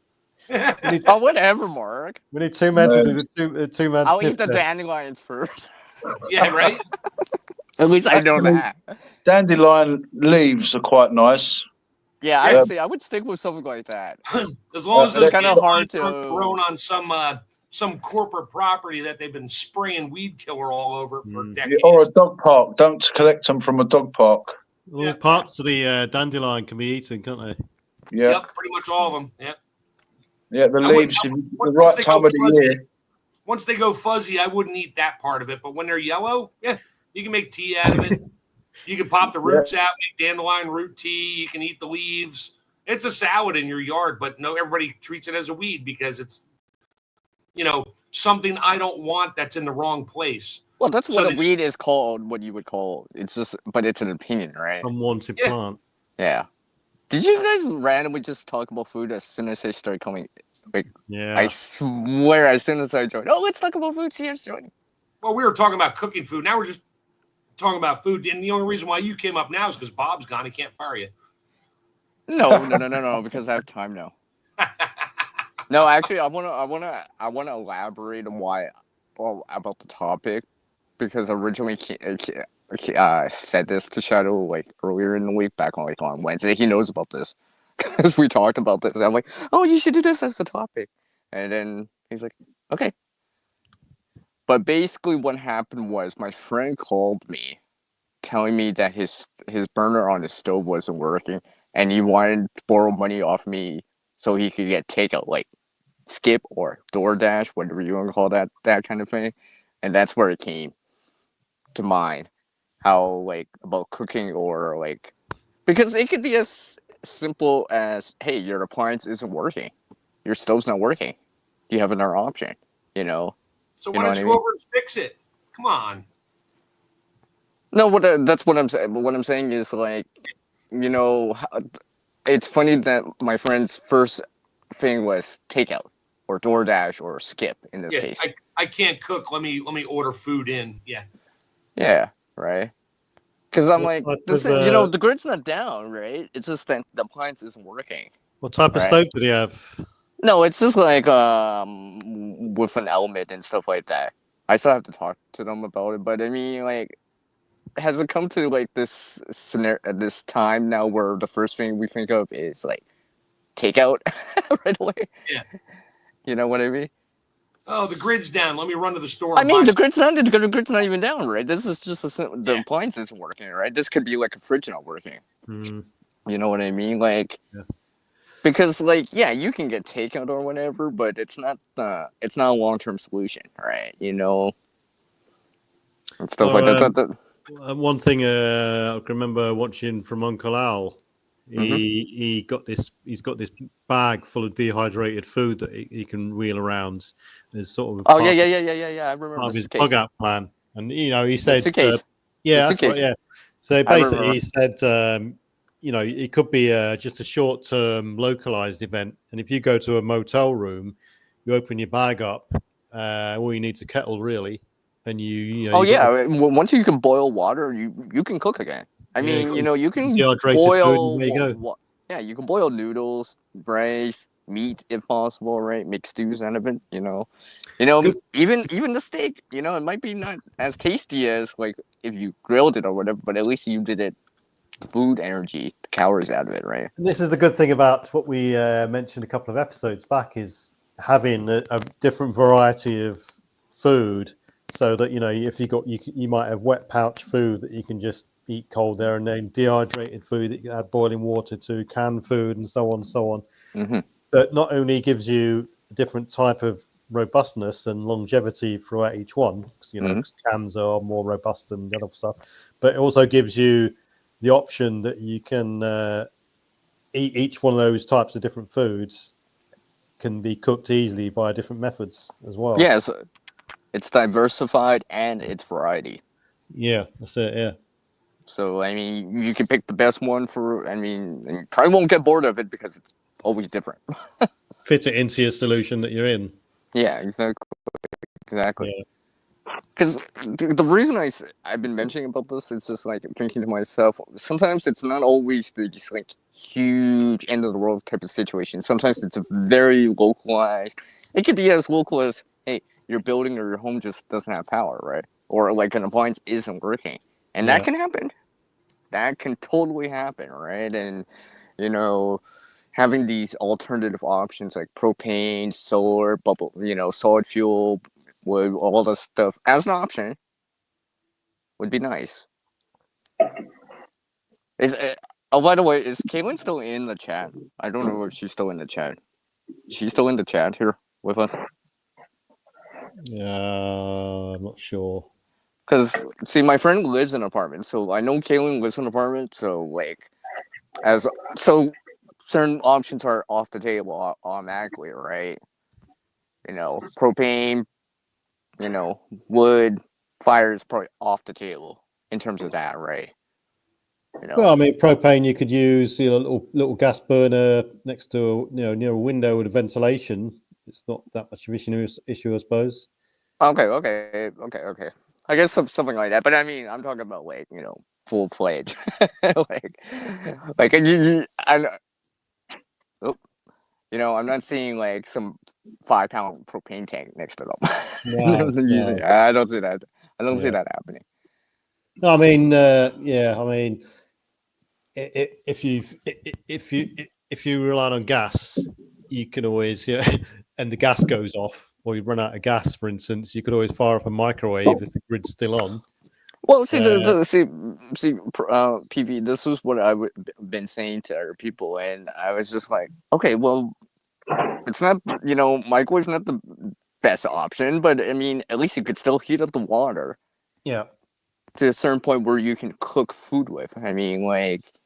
Whatever, Mark. We need two men to do the two-man. I'll eat the dandelions first. Yeah, right. At least I know that. Dandelion leaves are quite nice. Yeah, I would stick with something like that. As long as those kind of hard to grown on some corporate property that they've been spraying weed killer all over for decades. Or a dog park. Don't collect them from a dog park. Well, parts of the dandelion can be eaten, can't they? Yeah. Yep, pretty much all of them. Yep. Yeah, the leaves, the right time of the year. Once they go fuzzy, I wouldn't eat that part of it. But when they're yellow, yeah, you can make tea out of it. You can pop the roots out, make dandelion root tea. You can eat the leaves. It's a salad in your yard, but no, everybody treats it as a weed because it's, something I don't want that's in the wrong place. Well, that's what a weed is called, what you would call. It's just, but it's an opinion, right? Unwanted plant. Yeah. Did you guys randomly just talk about food as soon as I started coming? Like, yeah. I swear, as soon as I joined, let's talk about food. Here's joining. Well, we were talking about cooking food. Now we're just talking about food. And the only reason why you came up now is because Bob's gone. He can't fire you. No, because I have time now. No, actually, I wanna elaborate on why, about the topic, because originally said this to Shadow like earlier in the week, back on Wednesday. He knows about this because we talked about this. And I'm like, oh, you should do this as the topic, and then he's like, okay. But basically, what happened was my friend called me, telling me that his burner on his stove wasn't working, and he wanted to borrow money off me so he could get takeout, like Skip or DoorDash, whatever you want to call that kind of thing. And that's where it came to mind. How, like, about cooking, or like, because it could be as simple as, hey, your appliance isn't working, your stove's not working, you have another option, So why don't you go over and fix it? Come on. No, that's what I'm saying. What I'm saying is, like, it's funny that my friend's first thing was takeout or DoorDash or Skip in this case. I can't cook. Let me order food in. Yeah. Yeah. Right. Because I'm like, the grid's not down, right? It's just that the appliance isn't working. What type of stove do you have? No, it's just like with an element and stuff like that. I still have to talk to them about it, but I mean, like, has it come to like this scenario, this time now where the first thing we think of is like takeout right away? Yeah. You know what I mean? Oh, the grid's down. Let me run to the store. I mean, the grid's not even down, right? This is just the appliance isn't working, right? This could be like a fridge not working. Mm. You know what I mean? Like, Because like, yeah, you can get takeout or whatever, but it's not a long-term solution, right? You know, and stuff like that. One thing I can remember watching from Uncle Al, he's got this bag full of dehydrated food that he can wheel around. There's sort of Oh yeah. I remember part of the his suitcase. bug out plan, and he The said, suitcase. yeah, The that's right, suitcase. yeah. So I basically, remember. he said, it could be just a short-term localized event, and if you go to a motel room, you open your bag up, all you need is a kettle, really, and once you can boil water, you can cook again. I mean, you can dehydrated food, and there you go. You can boil noodles, rice, meat if possible, right? Make stews out of it. Even the steak. It might be not as tasty as like if you grilled it or whatever, but at least you did it. Food energy, the calories out of it, right? And this is the good thing about what we mentioned a couple of episodes back is having a different variety of food, so that if you might have wet pouch food that you can just eat cold there, and then dehydrated food that you can add boiling water to, canned food, and so on and so on. Mm-hmm. That not only gives you a different type of robustness and longevity throughout each one, because cans are more robust than the other stuff, but it also gives you the option that you can eat each one of those types of different foods can be cooked easily by different methods as well. Yeah, so it's diversified and it's variety. Yeah, that's it. Yeah. So I mean, you can pick the best one and you probably won't get bored of it because it's always different. Fit it into your solution that you're in. Yeah, exactly. Yeah. Because the reason I've been mentioning about this is just like thinking to myself, sometimes it's not always these like huge end of the world type of situation. Sometimes it's very localized. It could be as local as, hey, your building or your home just doesn't have power, right? Or like an appliance isn't working. And that can happen. That can totally happen, right? And, having these alternative options like propane, solar, solid fuel, would all this stuff as an option would be nice. By the way, is Caitlin still in the chat? I don't know if she's still in the chat. She's still in the chat here with us? I'm not sure. Because, see, my friend lives in an apartment, so I know Caitlin lives in an apartment, so, certain options are off the table automatically, right? Propane, wood, fire is probably off the table in terms of that, right? Well, I mean, propane you could use a little gas burner next to near a window with a ventilation. It's not that much of an issue, I suppose. Okay. I guess something like that. But I mean, I'm talking about full fledged, I'm not seeing some 5-pound propane tank next to them. No. I don't see that. I don't see that happening. No, I mean, I mean, if you rely on gas, you can always and the gas goes off, or you run out of gas, for instance, you could always fire up a microwave if the grid's still on. Well, PV. This was what I've been saying to other people, and I was just like, okay, well, it's not, microwave's not the best option, but I mean, at least you could still heat up the water. Yeah. To a certain point where you can cook food with. I mean,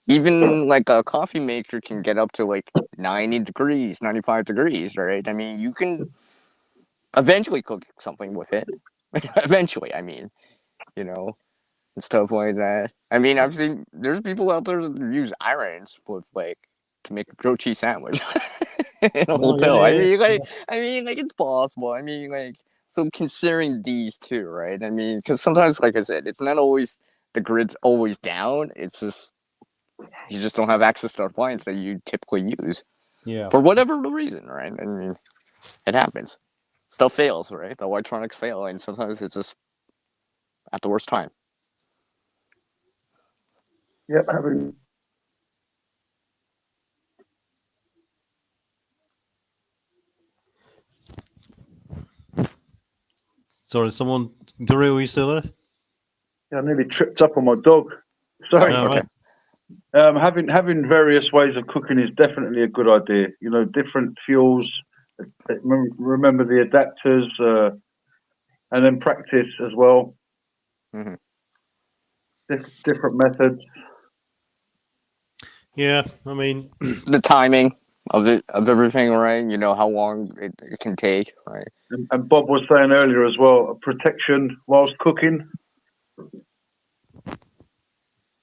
even a coffee maker can get up to 90 degrees, 95 degrees, right? I mean, you can eventually cook something with it. Eventually, I mean, and stuff like that. I mean, I've seen there's people out there that use irons with to make a grilled cheese sandwich in a hotel. Yeah. I mean, it's possible. I mean, so considering these two, right? I mean, because sometimes, like I said, it's not always the grid's always down. It's just you just don't have access to appliance that you typically use. Yeah. For whatever the reason, right? I mean, it happens. Stuff fails, right? The electronics fail, and sometimes it's just at the worst time. Yep. Sorry, Daryl, are you still there? Yeah, I nearly tripped up on my dog. Sorry. Okay. Having various ways of cooking is definitely a good idea. You know, different fuels. Remember the adapters, and then practice as well. Mm-hmm. Different methods. Yeah, I mean, The timing of everything, right? You know how long it can take, right? And Bob was saying earlier as well, protection whilst cooking.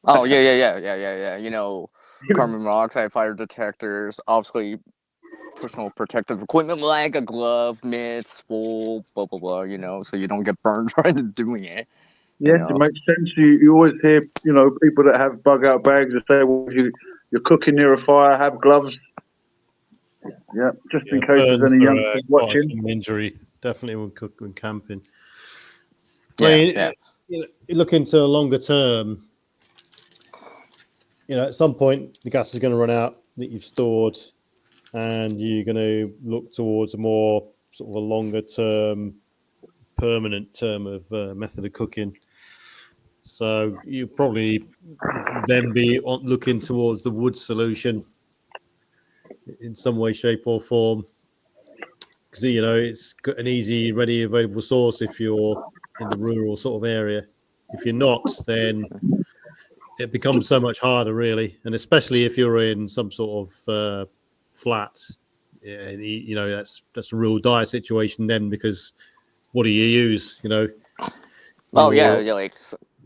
Oh yeah. You know, carbon monoxide fire detectors, obviously personal protective equipment like a glove, mitts, wool, blah blah blah. You know, so you don't get burned right in doing it. Yes, You it know, makes sense. You always hear, you know, people that have bug out bags that say, well, you're cooking near a fire, have gloves. Yeah, just in case there's burns any are youngsters quite a watching. common injury, definitely when cooking and camping. I yeah, mean, yeah. you look into a longer term. You know, at some point the gas is going to run out that you've stored, and you're going to look towards a more sort of a longer term, permanent term of method of cooking. So you probably then be looking towards the wood solution in some way, shape, or form, because you know it's got an easy, ready, available source if you're in the rural sort of area. If you're not, then it becomes so much harder, really, and especially if you're in some sort of flat. Yeah, you know that's a real dire situation then, because what do you use? You know, Oh yeah, you're like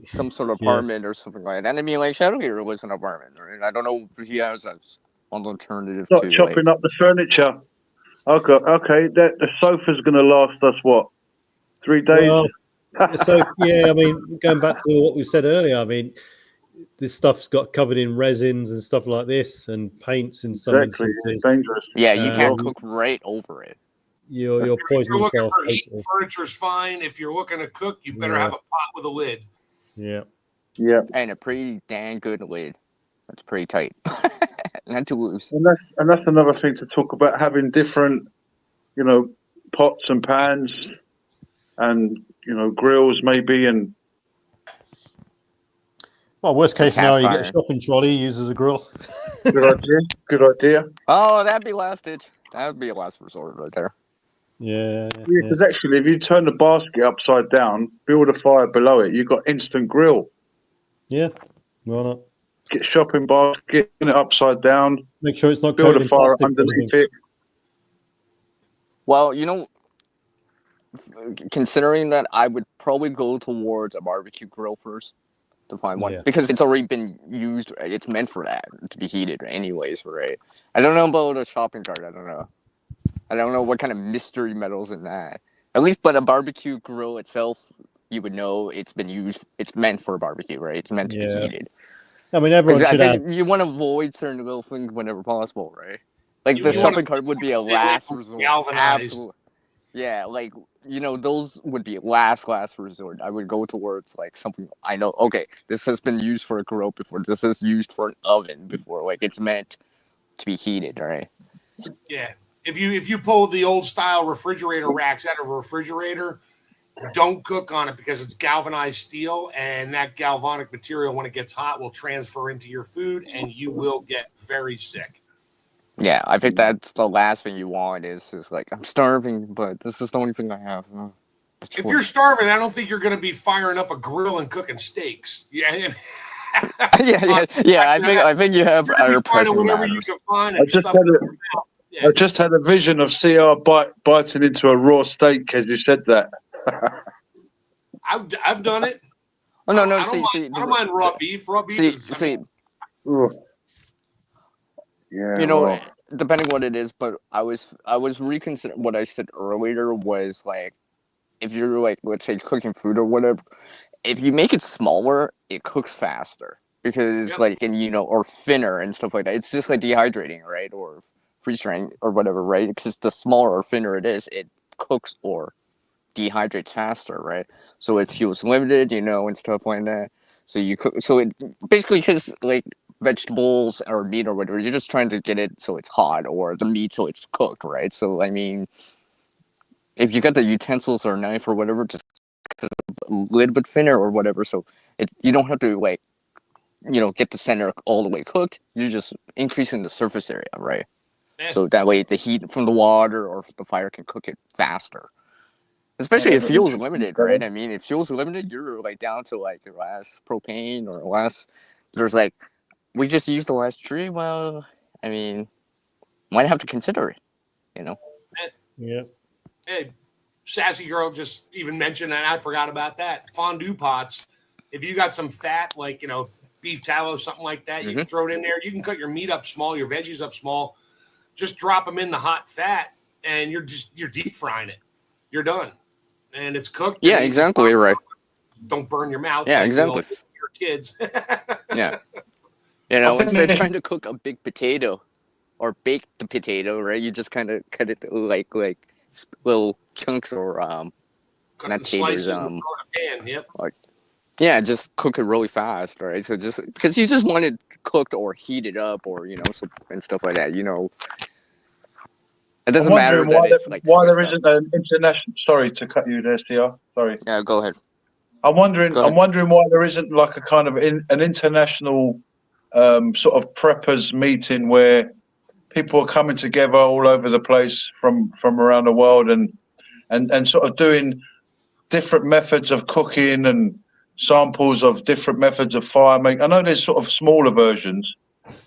some sort of yeah. apartment or something like that. And I mean, like Shadow Gear lives in an apartment, right? I don't know if he has an alternative Start to like. chopping up the furniture. Okay. The sofa's going to last us what? 3 days? Well, so yeah, I mean, going back to what we said earlier, I mean, this stuff's got covered in resins and stuff like this, and paints in some Exactly. It's instances. dangerous. Yeah, you can't Um, cook right over it. you're If poisoning you're looking yourself, for heat, basically. furniture's fine. If you're looking to cook, you better Yeah, have a pot with a lid. yeah. Yeah. And a pretty dang good lid. That's pretty tight. Not too loose. And that's another thing to talk about, having different, you know, pots and pans and, you know, grills maybe, and Well, worst Some case scenario, cast you get a iron. shopping trolley, use as a grill. good idea. Good idea. Oh, that'd be last ditch. That'd be a last resort right there. Yeah, Yeah, yeah. because actually, if you turn the basket upside down, build a fire below it, you've got instant grill. Yeah. Why not? Get shopping basket, turn it upside down, Make sure it's not build coated a in fire plastic or underneath anything. it. Well, you know, considering that, I would probably go towards a barbecue grill first to find one, Yeah. because it's already been used. It's meant for that, to be heated anyways, right? I don't know about a shopping cart. I don't know what kind of mystery metals in that. At least, but a barbecue grill itself, you would know it's been used. It's meant for a barbecue, right? It's meant to be Yeah. heated. I mean, everyone Because I should have. think you want to avoid certain little things whenever possible, right? Like the You want to shopping cart would be a stay away last from resort. galvanized. Absolutely. Yeah, like, you know, those would be last resort. I would go towards like something I know. Okay, this has been used for a grill before. This is used for an oven before. Like, it's meant to be heated, right? Yeah. If you pull the old style refrigerator racks out of a refrigerator, don't cook on it, because it's galvanized steel, and that galvanic material, when it gets hot, will transfer into your food, and you will get very sick. Yeah, I think that's the last thing you want is just like, I'm starving, but this is the only thing I have. If you're starving, I don't think you're going to be firing up a grill and cooking steaks. Yeah. yeah. I think you have You're gonna other be finding pressing whatever you matters. can find I and just stuff had it in a, your mouth. Yeah. I just had a vision of CR biting into a raw steak as you said that. I've done it. Oh no, I don't mind raw beef. Raw beef is. Ugh. Yeah, You know, well, depending what it is, but I was reconsidering what I said earlier was like, if you're like, let's say, cooking food or whatever, if you make it smaller, it cooks faster because Yep. like, and you know, or thinner and stuff like that. It's just like dehydrating, right, or freeze-drying or whatever, right? Because the smaller or thinner it is, it cooks or dehydrates faster, right? So it fuels limited, you know, and stuff like that. So you cook, so it basically, because like vegetables or meat or whatever, you're just trying to get it so it's hot, or the meat so it's cooked, right? So I mean, if you got the utensils or knife or whatever, just a little bit thinner or whatever, so you don't have to like get the center all the way cooked. You're just increasing the surface area, right? Yeah. So that way the heat from the water or the fire can cook it faster. Especially if fuel's limited, right? I mean, if fuel's limited, you're like down to like your last propane or last. There's like, we just used the last tree. Well, I mean, might have to consider it, Yeah. Hey, Sassy Girl just even mentioned, and I forgot about that. Fondue pots. If you got some fat, like, beef tallow, something like that, you can throw it in there. You can cut your meat up small, your veggies up small. Just drop them in the hot fat, and you're deep frying it. You're done. And it's cooked. Yeah, exactly. Right. Don't burn your mouth. Yeah, like exactly. Your kids. Yeah. Instead of trying to cook a big potato or bake the potato, right? You just kind of cut it like little chunks or Cut not in slices taters. and throw it in a pan. Yep. Yeah, just cook it really fast, right? So just because you just want it cooked or heated up or and stuff like that, It doesn't matter that it's like why there isn't an international. Sorry to cut you there, STR. Sorry. Yeah, go ahead. I'm wondering why there isn't like a kind of an international sort of preppers meeting where people are coming together all over the place from around the world and sort of doing different methods of cooking and samples of different methods of fire making. I know there's sort of smaller versions,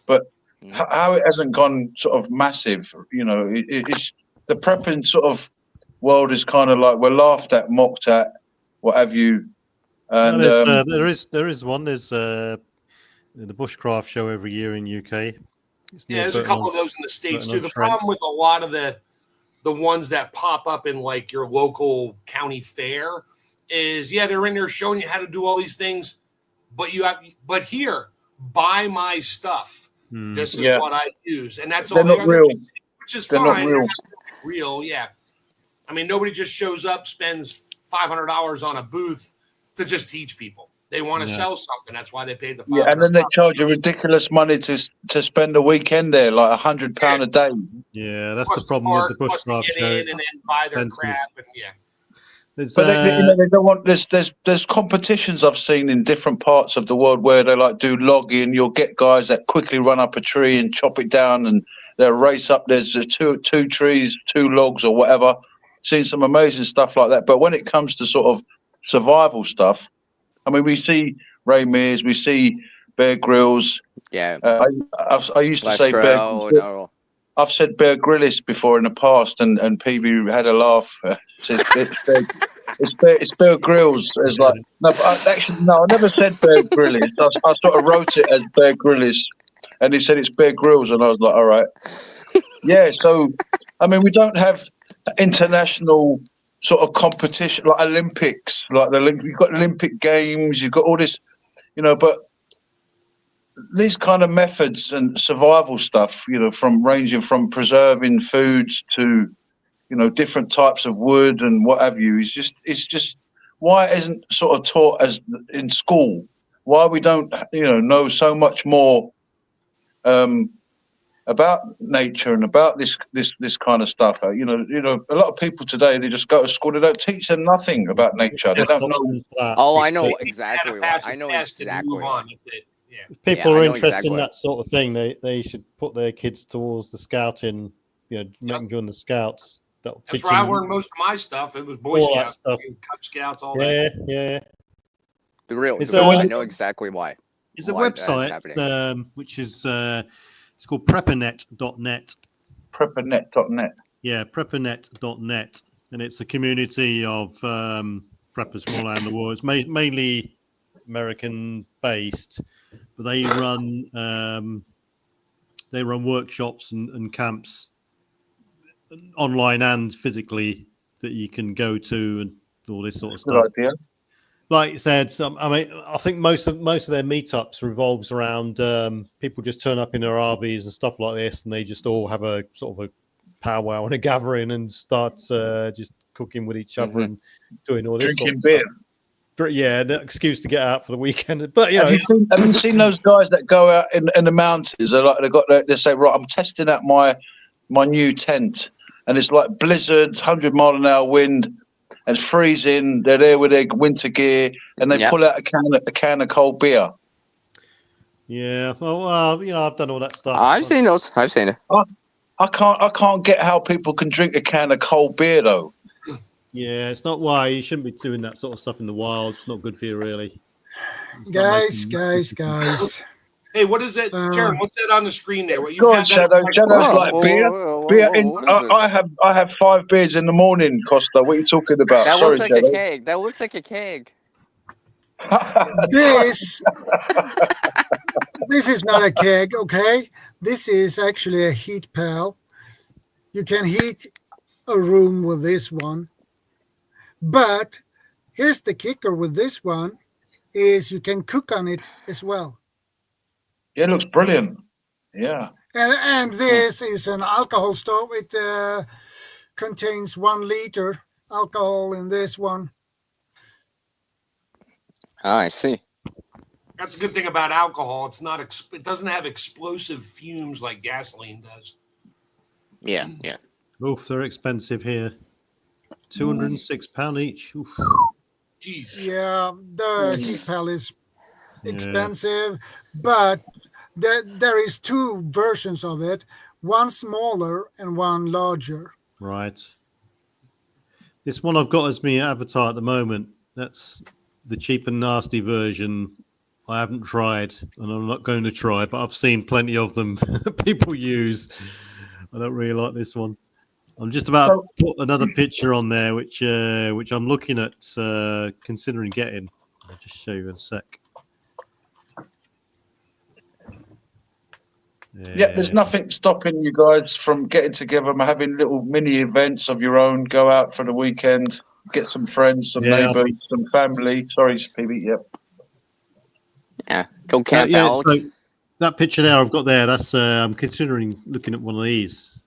but how it hasn't gone sort of massive, it's the prepping sort of world is kind of like we're laughed at, mocked at, what have you. And there is one. There's the Bushcraft show every year in UK. There's a couple of those in the States too. The problem with a lot of the ones that pop up in like your local county fair is, they're in there showing you how to do all these things, but here, buy my stuff. This is what I use, and that's all they're not real. Which is they're fine. Not real, yeah. I mean, nobody just shows up, spends $500 on a booth to just teach people. They want to sell something. That's why they paid the $500. Yeah, and then they charge you ridiculous money to spend a weekend there, like £100 a day. Yeah, that's the problem with the Bushcraft show. And then buy their crap, and But they don't want. There's competitions I've seen in different parts of the world where they like do logging. You'll get guys that quickly run up a tree and chop it down, and they'll race up. There's two trees, 2 logs, or whatever. Seen some amazing stuff like that. But when it comes to sort of survival stuff, I mean, we see Ray Mears, we see Bear Grylls. Yeah. I used to say Bear. I've said Bear Grylls before in the past, and PV had a laugh. It's Bear Grylls. It's like I never said Bear Grylls. I sort of wrote it as Bear Grylls, and he said it's Bear Grylls, and I was like, all right, yeah. So, I mean, we don't have international sort of competition like Olympics, you've got Olympic Games, you've got all this, but these kind of methods and survival stuff, ranging from preserving foods to, different types of wood and what have you, it's just why it isn't sort of taught as in school? Why we don't, know so much more about nature and about this kind of stuff. A lot of people today, they just go to school, they don't teach them nothing about nature. They don't know. Oh, I know exactly. I know exactly. If people are interested in that sort of thing, they should put their kids towards the scouting, make them join the scouts. That's where I learned most of my stuff. It was Boy Scouts, Cub Scouts, all that. Yeah. I know exactly why. It's a website, which is it's called preppernet.net. Preppernet.net. Yeah, preppernet.net, and it's a community of preppers from all around the world. It's mainly American based, but they run workshops and camps online and physically that you can go to and all this sort of stuff. Good idea. Like you said, I think most of their meetups revolves around people just turn up in their RVs and stuff like this, and they just all have a sort of a powwow and a gathering and start just cooking with each other and doing all this. Drinking beer. Yeah, an excuse to get out for the weekend. But have you seen those guys that go out in the mountains? They say, right, I'm testing out my new tent, and it's like blizzard, 100-mile-an-hour wind. And it's freezing. They're there with their winter gear, and they pull out a can of cold beer. Yeah. Well, I've done all that stuff. I've seen those. I've seen it. I can't get how people can drink a can of cold beer though. Yeah, it's not why you shouldn't be doing that sort of stuff in the wild. It's not good for you, really. Guys. Hey, what is it, Karen? What's that on the screen there? What you've Go had on, that Shadow. Shadow's Whoa, like whoa, beer. whoa, Beer. what is this? I have 5 beers in the morning, Costa. What are you talking about? That Sorry, looks like a Shadow. keg. That looks like a keg. This is not a keg, okay? This is actually a heat pal. You can heat a room with this one. But here's the kicker with this one is you can cook on it as well. Yeah, it looks brilliant. Yeah. And this is an alcohol stove. It contains 1 liter alcohol in this one. Oh, I see. That's a good thing about alcohol. It's not. It doesn't have explosive fumes like gasoline does. Yeah. Oof, they're expensive here. £206 each. Oof. Jeez. Yeah, the heat pal is expensive, but there is 2 versions of it, one smaller and one larger. Right. This one I've got as my avatar at the moment. That's the cheap and nasty version. I haven't tried, and I'm not going to try, but I've seen plenty of them people use. I don't really like this one. I'm just about to put another picture on there, which I'm looking at considering getting. I'll just show you in a sec. Yeah, there's nothing stopping you guys from getting together and having little mini events of your own. Go out for the weekend, get some friends, some neighbours, some family. Sorry, PB. Yep. Yeah. Go camp out. So that picture there I've got there. That's I'm considering looking at one of these.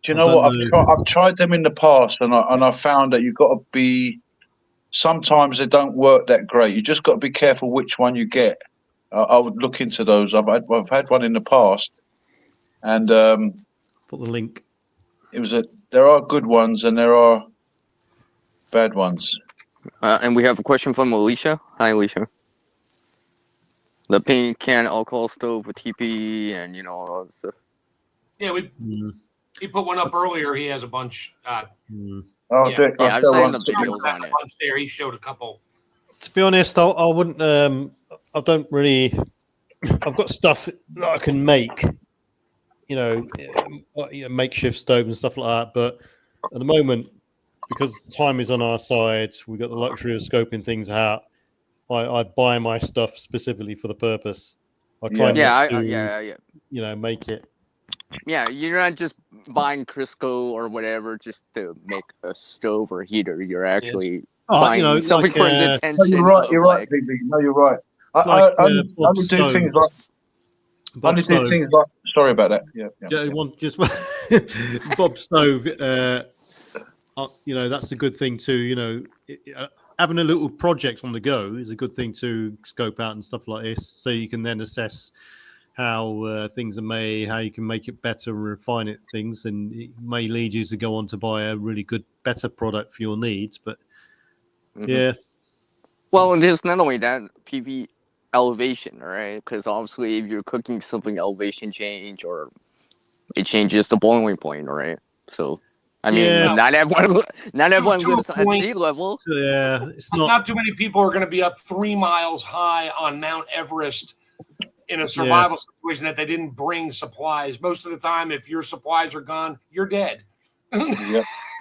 Do you know what? I've tried them in the past, and I found that you've got to be. Sometimes they don't work that great. You just got to be careful which one you get. I would look into those. I've had one in the past, and put the link. There are good ones and there are bad ones. And we have a question from Alicia. Hi, Alicia. The paint can alcohol stove with TP and all that stuff. Yeah, he put one up earlier. He has a bunch. I've seen the videos on it. There, he showed a couple. To be honest, I wouldn't. I don't really. I've got stuff that I can make, makeshift stoves and stuff like that. But at the moment, because time is on our side, we've got the luxury of scoping things out. I buy my stuff specifically for the purpose. I try to make it. Yeah, you're not just buying Crisco or whatever just to make a stove or heater. You're actually buying something for the intention. No, you're right, BB. No, you're right. I only do things like. Sorry about that. Just Bob Stove. That's a good thing too. Having a little project on the go is a good thing to scope out and stuff like this, so you can then assess how things are made, how you can make it better and refine it, things, and it may lead you to go on to buy a really good, better product for your needs. But yeah. Well, and there's not only that, PV elevation, right? Because obviously, if you're cooking something, elevation change or it changes the boiling point, right? So, I mean, not everyone lives at sea level. Yeah, it's not too many people are going to be up 3 miles high on Mount Everest in a survival situation that they didn't bring supplies. Most of the time, if your supplies are gone, you're dead.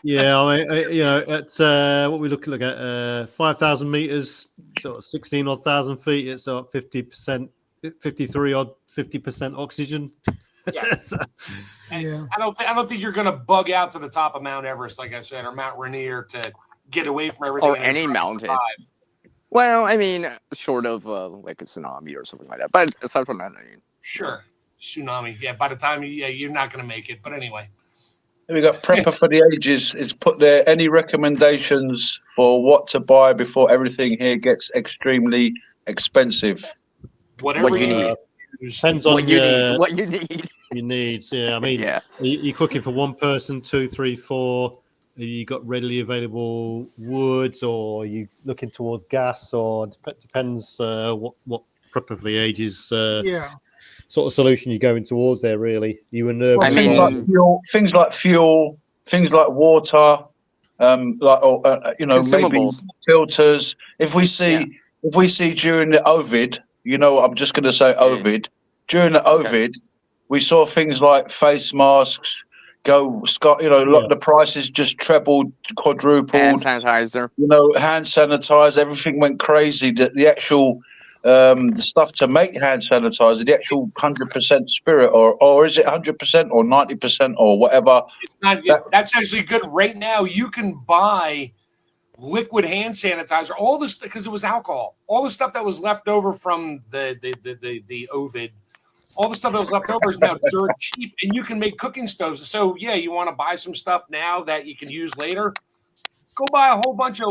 Yeah, I mean, at what we look at 5,000 meters, sort of 16 odd thousand feet. It's 50%, 53 odd, 50% oxygen. I don't think you're going to bug out to the top of Mount Everest, like I said, or Mount Rainier to get away from everything. Or any mountain. Well, I mean, short of like a tsunami or something like that. But aside from that, I mean, sure, tsunami. Yeah, by the time you're not going to make it. But anyway. We got Prepper for the Ages. It's put there. Any recommendations for what to buy before everything here gets extremely expensive? Whatever you need. Depends on what you need. Your needs. Yeah, I mean, you're cooking for one person, 2, 3, 4. You got readily available wood, or you looking towards gas, or depends what Prepper for the Ages Yeah. sort of solution you're going towards there. Really, you and Well, I things like mean- fuel, things like water, maybe Consumables. filters. If we see during the Ovid, I'm just going to say Ovid. During the Okay. Ovid, we saw things like face masks go, the prices just trebled, quadrupled. Hand sanitizer. Hand sanitizer, everything went crazy. The actual the stuff to make hand sanitizer, the actual 100% spirit, or is it 100% or 90% or whatever? It's not. That's actually good. Right now, you can buy liquid hand sanitizer. All this because it was alcohol. All the stuff that was left over from the Ovid. All the stuff that was left over is now dirt cheap, and you can make cooking stoves. So yeah, you want to buy some stuff now that you can use later. Go buy a whole bunch of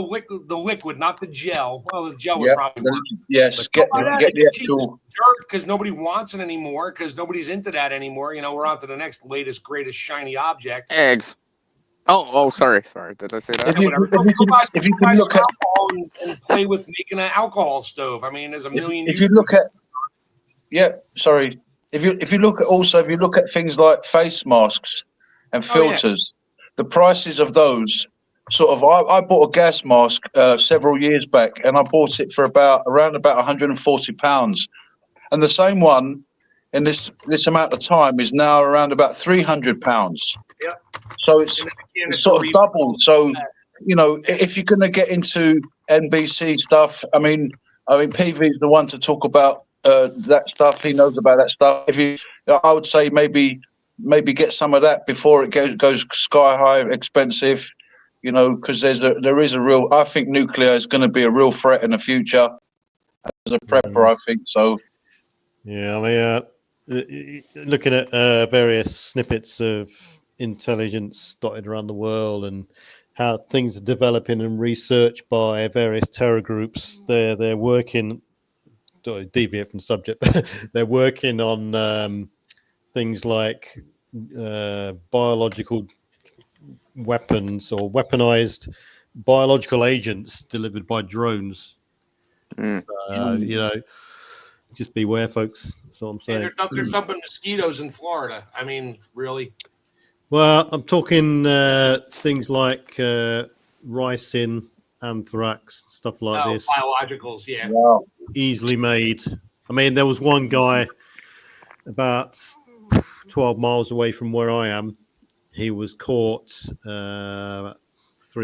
the liquid, not the gel. Well, the gel would probably work. Yes, get the actual dirt because nobody wants it anymore because nobody's into that anymore. We're on to the next latest, greatest shiny object. Eggs. Oh, sorry. Did I say that? If you buy look some at alcohol and play with making an alcohol stove. I mean, there's a million. If you look at if you look at things like face masks and filters, the prices of those sort of. I bought a gas mask several years back, and I bought it for around about £140, and the same one in this amount of time is now around about £300. Yeah. So it's sort of doubled. So if you're going to get into NBC stuff, I mean, PV is the one to talk about that stuff. He knows about that stuff. I would say maybe get some of that before it goes sky high expensive. Because there is a real. I think nuclear is going to be a real threat in the future. As a prepper, I think so. Yeah, I mean, looking at various snippets of intelligence dotted around the world and how things are developing and researched by various terror groups, they're working. Don't deviate from the subject, but they're working on things like biological weapons or weaponized biological agents delivered by drones. So, just beware, folks. That's all I'm saying. They're dumping mosquitoes in Florida. I mean, really? Well, I'm talking things like ricin, anthrax, stuff like this. Biologicals, yeah. Wow. Easily made. I mean, there was one guy about 12 miles away from where I am. He was caught 3 or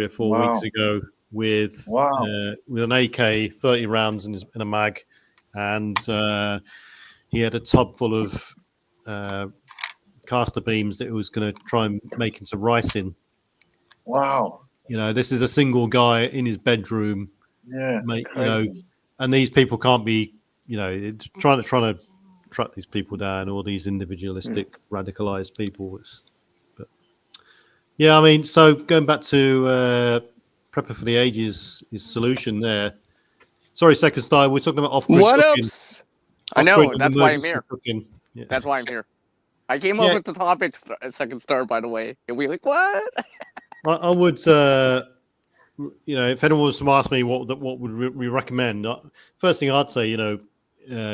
4 weeks ago with an AK, 30 rounds in a mag, and he had a tub full of caster beams that he was going to try and make into ricin. Wow. This is a single guy in his bedroom. Yeah. And these people can't be, trying to track these people down, all these individualistic, radicalized people. But yeah, I mean, so going back to Prepper for the Ages, his solution there. Sorry, Second Star, we're talking about off-grid cooking. Ups? I know, that's why I'm here. Cooking. Yeah. That's why I'm here. I came up with the topic, Second Star, by the way. And we like, what? I would, if anyone was to ask me what would we recommend, first thing I'd say,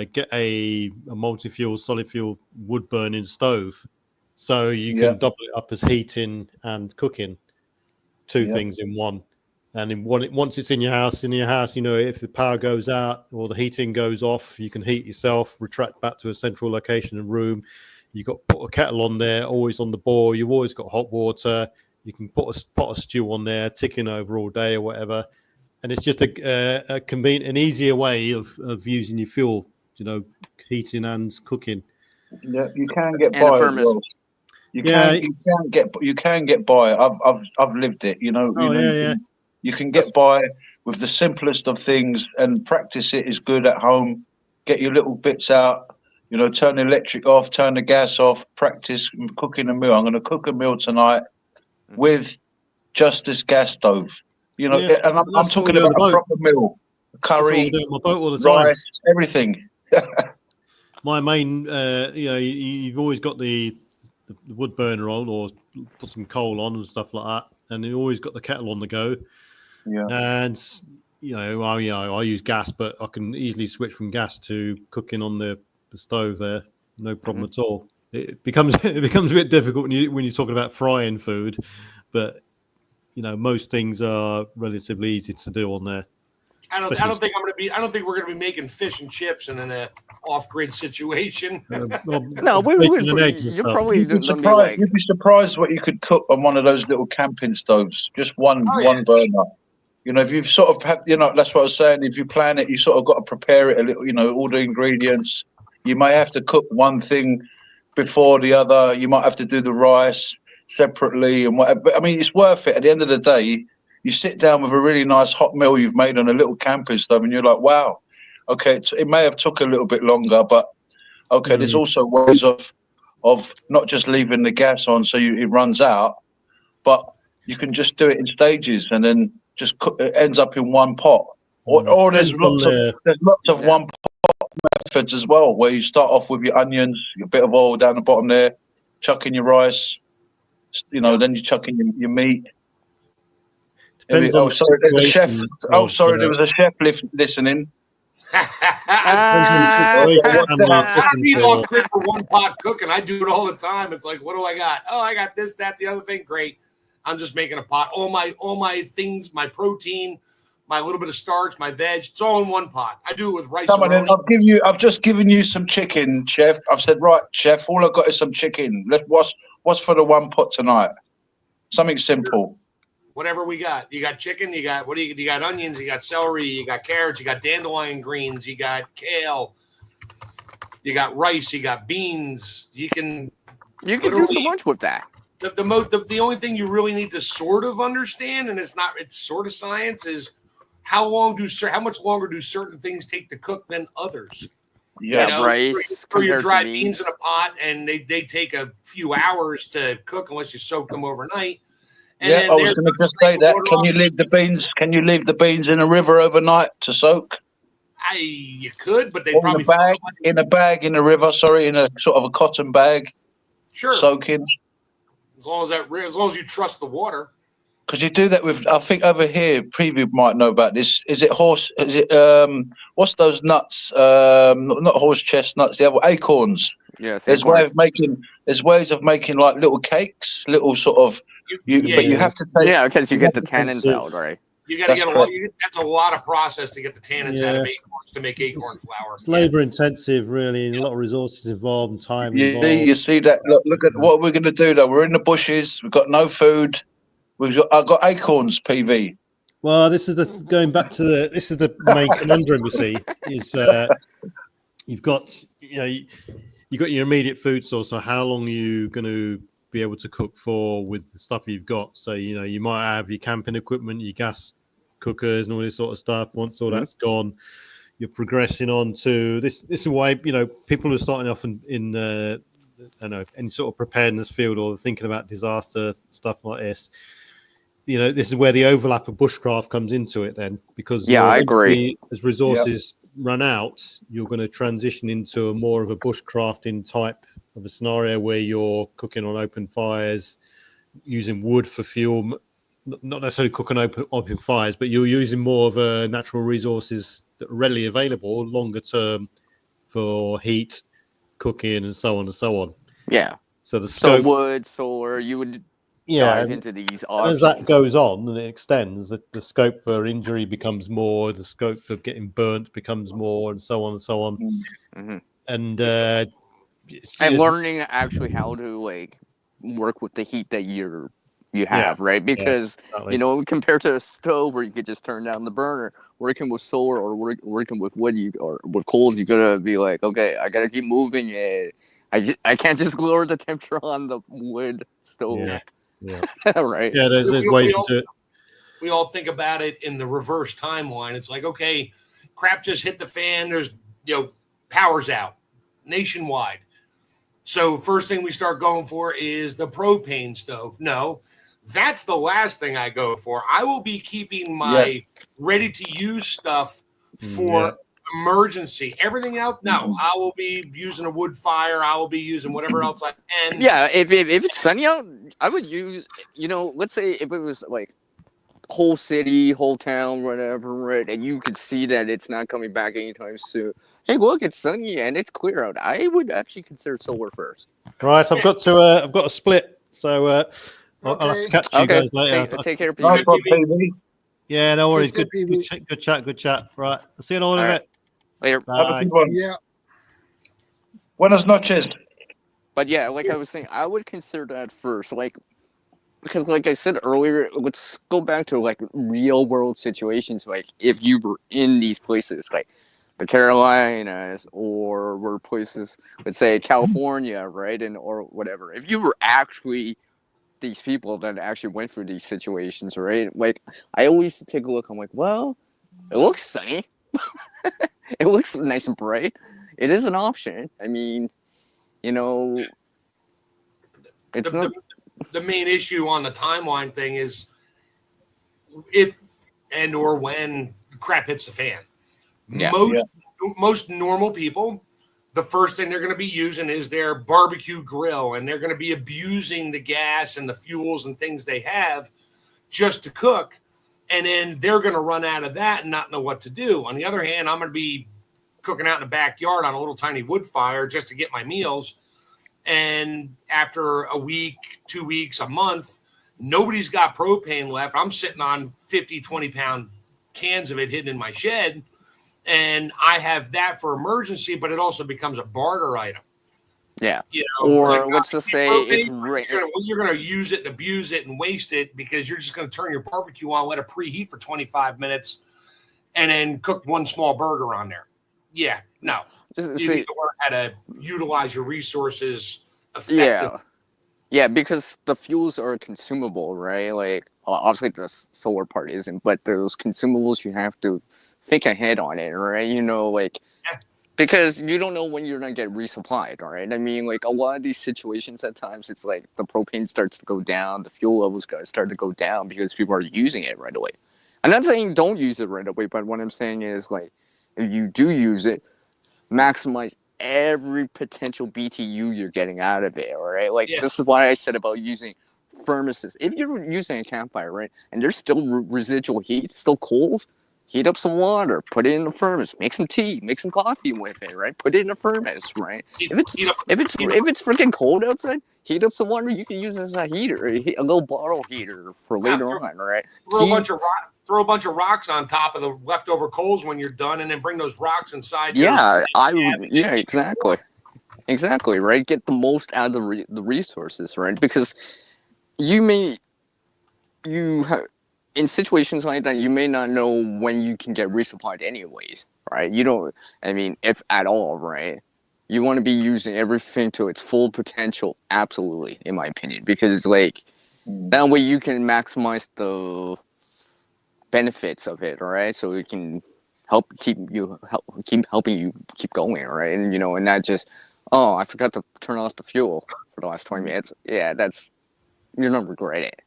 get a multi-fuel, solid fuel wood burning stove, so you can double it up as heating and cooking, two things in one. And once it's in your house, if the power goes out or the heating goes off, you can heat yourself, retract back to a central location and room. You got put a kettle on there, always on the boil. You've always got hot water. You can put a pot of stew on there, ticking over all day or whatever. And it's just a convenient, an easier way of using your fuel, heating and cooking. Yeah, you can get by. Well. You can get by. I've lived it. You can get by with the simplest of things, and practice it is good at home. Get your little bits out. Turn the electric off, turn the gas off. Practice cooking a meal. I'm going to cook a meal tonight with just this gas stove. And I'm talking about a proper meal, curry, rice, everything. My main, you've always got the wood burner on, or put some coal on and stuff like that, and you always got the kettle on the go. Yeah. And I use gas, but I can easily switch from gas to cooking on the stove there, no problem at all. It becomes a bit difficult when you're talking about frying food, but most things are relatively easy to do on there. I don't think we're gonna be making fish and chips in an off-grid situation. No, you're probably You'd be surprised what you could cook on one of those little camping stoves. Just one burner. If you've sort of had, that's what I was saying. If you plan it, you sort of got to prepare it a little. All the ingredients. You may have to cook one thing before the other. You might have to do the rice separately and whatever. But I mean, it's worth it. At the end of the day, you sit down with a really nice hot meal you've made on a little camping stove, and you're like, wow. Okay, it may have took a little bit longer, but okay, there's also ways of not just leaving the gas on so it runs out, but you can just do it in stages and then just cook. It ends up in one pot. Or there's lots of one pot methods as well, where you start off with your onions, a bit of oil down the bottom there, chuck in your rice, then you chuck in your meat. There was a chef listening. I need off-grid for one pot cooking. I do it all the time. It's like, what do I got? Oh, I got this, that, the other thing. Great. I'm just making a pot. All my things, my protein, my little bit of starch, my veg. It's all in one pot. I do it with rice. Come on, I've just given you some chicken, chef. I've said, right, chef. All I've got is some chicken. What's for the one pot tonight? Something simple. Whatever we got. You got chicken, you got you got onions, you got celery, you got carrots, you got dandelion greens, you got kale, you got rice, you got beans. You can do so much with that. The only thing you really need to sort of understand, and it's sort of science, is how much longer do certain things take to cook than others. Yeah, rice. Throw your dry beans in a pot, and they take a few hours to cook unless you soak them overnight. And I was going to just say that. Can you leave the beans? Can you leave the beans in a river overnight to soak? You could, but they probably in a bag in a river. Sorry, in a sort of a cotton bag. Sure. Soaking. As long as you trust the water. Because you do that with. I think over here, Preview might know about this. Is it horse? Is it what's those nuts? Not horse chestnuts. The other acorns. Yes. There's ways of making like little cakes, little sort of. You have to take. Yeah, because you get the tannins out, right? You got to get that's a lot of process to get the tannins out of acorns to make acorn flour. It's labor intensive, really, and a lot of resources involved and time involved. You see that? Look at what we're going to do. Though we're in the bushes. We've got no food. I've got acorns, PV. Well, this is the main conundrum we see is you've got your immediate food source. So how long are you going to be able to cook for with the stuff you've got? So you might have your camping equipment, your gas cookers, and all this sort of stuff. Once all that's gone, you're progressing on to this. This is why people are starting off in any sort of preparedness field or thinking about disaster stuff like this. This is where the overlap of bushcraft comes into it then, because I agree. As resources run out, you're going to transition into more of a bushcrafting type of a scenario where you're cooking on open fires, using wood for fuel, not necessarily cooking open fires, but you're using more of a natural resources that are readily available longer term for heat, cooking, and so on and so on. Yeah. So the scope, wood, solar, you would dive into these options. As that goes on and it extends, the scope for injury becomes more, the scope for getting burnt becomes more, and so on and so on. Mm-hmm. And learning actually how to work with the heat that you have, right? Because compared to a stove where you could just turn down the burner, working with solar or working with wood or with coals, you gotta be like, okay, I gotta keep moving it. I can't just lower the temperature on the wood stove. Yeah. Right. Yeah, there's ways to do it. We all think about it in the reverse timeline. It's like, okay, crap just hit the fan. There's power's out nationwide. So first thing we start going for is the propane stove. No, that's the last thing I go for. I will be keeping my ready to use stuff for emergency. Everything else, no. I will be using a wood fire. I will be using whatever else I can. Yeah, if it's sunny out, I would use, let's say if it was like whole city, whole town, whatever, right? And you could see that it's not coming back anytime soon. Hey, look, it's sunny and it's clear out. I would actually consider solar first. Right, I've got to split, so I'll have to catch you guys later. Take care, Nice PV. one, PV. Yeah, no worries. Take care, Good chat. Right, I'll see you in all in a All right. bit. Later. Have a Bye. good one. Yeah. Buenas noches. But yeah, like I was saying, I would consider that first, like, because like I said earlier, let's go back to like real world situations. Like if you were in these places, like the Carolinas or were places, let's say California, right, and or whatever. If you were actually these people that actually went through these situations, right? Like I always take a look. I'm like, well, it looks sunny. It looks nice and bright. It is an option. I mean, you know, it's not. The main issue on the timeline thing is if and or when crap hits the fan. Yeah. Most normal people, the first thing they're going to be using is their barbecue grill, and they're going to be abusing the gas and the fuels and things they have just to cook. And then they're going to run out of that and not know what to do. On the other hand, I'm going to be cooking out in the backyard on a little tiny wood fire just to get my meals. And after a week, 2 weeks, a month, nobody's got propane left. I'm sitting on 50, 20-pound cans of it hidden in my shed. And I have that for emergency, but it also becomes a barter item. Yeah. You know, Or like, let's just say it's you're going to use it and abuse it and waste it because you're just going to turn your barbecue on, let it preheat for 25 minutes, and then cook one small burger on there. Yeah, no. You need to learn how to utilize your resources effectively. Yeah, because the fuels are consumable, right? Like, obviously the solar part isn't, but those consumables, you have to think ahead on it, right? You know, like, because you don't know when you're going to get resupplied, all right? I mean, like, a lot of these situations at times, it's like the propane starts to go down, the fuel levels start to go down because people are using it right away. I'm not saying don't use it right away, but what I'm saying is, like, if you do use it, maximize every potential BTU you're getting out of it, all right? Like, this is why I said about using furnaces. If you're using a campfire, right, and there's still residual heat, still coals, heat up some water, put it in the furnace, make some tea, make some coffee with it, right? Put it in the furnace, right? If it's freaking cold outside, heat up some water. You can use it as a heater, a little bottle heater for later on, right? Throw a bunch of rocks on top of the leftover coals when you're done, and then bring those rocks inside. Exactly, right? Get the most out of the resources, right? Because in situations like that, you may not know when you can get resupplied anyways, right? You don't, I mean, if at all, right? You want to be using everything to its full potential, absolutely, in my opinion, because, like, that way you can maximize the benefits of it, all right? So it can keep helping you keep going, right? And, you know, and not just, oh, I forgot to turn off the fuel for the last 20 minutes. Yeah, you're not regret it.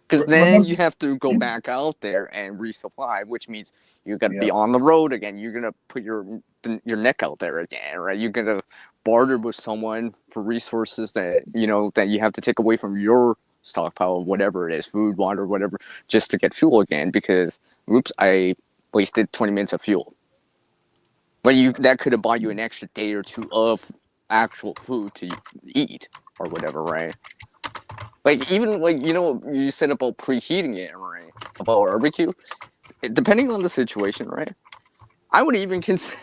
Because then you have to go back out there and resupply, which means you got to be on the road again. You're gonna put your neck out there again, right? You're gonna barter with someone for resources that you have to take away from your stockpile, whatever it is, food, water, whatever, just to get fuel again. Because oops, I wasted 20 minutes of fuel. But that could have bought you an extra day or two of actual food to eat or whatever, right? Like, even, like, you said about preheating it, right? About barbecue. Depending on the situation, right? I would even consider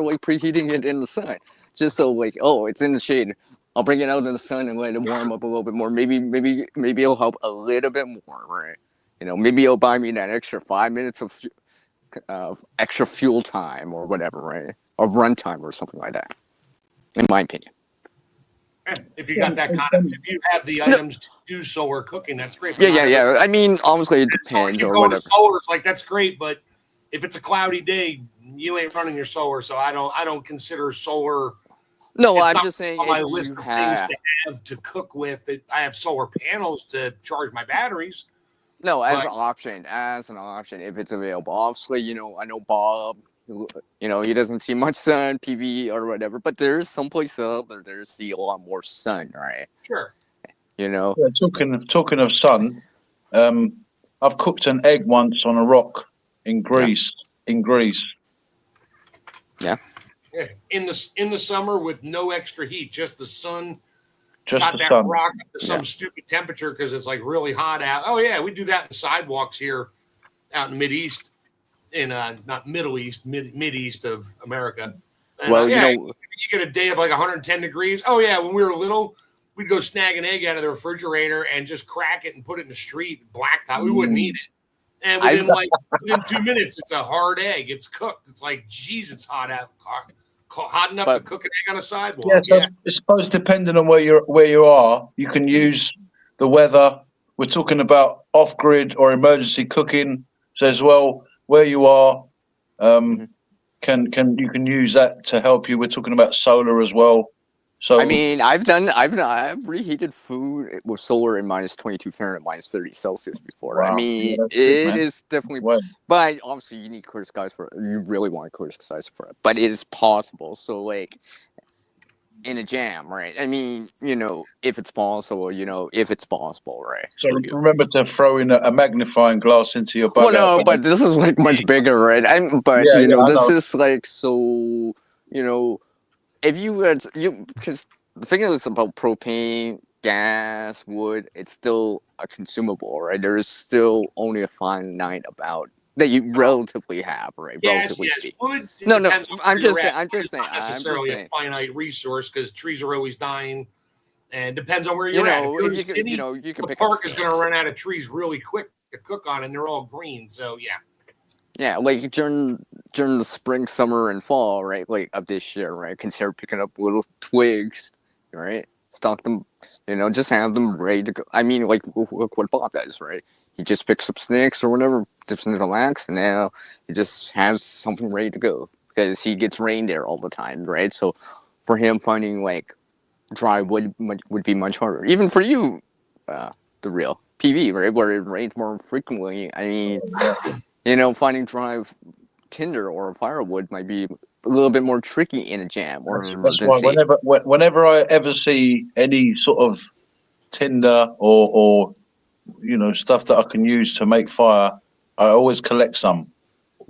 like preheating it in the sun, just so, like, oh, it's in the shade. I'll bring it out in the sun and let it warm up a little bit more. Maybe it'll help a little bit more, right? Maybe it'll buy me that extra 5 minutes of extra fuel time or whatever, right? Or run time or something like that. In my opinion. If you got that if you have the items to do solar cooking, that's great. Yeah. I mean, honestly, it depends or whatever. Solar, it's like, that's great, but if it's a cloudy day, you ain't running your solar. So I don't consider solar. No, I'm just saying on my list of things to have to cook with. I have solar panels to charge my batteries. No, as an option, if it's available. Obviously, I know Bob. He doesn't see much sun, PV or whatever, but there's some places out there see a lot more sun, right? Sure. Talking of sun, I I've cooked an egg once on a rock in Greece. Yeah, in the summer with no extra heat, just the sun. Just got the that sun. rock up to some stupid temperature because it's like really hot out. Oh yeah, we do that in sidewalks here out in Mideast, in not Middle East, Mid-East of America. And, Well, yeah, you know, you get a day of like 110 degrees. Oh yeah, when we were little, we'd go snag an egg out of the refrigerator and just crack it and put it in the street, blacktop. We wouldn't eat it. And within 2 minutes, it's a hard egg. It's cooked. It's like, geez, it's hot out. Hot enough to cook an egg on a sidewalk. Yeah, so I suppose depending on where you are, you can use the weather. We're talking about off-grid or emergency cooking. So as well, where you are, you can use that to help you. We're talking about solar as well. So I mean, I've reheated food with solar in -22 Fahrenheit, -30 Celsius before. Wow. I mean, Yeah, it is definitely, but obviously you need clear skies for it. You really want clear skies for it, but it is possible. So like in a jam, right? I mean, you know, if it's possible, right? So remember to throw in a magnifying glass into your bug. Well, no, but this is like much bigger, right? This is like so, you know. If because the thing is about propane, gas, wood, it's still a consumable, right? There is still only a finite amount that you relatively have, right? Yes. Wood. No. I'm just saying. Not necessarily a finite resource because trees are always dying, and depends on where you're at. If you can pick. The park is going to run out of trees really quick to cook on, and they're all green. So yeah. Yeah, like during the spring, summer, and fall, right? Like of this year, right? Consider picking up little twigs, right? Stock them, just have them ready to go. I mean, like look what Bob does, right? He just picks up sticks or whatever, dips into the wax, and now he just has something ready to go because he gets rain there all the time, right? So for him, finding like dry wood would be much harder. Even for you, the real PV, right? Where it rains more frequently. I mean. Finding dry tinder or firewood might be a little bit more tricky in a jam or an emergency. That's why whenever I ever see any sort of tinder or stuff that I can use to make fire, I always collect some.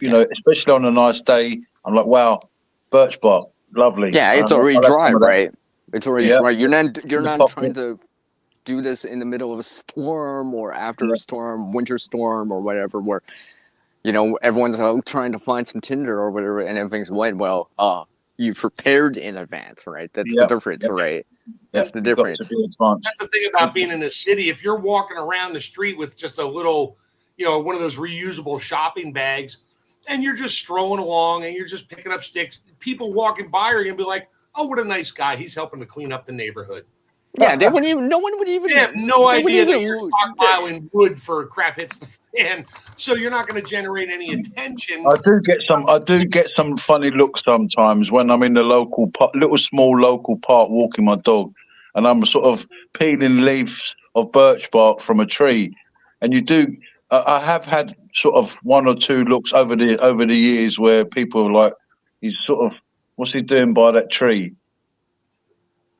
Especially on a nice day, I'm like, wow, birch bark, lovely. Yeah, it's already dry, right? It's already dry. You're not trying to do this in the middle of a storm or after a storm, winter storm or whatever, where everyone's trying to find some tinder or whatever, and everything's wet. Well, you prepared in advance, right? That's the difference, right? That's the difference. That's the thing about being in a city. If you're walking around the street with just a little, one of those reusable shopping bags, and you're just strolling along and you're just picking up sticks, people walking by are going to be like, "Oh, what a nice guy! He's helping to clean up the neighborhood." Yeah, they wouldn't even. No one would even. They have no idea that you're stockpiling wood for crap hits the fan, so you're not going to generate any attention. I do get some funny looks sometimes when I'm in the small local park walking my dog, and I'm sort of peeling leaves of birch bark from a tree, and you do. I have had sort of one or two looks over the years where people are like, "He's sort of, what's he doing by that tree?"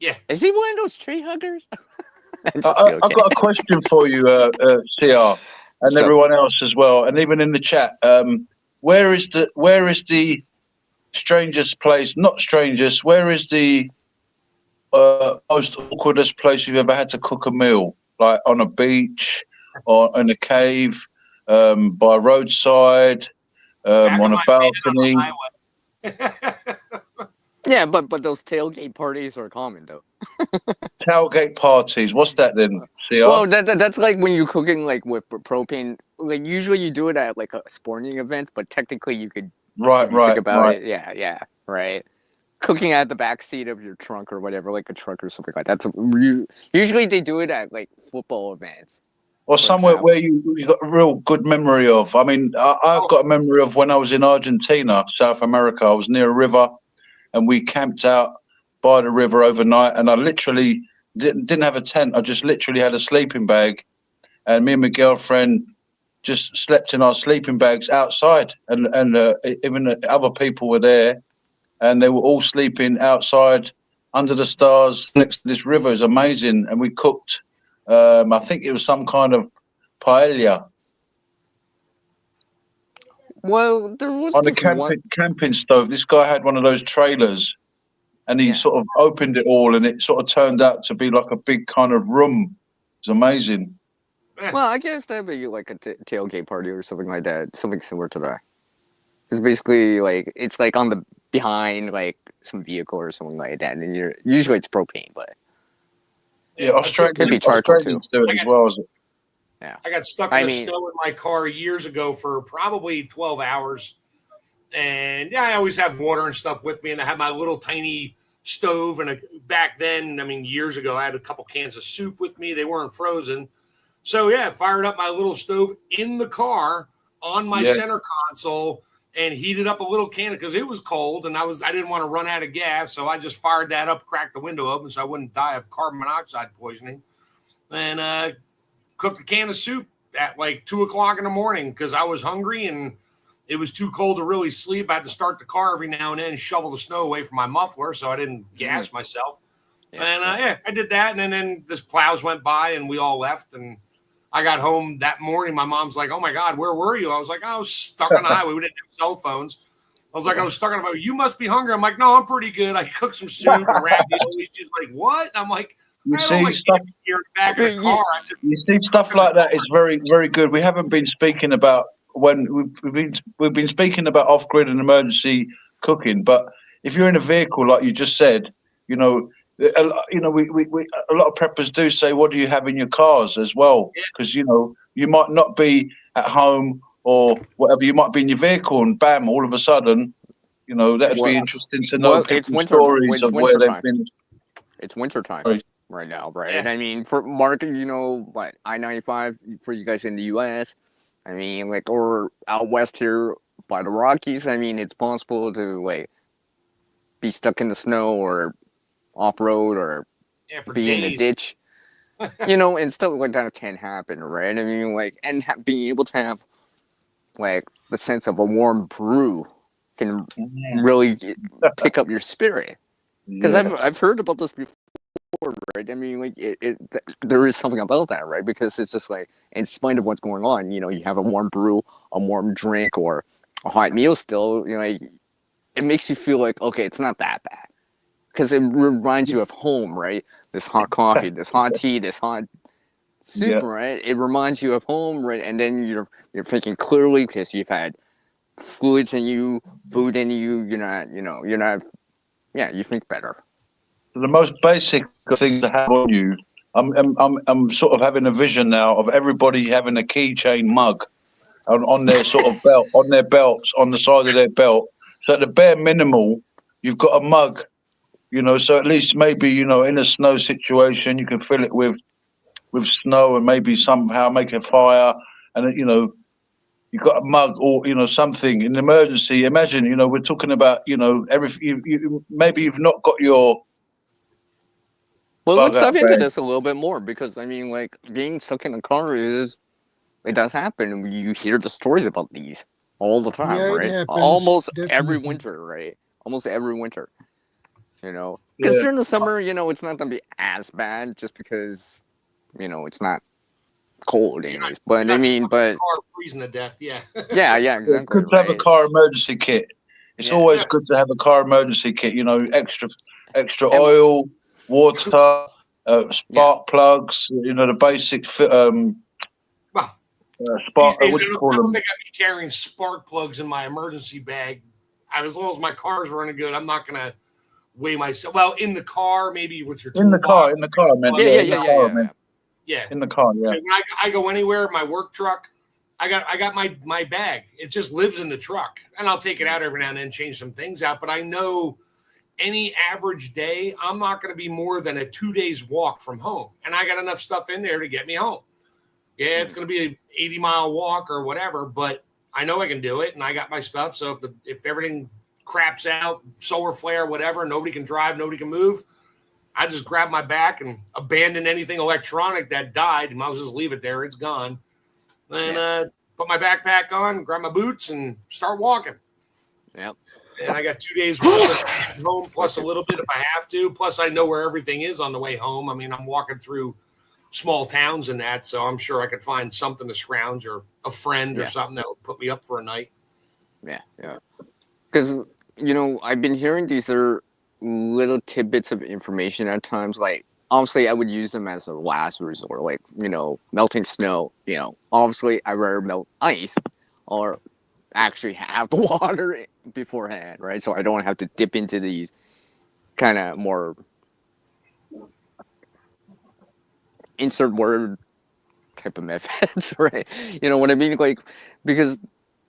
Yeah. Is he one of those tree huggers? I've got a question for you, CR, and everyone else as well, and even in the chat. Where is the strangest place? Not strangest. Where is the most awkwardest place you've ever had to cook a meal? Like on a beach, or in a cave, by a roadside, on a balcony. Yeah, but those tailgate parties are common though. Tailgate parties. What's that then? CR? Well, that's like when you're cooking like with propane. Like usually you do it at like a sporting event, but technically you could think about it. Yeah, right. Cooking at the back seat of your trunk or whatever, like a truck or something like that. Usually they do it at like football events. Or somewhere where you got a real good memory of. I mean, I've got a memory of when I was in Argentina, South America. I was near a river. And we camped out by the river overnight, and I literally didn't have a tent. I just literally had a sleeping bag, and me and my girlfriend just slept in our sleeping bags outside. And even other people were there, and they were all sleeping outside under the stars next to this river. It was amazing, and we cooked. I think it was some kind of paella, Well, there was on the this camping stove. This guy had one of those trailers, and he sort of opened it all, and it sort of turned out to be like a big kind of room. It's amazing. Well, I guess that'd be like a tailgate party or something like that, something similar to that. It's basically like it's like on the behind like some vehicle or something like that, and you're usually it's propane, but Yeah, Australians do it as well. Yeah, I got stuck in the snow in my car years ago for probably 12 hours. And yeah, I always have water and stuff with me, and I have my little tiny stove. And back then, I mean, years ago, I had a couple cans of soup with me. They weren't frozen. So yeah, fired up my little stove in the car on my center console and heated up a little can because it was cold and I didn't want to run out of gas. So I just fired that up, cracked the window open so I wouldn't die of carbon monoxide poisoning. And cooked a can of soup at like 2:00 in the morning because I was hungry and it was too cold to really sleep. I had to start the car every now and then, shovel the snow away from my muffler so I didn't gas myself. And I did that. And then this plows went by and we all left. And I got home that morning. My mom's like, "Oh my God, where were you?" I was like, "I was stuck on the highway. We didn't have cell phones." I was like, "I was stuck on the highway. You must be hungry." I'm like, "No, I'm pretty good. I cooked some soup and raviolis." She's like, "What?" I'm like, You I don't like stuff, here in the back of the car. You see, stuff like that is very, very good. We haven't been speaking about when we've been speaking about off-grid and emergency cooking, but if you're in a vehicle, like you just said, we a lot of preppers do say, "What do you have in your cars?" as well, because you might not be at home or whatever. You might be in your vehicle, and bam, all of a sudden, that'd be interesting to know people's stories of where they've been. It's wintertime right now, right? And I mean, for Mark, like I-95 for you guys in the U.S., I mean, like, or out west here by the Rockies, I mean, it's possible to like be stuck in the snow or off-road or be in a ditch, and stuff like that can happen, right? I mean, like, and being able to have like the sense of a warm brew can really pick up your spirit. Because I've heard about this before, right? I mean, like, there is something about that, right? Because it's just like, in spite of what's going on, you have a warm brew, a warm drink, or a hot meal still, it makes you feel like, okay, it's not that bad. Because it reminds you of home, right? This hot coffee, this hot tea, this hot soup, right? It reminds you of home, right? And then you're thinking clearly because you've had fluids in you, food in you. You think better. So the most basic thing to have on you, I'm sort of having a vision now of everybody having a keychain mug on their sort of belt, on their belts, on the side of their belt. So at the bare minimal, you've got a mug. So at least maybe, in a snow situation, you can fill it with snow and maybe somehow make a fire. And, you've got a mug or, something in emergency. Imagine, we're talking about, everything. Maybe you've not got your. Well, let's dive into this a little bit more because, I mean, like, being stuck in a car it does happen. You hear the stories about these all the time, right? Almost every winter, right? Almost every winter. Because during the summer, it's not going to be as bad just because, it's not cold anyways. But I mean, car freezing to death, yeah, exactly. It's good to have a car emergency kit. It's always good to have a car emergency kit. Extra oil, water, spark plugs. The basic. Spark. I don't think I'd be carrying spark plugs in my emergency bag. As long as my car's running good, I'm not gonna weigh myself. Well, in the car, maybe with your in the car, man. Yeah. In the car, yeah. When I go anywhere, my work truck, I got my bag. It just lives in the truck, and I'll take it out every now and then, change some things out. But I know any average day, I'm not going to be more than a 2 days walk from home, and I got enough stuff in there to get me home. Yeah, it's going to be an 80-mile walk or whatever, but I know I can do it, and I got my stuff. So if everything craps out, solar flare, whatever, nobody can drive, nobody can move, I just grab my back and abandon anything electronic that died. And I'll just leave it there. It's gone. And put my backpack on, grab my boots, and start walking. Yep. And I got 2 days worth of home, plus a little bit if I have to. Plus, I know where everything is on the way home. I mean, I'm walking through small towns and that, so I'm sure I could find something to scrounge or a friend or something that would put me up for a night. Yeah. Because I've been hearing these are little tidbits of information at times. Like, obviously, I would use them as a last resort. Like, melting snow. Obviously, I rather melt ice or actually have the water beforehand, right? So I don't have to dip into these kind of more insert word type of methods, right? You know what I mean? Like, because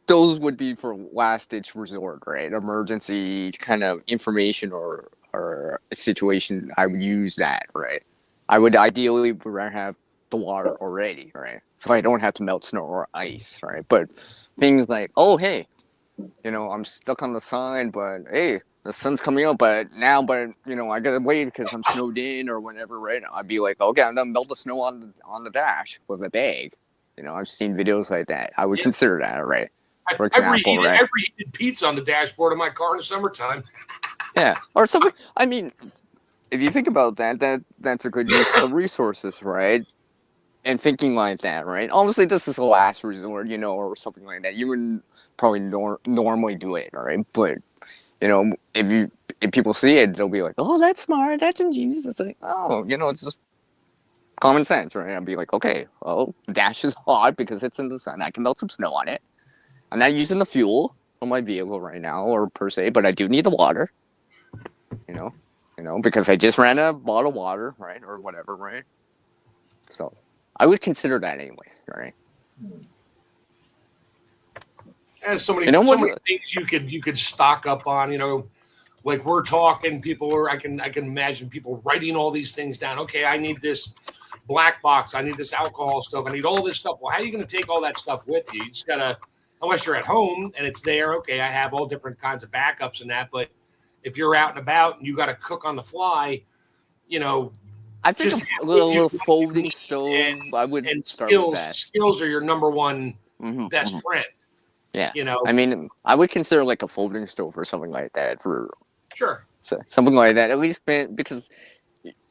those would be for last ditch resort, right? Emergency kind of information or a situation. I would use that, right? I would ideally rather have the water already, right? So I don't have to melt snow or ice, right? But things like, oh, hey, I'm stuck on the side, but hey, the sun's coming up, but I gotta wait because I'm snowed in or whatever, right? I'd be like, okay, I'm gonna melt the snow on the dash with a bag. I've seen videos like that. I would consider that, right? For example, right? I've reheated pizza on the dashboard of my car in the summertime. Yeah, or something. I mean, if you think about that's a good use of the resources, right? And thinking like that, right? Obviously, this is a last resort, or something like that. You wouldn't probably normally do it, right? But if people see it, they'll be like, "Oh, that's smart. That's ingenious." It's like, oh, it's just common sense, right? I'd be like, okay, well, dash is hot because it's in the sun. I can melt some snow on it. I'm not using the fuel on my vehicle right now, or per se, but I do need the water. Because I just ran a bottle of water, right, or whatever, right? So I would consider that anyways, right? There's so many things you could stock up on. Like we're talking, I can imagine people writing all these things down. Okay, I need this black box. I need this alcohol stove. I need all this stuff. Well, how are you going to take all that stuff with you? You just gotta, unless you're at home and it's there. Okay, I have all different kinds of backups and that. But if you're out and about and you got to cook on the fly, I think a little folding stove. I would start with that. Skills are your number one best friend. Yeah, I mean, I would consider like a folding stove or something like that for sure. So, something like that. At least because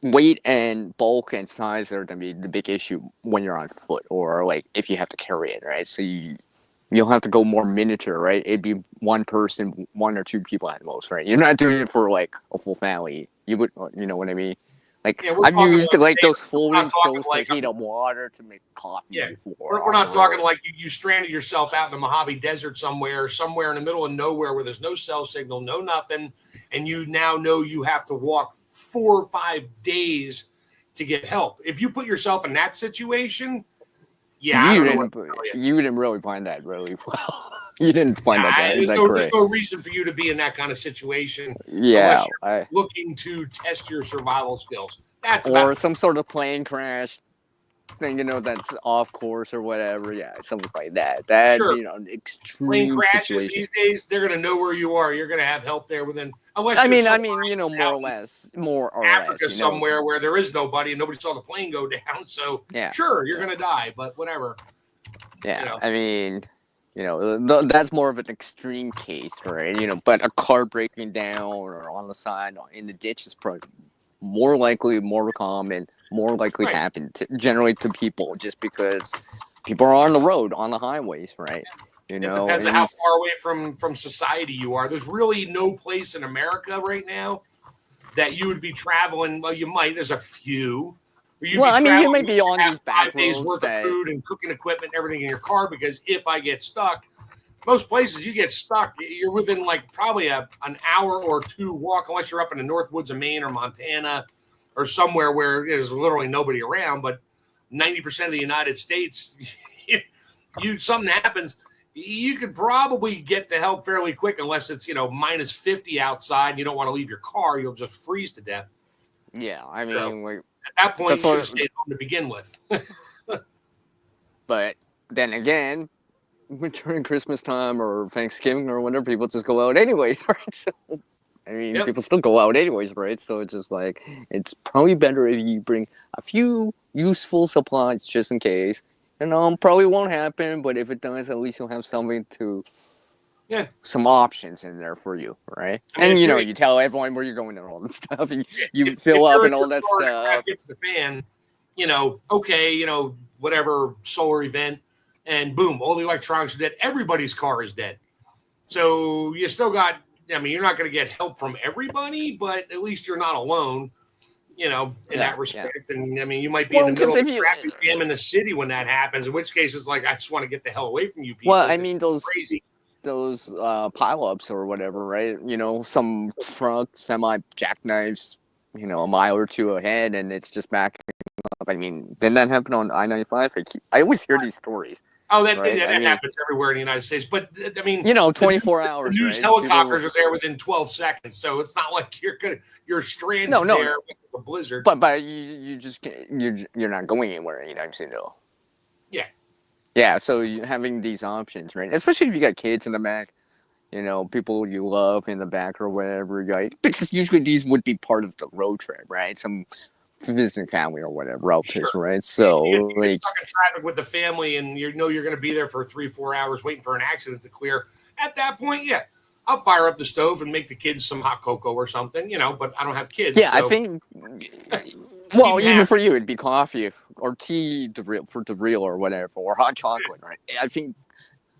weight and bulk and size are going to be the big issue when you're on foot or like if you have to carry it, right? So you'll have to go more miniature, right? It'd be one person, one or two people at most, right? You're not doing it for like a full family. You would, you know what I mean? Like I've used like those folding stoves to heat up water to make coffee. Yeah, we're not talking like you stranded yourself out in the Mojave Desert somewhere in the middle of nowhere where there's no cell signal, no nothing, and you now know you have to walk 4 or 5 days to get help. If you put yourself in that situation, yeah, you didn't really find that really well. You didn't find that there's no reason for you to be in that kind of situation. Yeah, unless you're looking to test your survival skills. Or some sort of plane crash thing, that's off course or whatever. Yeah, something like that. Sure. Extreme plane crashes situation. These days, they're gonna know where you are. You're gonna have help there within. Unless more or less, Africa somewhere where there is nobody and nobody saw the plane go down. So sure, you're gonna die, but whatever. Yeah, I mean. That's more of an extreme case, right? But a car breaking down or on the side in the ditch is probably more likely, more common, more likely to happen generally to people just because people are on the road, on the highways, right? It depends on how far away from society you are. There's really no place in America right now that you would be traveling. Well, you might. There's a few. You may be on these back 5 days worth of food and cooking equipment, everything in your car. Because if I get stuck, most places you get stuck, you're within like probably an hour or two walk, unless you're up in the North Woods of Maine or Montana or somewhere where there's literally nobody around. But 90% of the United States, something happens, you could probably get to help fairly quick, unless it's minus 50 outside and you don't want to leave your car. You'll just freeze to death. Yeah, I mean, at that point, you should have stayed home to begin with. But then again, during Christmas time or Thanksgiving or whatever, people just go out anyways, right? So, I mean, people still go out anyways, right? So it's just like, it's probably better if you bring a few useful supplies just in case. Probably won't happen, but if it does, at least you'll have something to... Yeah, some options in there for you, right? And you tell everyone where you're going and all that stuff. You fill up and all that stuff. Gets the fan, whatever solar event, and boom, all the electronics are dead. Everybody's car is dead. So you still got, I mean, you're not going to get help from everybody, but at least you're not alone, in that respect. And I mean, you might be in the middle of a traffic jam in the city when that happens, in which case it's like, I just want to get the hell away from you people. Well, I mean, those pileups or whatever, right? Some truck, semi jackknives, a mile or two ahead, and it's just backing up. I mean, didn't that happen on I-95? I always hear these stories. Oh, that happens everywhere in the United States. But I mean, 24 hours. The news helicopters are there within 12 seconds, so it's not like you're stranded there with a blizzard. But you're not going anywhere anytime soon, though. Yeah. Yeah. So having these options, right? Especially if you got kids in the back, people you love in the back or whatever, right? Because usually these would be part of the road trip, right? Some visiting family or whatever relatives, right? So you get stuck in traffic with the family, and you're going to be there for 3-4 hours waiting for an accident to clear. At that point, I'll fire up the stove and make the kids some hot cocoa or something, but I don't have kids. Yeah, so. I think. Well, even for you, it'd be coffee or tea for the real or whatever, or hot chocolate, right? I think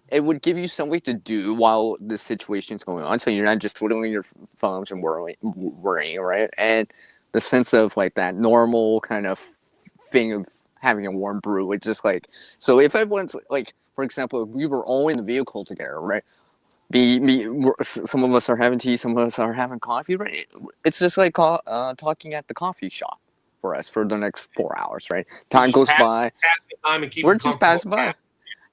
it would give you something to do while the situation's going on, so you're not just twiddling your thumbs and worrying, right? And the sense of like that normal kind of thing of having a warm brew. It's just like, so if everyone's like, for example, if we were all in the vehicle together, right? Some of us are having tea, some of us are having coffee, right? It's just like talking at the coffee shop for us for the next 4 hours, right? Time goes by. We're just passing by.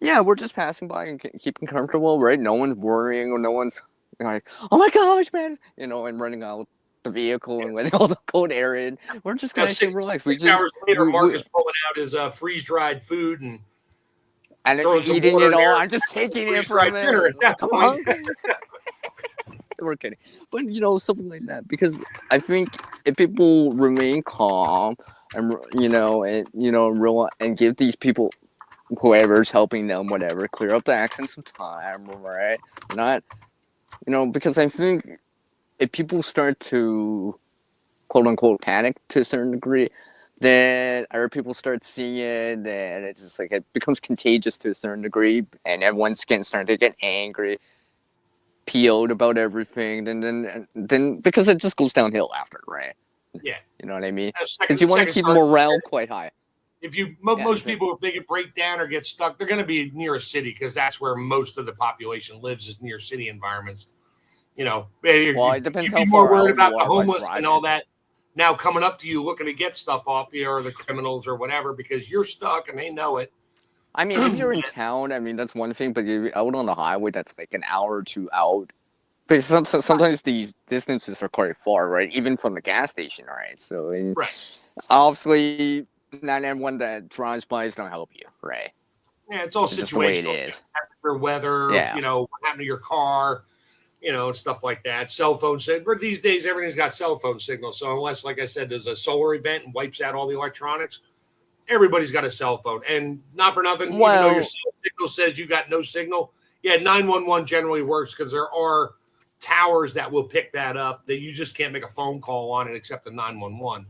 Yeah, we're just passing by and keeping comfortable, right? No one's worrying or no one's like, oh my gosh, man, and running out the vehicle and letting all the cold air in. We're just going to relax. 6 hours later, Mark is pulling out his freeze-dried food and eating it all. I'm just taking it for a minute. We're kidding. But, something like that. Because I think if people remain calm and, and give these people, whoever's helping them, whatever, clear up the accident some time, right? Not, because I think if people start to, quote unquote, panic to a certain degree, then other people start seeing it, and it's just like it becomes contagious to a certain degree, and everyone's starting to get angry, PO'd about everything. Then because it just goes downhill after, right? Yeah, you know what I mean? Because you want to keep morale quite high. If most people, if they get break down or get stuck, they're going to be near a city because that's where most of the population lives, is near city environments. Well, it depends you'd be more worried about the homeless and all that now coming up to you looking to get stuff off you, or the criminals or whatever, because you're stuck and they know it. I mean, if you're in town, I mean, that's one thing, but you're out on the highway, that's like an hour or two out. Because sometimes these distances are quite far, right? Even from the gas station, right? So, obviously, not everyone that drives by is going to help you, right? Yeah, it's all situational. Your weather, what happened to your car, and stuff like that. Cell phone signal. These days, everything's got cell phone signal. So unless, like I said, there's a solar event and wipes out all the electronics, everybody's got a cell phone. And not for nothing, even though your cell signal says you got no signal, 911 generally works because there are towers that will pick that up, that you just can't make a phone call on it except the 911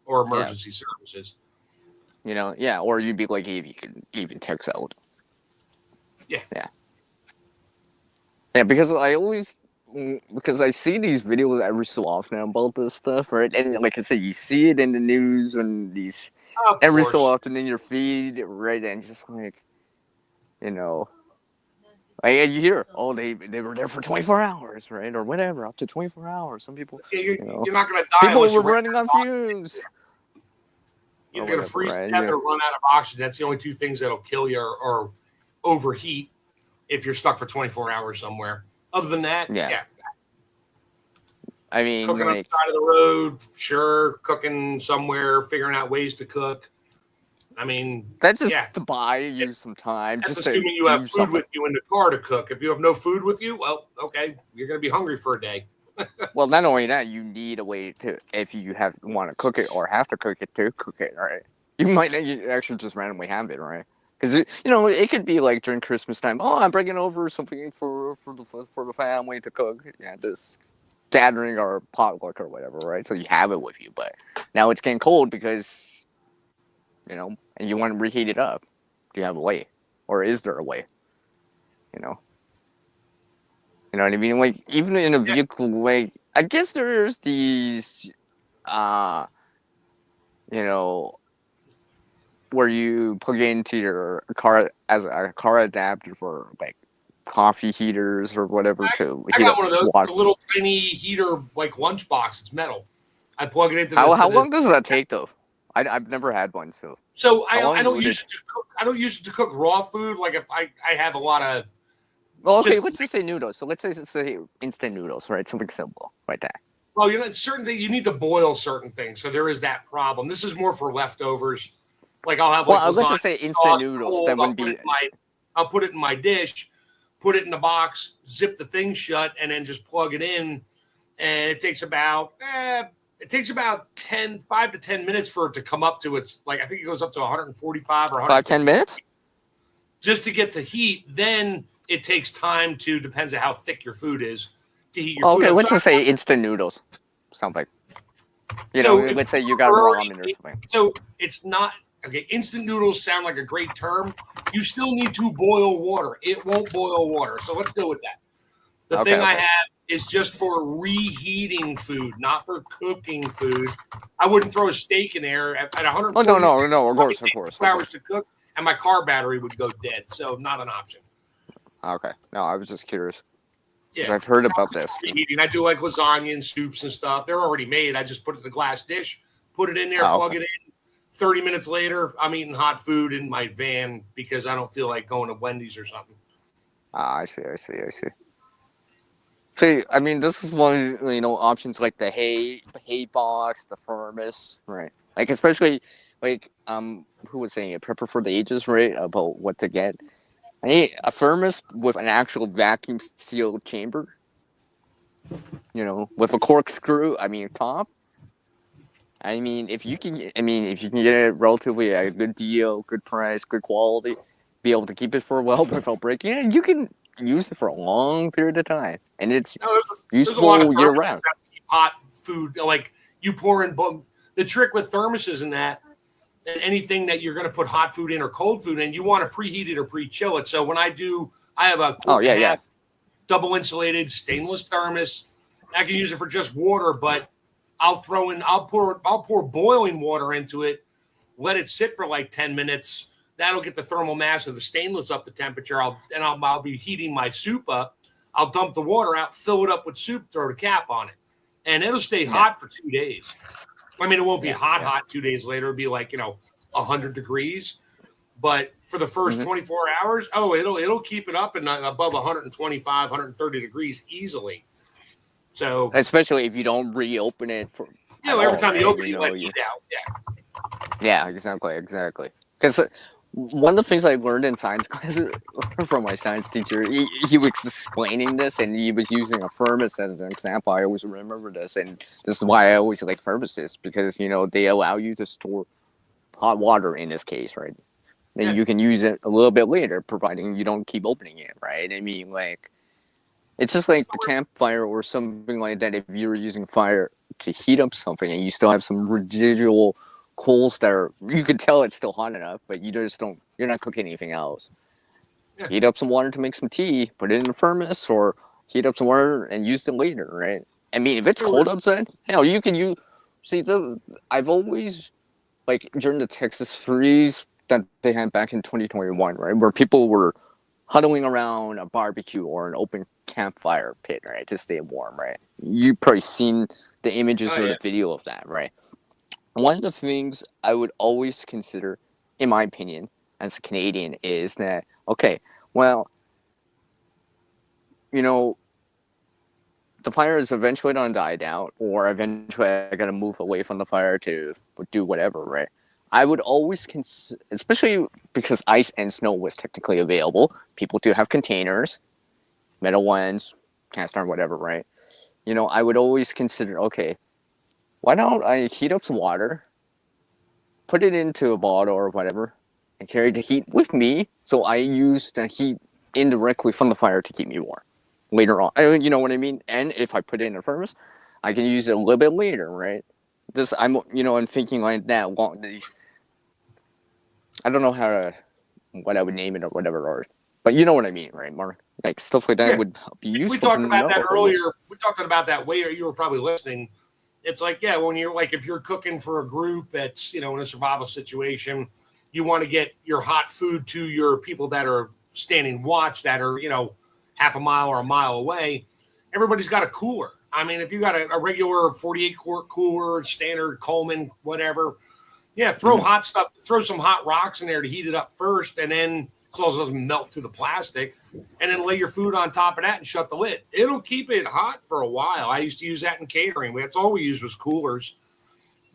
or emergency services. Or you'd be like, if you could even text out. Yeah, because I see these videos every so often about this stuff, right? And like I said, you see it in the news and these every so often in your feed, right? And just like, and you hear, they were there for 24 hours, right? Or whatever, up to 24 hours. Some people, you're not going to die. People were running on fumes. You're going to freeze to death or run out of oxygen. That's the only two things that'll kill you or overheat if you're stuck for 24 hours somewhere. Other than that, I mean, cooking on the side of the road, sure. Cooking somewhere, figuring out ways to cook. I mean, that's just to buy you some time. That's just assuming you have food with you in the car to cook. If you have no food with you, well, okay, you're going to be hungry for a day. Well, not only that, you need a way to, if you want to cook it or have to cook it, to cook it, right? You might actually just randomly have it, right? Because it could be like during Christmas time. Oh, I'm bringing over something for the family to cook. Yeah, this gathering or potluck or whatever, right? So you have it with you, but now it's getting cold because and you want to reheat it up. Do you have a way, or is there a way? You know what I mean? Like even in a vehicle, like I guess there's these, you know, where you plug it into your car as a car adapter for like coffee heaters or whatever to I heat got up one of those. water. It's a little tiny heater, like lunchbox. It's metal. I plug it into How long does that take though? I've never had one, so. So How long I don't would use it- it to cook. I don't use it to cook raw food. Like if I have a lot of. Well, okay, just- let's just say noodles. So let's say instant noodles, right? Something simple, right there. Well, certain things you need to boil certain things, so there is that problem. This is more for leftovers. Like I'll have like Well, let's lasagna just say instant sauce noodles. cold, That wouldn't be. I'll put it in my dish, put it in the box, zip the thing shut, and then just plug it in. And it takes about 5 to 10 minutes for it to come up to its, like I think it goes up to 145 or 5-10 minutes. just to get to heat. Then it takes time to, depends on how thick your food is, to heat your food. Okay, up. let's So just say instant noodles. Sounds like. Let's say you got ramen or something. So it's not okay. Instant noodles sound like a great term. You still need to boil water. It won't boil water. So let's go with that. The thing I have is just for reheating food, not for cooking food. I wouldn't throw a steak in there at 100. Oh no! Of course. 2 hours to cook, and my car battery would go dead. So not an option. Okay. No, I was just curious. Yeah, I've heard about this. Reheating. I do like lasagna and soups and stuff. They're already made. I just put it in a glass dish, put it in there, plug it in. 30 minutes later, I'm eating hot food in my van because I don't feel like going to Wendy's or something. I see. See, I mean, this is one options like the hay box, the thermos, right? Like especially like who was saying it, Prepper for the Ages, right? About what to get. I need a thermos with an actual vacuum sealed chamber. With a corkscrew. I mean, top. I mean, if you can get it relatively at a good deal, good price, good quality, be able to keep it for a while without breaking it, you can use it for a long period of time, and it's useful year round. Hot food, like you pour in. The trick with thermoses and that, and anything that you're going to put hot food in or cold food in, you want to preheat it or pre-chill it. So when I have a double insulated stainless thermos. I can use it for just water, but I'll pour boiling water into it, let it sit for like 10 minutes. That'll get the thermal mass of the stainless up to temperature. I'll be heating my soup up. I'll dump the water out, fill it up with soup, throw the cap on it, and it'll stay hot for 2 days. I mean, it won't be hot 2 days later. It'll be like 100 degrees, but for the first 24 hours, it'll keep it up and above 125, 130 degrees easily. So especially if you don't reopen it for every time you open it, you let heat out. Yeah, exactly. Because one of the things I learned in science classes from my science teacher, he was explaining this, and he was using a thermos as an example. I always remember this, and this is why I always like thermoses, because they allow you to store hot water in this case, right? And you can use it a little bit later, providing you don't keep opening it, right? I mean, like, it's just like the campfire or something like that. If you're using fire to heat up something and you still have some residual coals that you can tell it's still hot enough, but you're not cooking anything else. Yeah. Heat up some water to make some tea, put it in a thermos, or heat up some water and use it later, right? I mean, if it's cold outside, hell, you can use. See, I've always, like, during the Texas freeze that they had back in 2021, right, where people were huddling around a barbecue or an open campfire pit, right, to stay warm, right? You've probably seen the images or the video of that, right? One of the things I would always consider, in my opinion, as a Canadian, is that, okay, well, the fire is eventually going to die down, or eventually I got to move away from the fire to do whatever, right? I would always especially because ice and snow was technically available, people do have containers, metal ones, cast iron, whatever, right? I would always consider, okay, why don't I heat up some water, put it into a bottle or whatever, and carry the heat with me, so I use the heat indirectly from the fire to keep me warm later on. You know what I mean? And if I put it in a thermos, I can use it a little bit later, right? I'm thinking like that. I don't know what I would name it or whatever, or But you know what I mean, right, Mark? Like stuff like that would be useful. We talked about that earlier. We talked about that way, or you were probably listening. It's like, yeah, when you're like, if you're cooking for a group that's, in a survival situation, you want to get your hot food to your people that are standing watch that are, half a mile or a mile away. Everybody's got a cooler. I mean, if you got a regular 48 quart cooler, standard Coleman, whatever, yeah, throw hot stuff, throw some hot rocks in there to heat it up first, and then so it doesn't melt through the plastic, and then lay your food on top of that and shut the lid. It'll keep it hot for a while. I used to use that in catering. That's all we used was coolers,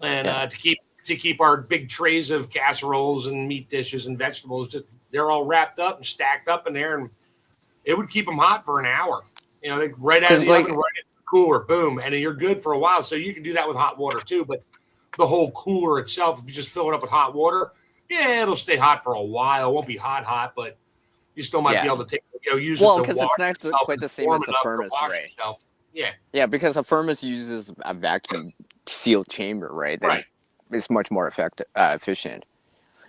and to keep our big trays of casseroles and meat dishes and vegetables, they're all wrapped up and stacked up in there, and it would keep them hot for an hour. Right out of the oven, right in the cooler, boom, and then you're good for a while. So you can do that with hot water too, but the whole cooler itself, if you just fill it up with hot water, yeah, it'll stay hot for a while. It won't be hot, but you still might be able to use it to wash because it's not quite the same as a furnace, right? Yourself. Yeah. Yeah, because a furnace uses a vacuum sealed chamber, right? Right. It's much more efficient.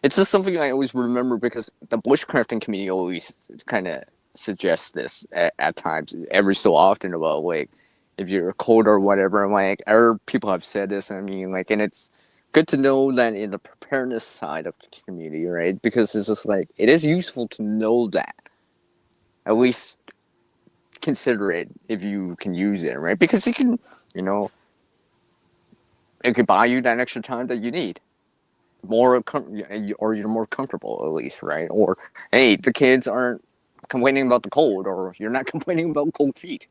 It's just something I always remember because the bushcrafting community always kind of suggests this at times, every so often, about like if you're cold or whatever. Like, or people have said this. I mean, like, and it's good to know that in the preparedness side of the community, right? Because it's just like it is useful to know that. At least consider it if you can use it, right? Because it can, it could buy you that extra time that you need. Or you're more comfortable, at least, right? Or, hey, the kids aren't complaining about the cold, or you're not complaining about cold feet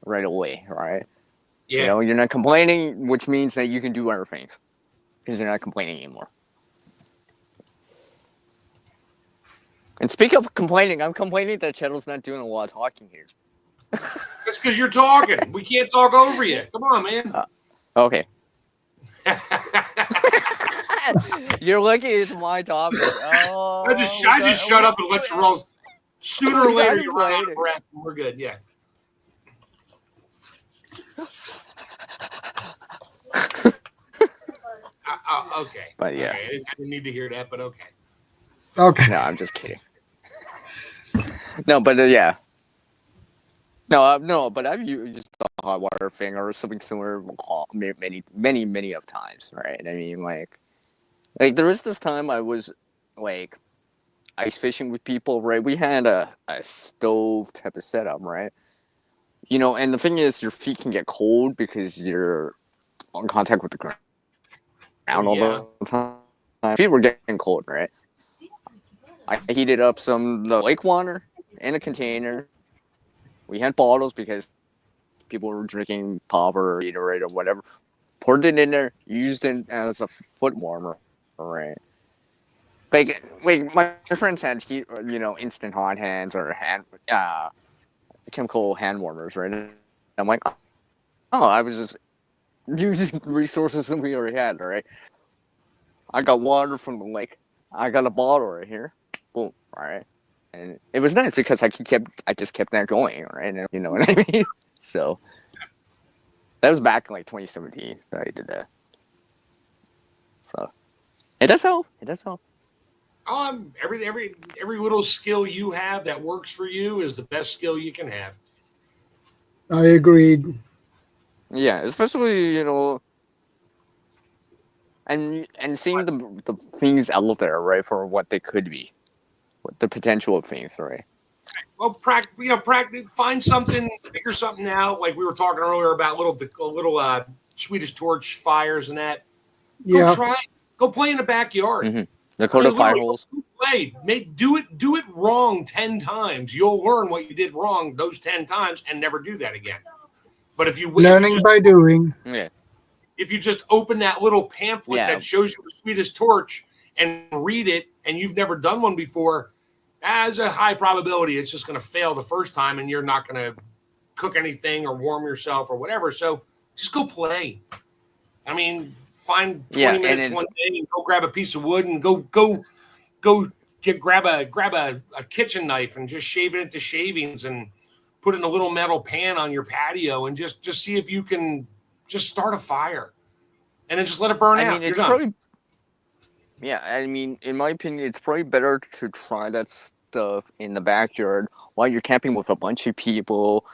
right away, right? Yeah. You're not complaining, which means that you can do other things because you're not complaining anymore. And speaking of complaining, I'm complaining that Shadow's not doing a lot of talking here. That's because you're talking. We can't talk over you. Come on, man. Okay. You're lucky it's my topic. Oh, I just shut up and let you roll. Sooner or later, you run out of breath, and we're good. Yeah. Okay. But yeah, okay. I didn't need to hear that, but okay. Okay. No, I'm just kidding. No, but yeah. No, but I've used the hot water thing or something similar many of times, right? I mean, like there was this time I was like ice fishing with people, right? We had a stove type of setup, right? And the thing is, your feet can get cold because you're on contact with the ground all the time. Feet were getting cold, right? I heated up the lake water in a container. We had bottles because people were drinking pop or Gatorade or whatever. Poured it in there, used it as a foot warmer, right? Like my friends had instant hot hands or chemical hand warmers, right? And I'm like, oh, I was just using the resources that we already had, all right? I got water from the lake. I got a bottle right here. Boom, all right? And it was nice because I just kept that going, right? And you know what I mean? So that was back in like 2017 that I did that. So it does help. Every little skill you have that works for you is the best skill you can have. I agreed. Yeah, especially and seeing the things out there, right, for what they could be, what the potential of things, right? Well, find something, figure something out. Like we were talking earlier about little Swedish torch fires and that. Go play in the backyard. Mm-hmm. Dakota fire holes. Play. Do it wrong 10 times. You'll learn what you did wrong those 10 times and never do that again. But if you learning by doing, yeah. If you just open that little pamphlet that shows you the Swedish torch and read it, and you've never done one before, there's a high probability it's just going to fail the first time, and you're not going to cook anything or warm yourself or whatever. So just go play. I mean, find 20 minutes one day and go grab a piece of wood and go grab a kitchen knife and just shave it into shavings and put it in a little metal pan on your patio and just see if you can just start a fire and then just let it burn out. It's probably, in my opinion, it's probably better to try that stuff in the backyard while you're camping with a bunch of people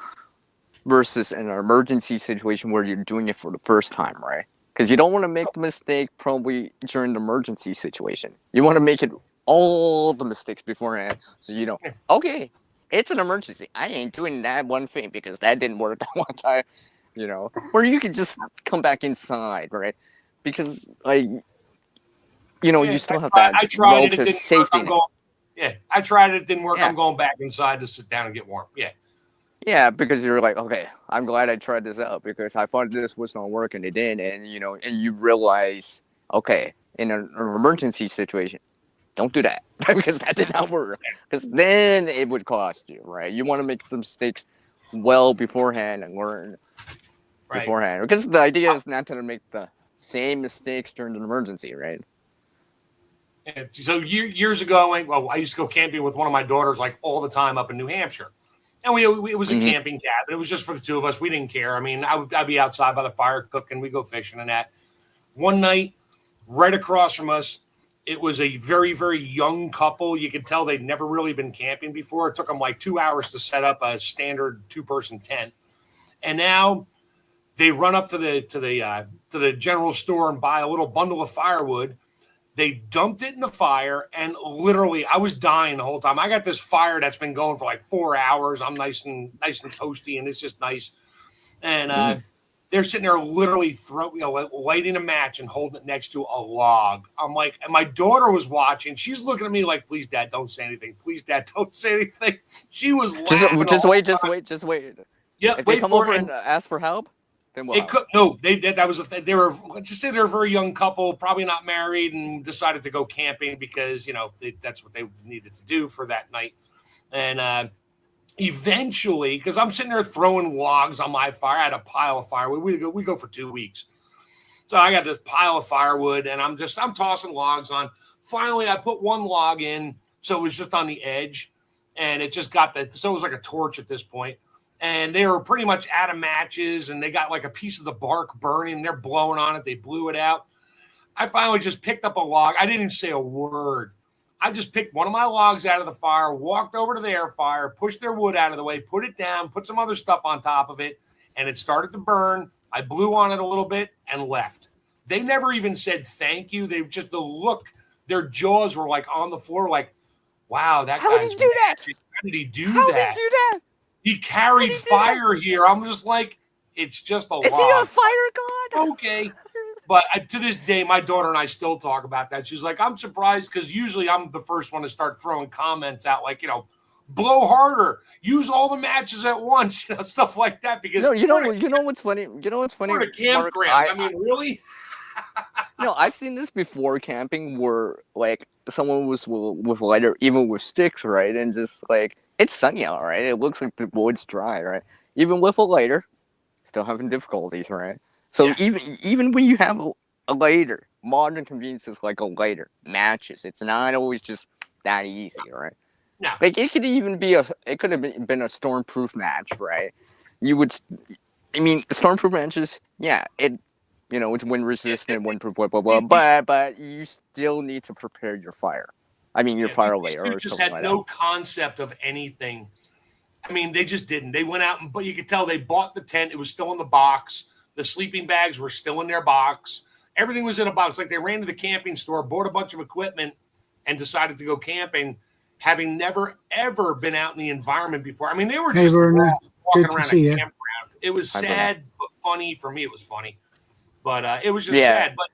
versus an emergency situation where you're doing it for the first time, right? Because you don't want to make the mistake probably during the emergency situation. You want to make it all the mistakes beforehand, so you know, okay, it's an emergency. I ain't doing that one thing because that didn't work that one time, you know. Or you can just come back inside, right? Because like, you know, you still have that I tried it. It relative didn't work. safety I'm net. going, I tried it. It didn't work. Yeah. I'm going back inside to sit down and get warm. Yeah. Yeah, because you're like, okay, I'm glad I tried this out because I thought this was not working. It didn't, and you know, and you realize, okay, in an emergency situation, don't do that because that did not work. Because then it would cost you, right? You want to make the mistakes well beforehand and learn beforehand. Because the idea is not to make the same mistakes during an emergency, right? So years ago, I used to go camping with one of my daughters like all the time up in New Hampshire. And it was a camping cabin. It was just for the two of us. We didn't care. I mean, I'd be outside by the fire cooking. We go fishing and that. One night, right across from us, it was a very, very young couple. You could tell they'd never really been camping before. It took them like 2 hours to set up a standard 2-person tent. And now they run up to the general store and buy a little bundle of firewood. They dumped it in the fire, and literally, I was dying the whole time. I got this fire that's been going for like 4 hours. I'm nice and toasty, and it's just nice. And they're sitting there literally lighting a match and holding it next to a log. I'm like, and my daughter was watching. She's looking at me like, "Please, Dad, don't say anything. Please, Dad, don't say anything." She was laughing. Just wait. Yeah, if they come over and ask for help. It could that was a thing. They were, let's just say they're a very young couple, probably not married, and decided to go camping because that's what they needed to do for that night. And eventually, because I'm sitting there throwing logs on my fire, I had a pile of firewood. We go for 2 weeks, so I got this pile of firewood, and I'm tossing logs on. Finally, I put one log in, so it was just on the edge, and it just got so it was like a torch at this point. And they were pretty much out of matches, and they got like a piece of the bark burning. They're blowing on it. They blew it out. I finally just picked up a log. I didn't even say a word. I just picked one of my logs out of the fire, walked over to their fire, pushed their wood out of the way, put it down, put some other stuff on top of it, and it started to burn. I blew on it a little bit and left. They never even said thank you. They just, the look, their jaws were like on the floor, like, wow, that How guy's did he do that? How did he do How that? did he do that? He carried fire here. I'm just like, it's just a log. Is he a fire god? Okay. But to this day, my daughter and I still talk about that. She's like, I'm surprised because usually I'm the first one to start throwing comments out like, blow harder, use all the matches at once, stuff like that. Because you know what's funny? We're at a campground. I mean, really? I've seen this before camping where like someone was with lighter, even with sticks, right? And just like, it's sunny out, right? It looks like the wood's dry, right? Even with a lighter, still having difficulties, right? So even when you have a lighter, modern conveniences like a lighter, matches, it's not always just that easy, right? No. Like it could have been a stormproof match, right? Stormproof matches, it's wind resistant, windproof, blah blah blah. But you still need to prepare your fire. I mean, your fire layer or just something had like no that. concept of anything. I mean, they just didn't. They went out, but you could tell they bought the tent. It was still in the box. The sleeping bags were still in their box. Everything was in a box. Like they ran to the camping store, bought a bunch of equipment, and decided to go camping, having never, ever been out in the environment before. I mean, they were just walking around a campground. It was sad, but funny. For me, it was funny. But it was just sad. But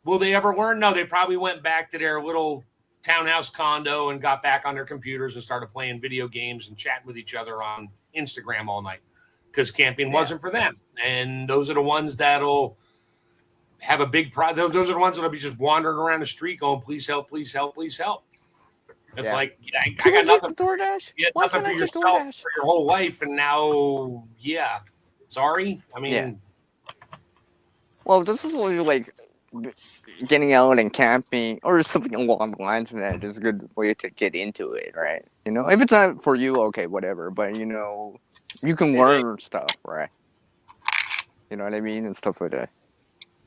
will they ever learn? No, they probably went back to their little townhouse condo and got back on their computers and started playing video games and chatting with each other on Instagram all night because camping wasn't for them. And those are the ones that'll have a big pride. Those are the ones that'll be just wandering around the street going, please help, please help, please help. It's like, I got nothing. DoorDash? You had nothing for yourself for your whole life. And now, sorry. I mean, well, this is really like getting out and camping or something along the lines of that is a good way to get into it, right? If it's not for you, okay, whatever. But you can learn stuff, right? You know what I mean, and stuff like that.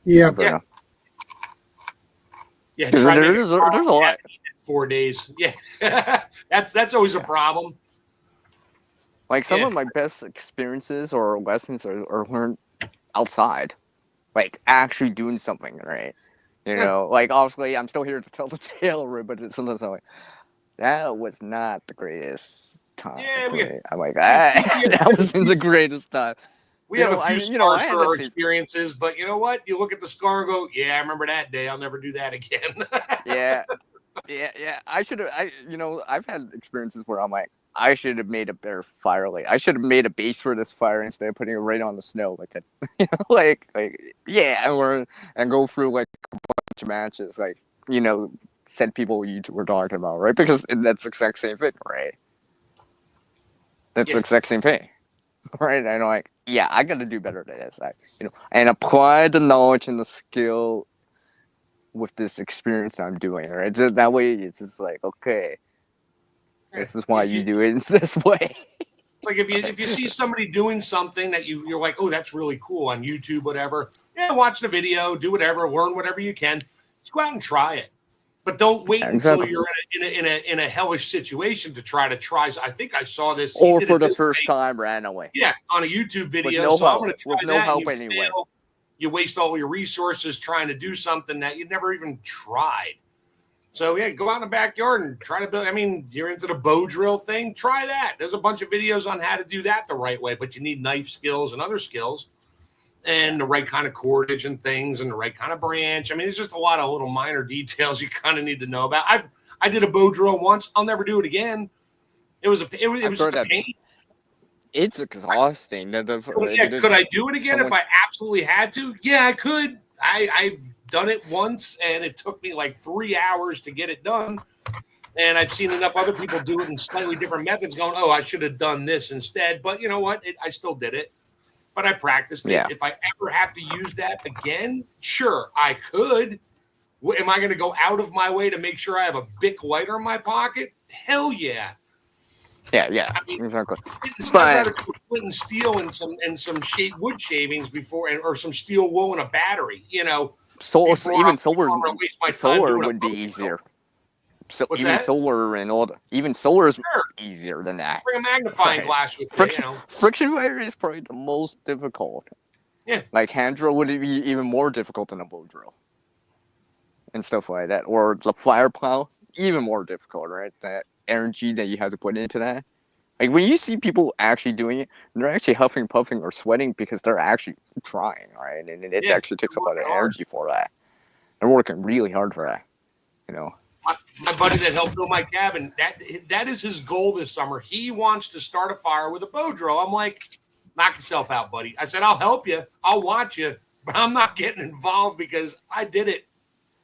Yeah. Yeah. There's a lot. 4 days. Yeah, that's always a problem. Like some of my best experiences or lessons are learned outside, like actually doing something, right? You know, like obviously I'm still here to tell the tale, but it's sometimes I'm like, that was not the greatest time. Yeah, I'm like, that wasn't the greatest time. We have a few scars for our experiences, but you know what? You look at the scar and go, yeah, I remember that day. I'll never do that again. Yeah. I should have. I've had experiences where I'm like, I should have made a better fire. Like, I should have made a base for this fire instead of putting it right on the snow, like that. And go through like a bunch of matches, like said people you were talking about, right? Because that's the exact same thing, right? That's the exact same thing, right? And I'm like, yeah, I got to do better than this, and apply the knowledge and the skill with this experience I'm doing, right? That way, it's just like, okay, this is why you do it in this way. It's like if you see somebody doing something that you're like, oh, that's really cool on YouTube, whatever. Yeah, watch the video, do whatever, learn whatever you can. Just go out and try it, but don't wait until you're in a hellish situation to try. I think I saw this, or for the first time, ran away. Yeah, on a YouTube video. With no help. I'm going to try with no that. Help anyway. You waste all your resources trying to do something that you never even tried. So, yeah, go out in the backyard and try to build. I mean, you're into the bow drill thing. Try that. There's a bunch of videos on how to do that the right way, but you need knife skills and other skills and the right kind of cordage and things and the right kind of branch. I mean, it's just a lot of little minor details you kind of need to know about. I did a bow drill once. I'll never do it again. It was just a pain. It's exhausting. Could I do it again if I absolutely had to? Yeah, I could. I've done it once, and it took me like 3 hours to get it done. And I've seen enough other people do it in slightly different methods going, oh, I should have done this instead. But you know what? I still did it. But I practiced it. Yeah. If I ever have to use that again, sure, I could. Am I going to go out of my way to make sure I have a Bic lighter in my pocket? Hell yeah. Yeah, I mean, exactly. I'd rather do flint and steel and some wood shavings before, or some steel wool and a battery. Even solar would be easier. So What's even that? solar and all even solar is easier than that. Bring a magnifying glass with friction. Friction wire is probably the most difficult. Yeah, like hand drill would be even more difficult than a bow drill and stuff like that, or the fire plow even more difficult, right? That energy that you have to put into that. Like when you see people actually doing it, they're actually huffing, puffing, or sweating because they're actually trying, right? And it actually takes a lot of energy for that. They're working really hard for that, My buddy that helped build my cabin, that is his goal this summer. He wants to start a fire with a bow drill. I'm like, knock yourself out, buddy. I said, I'll help you. I'll watch you, but I'm not getting involved because I did it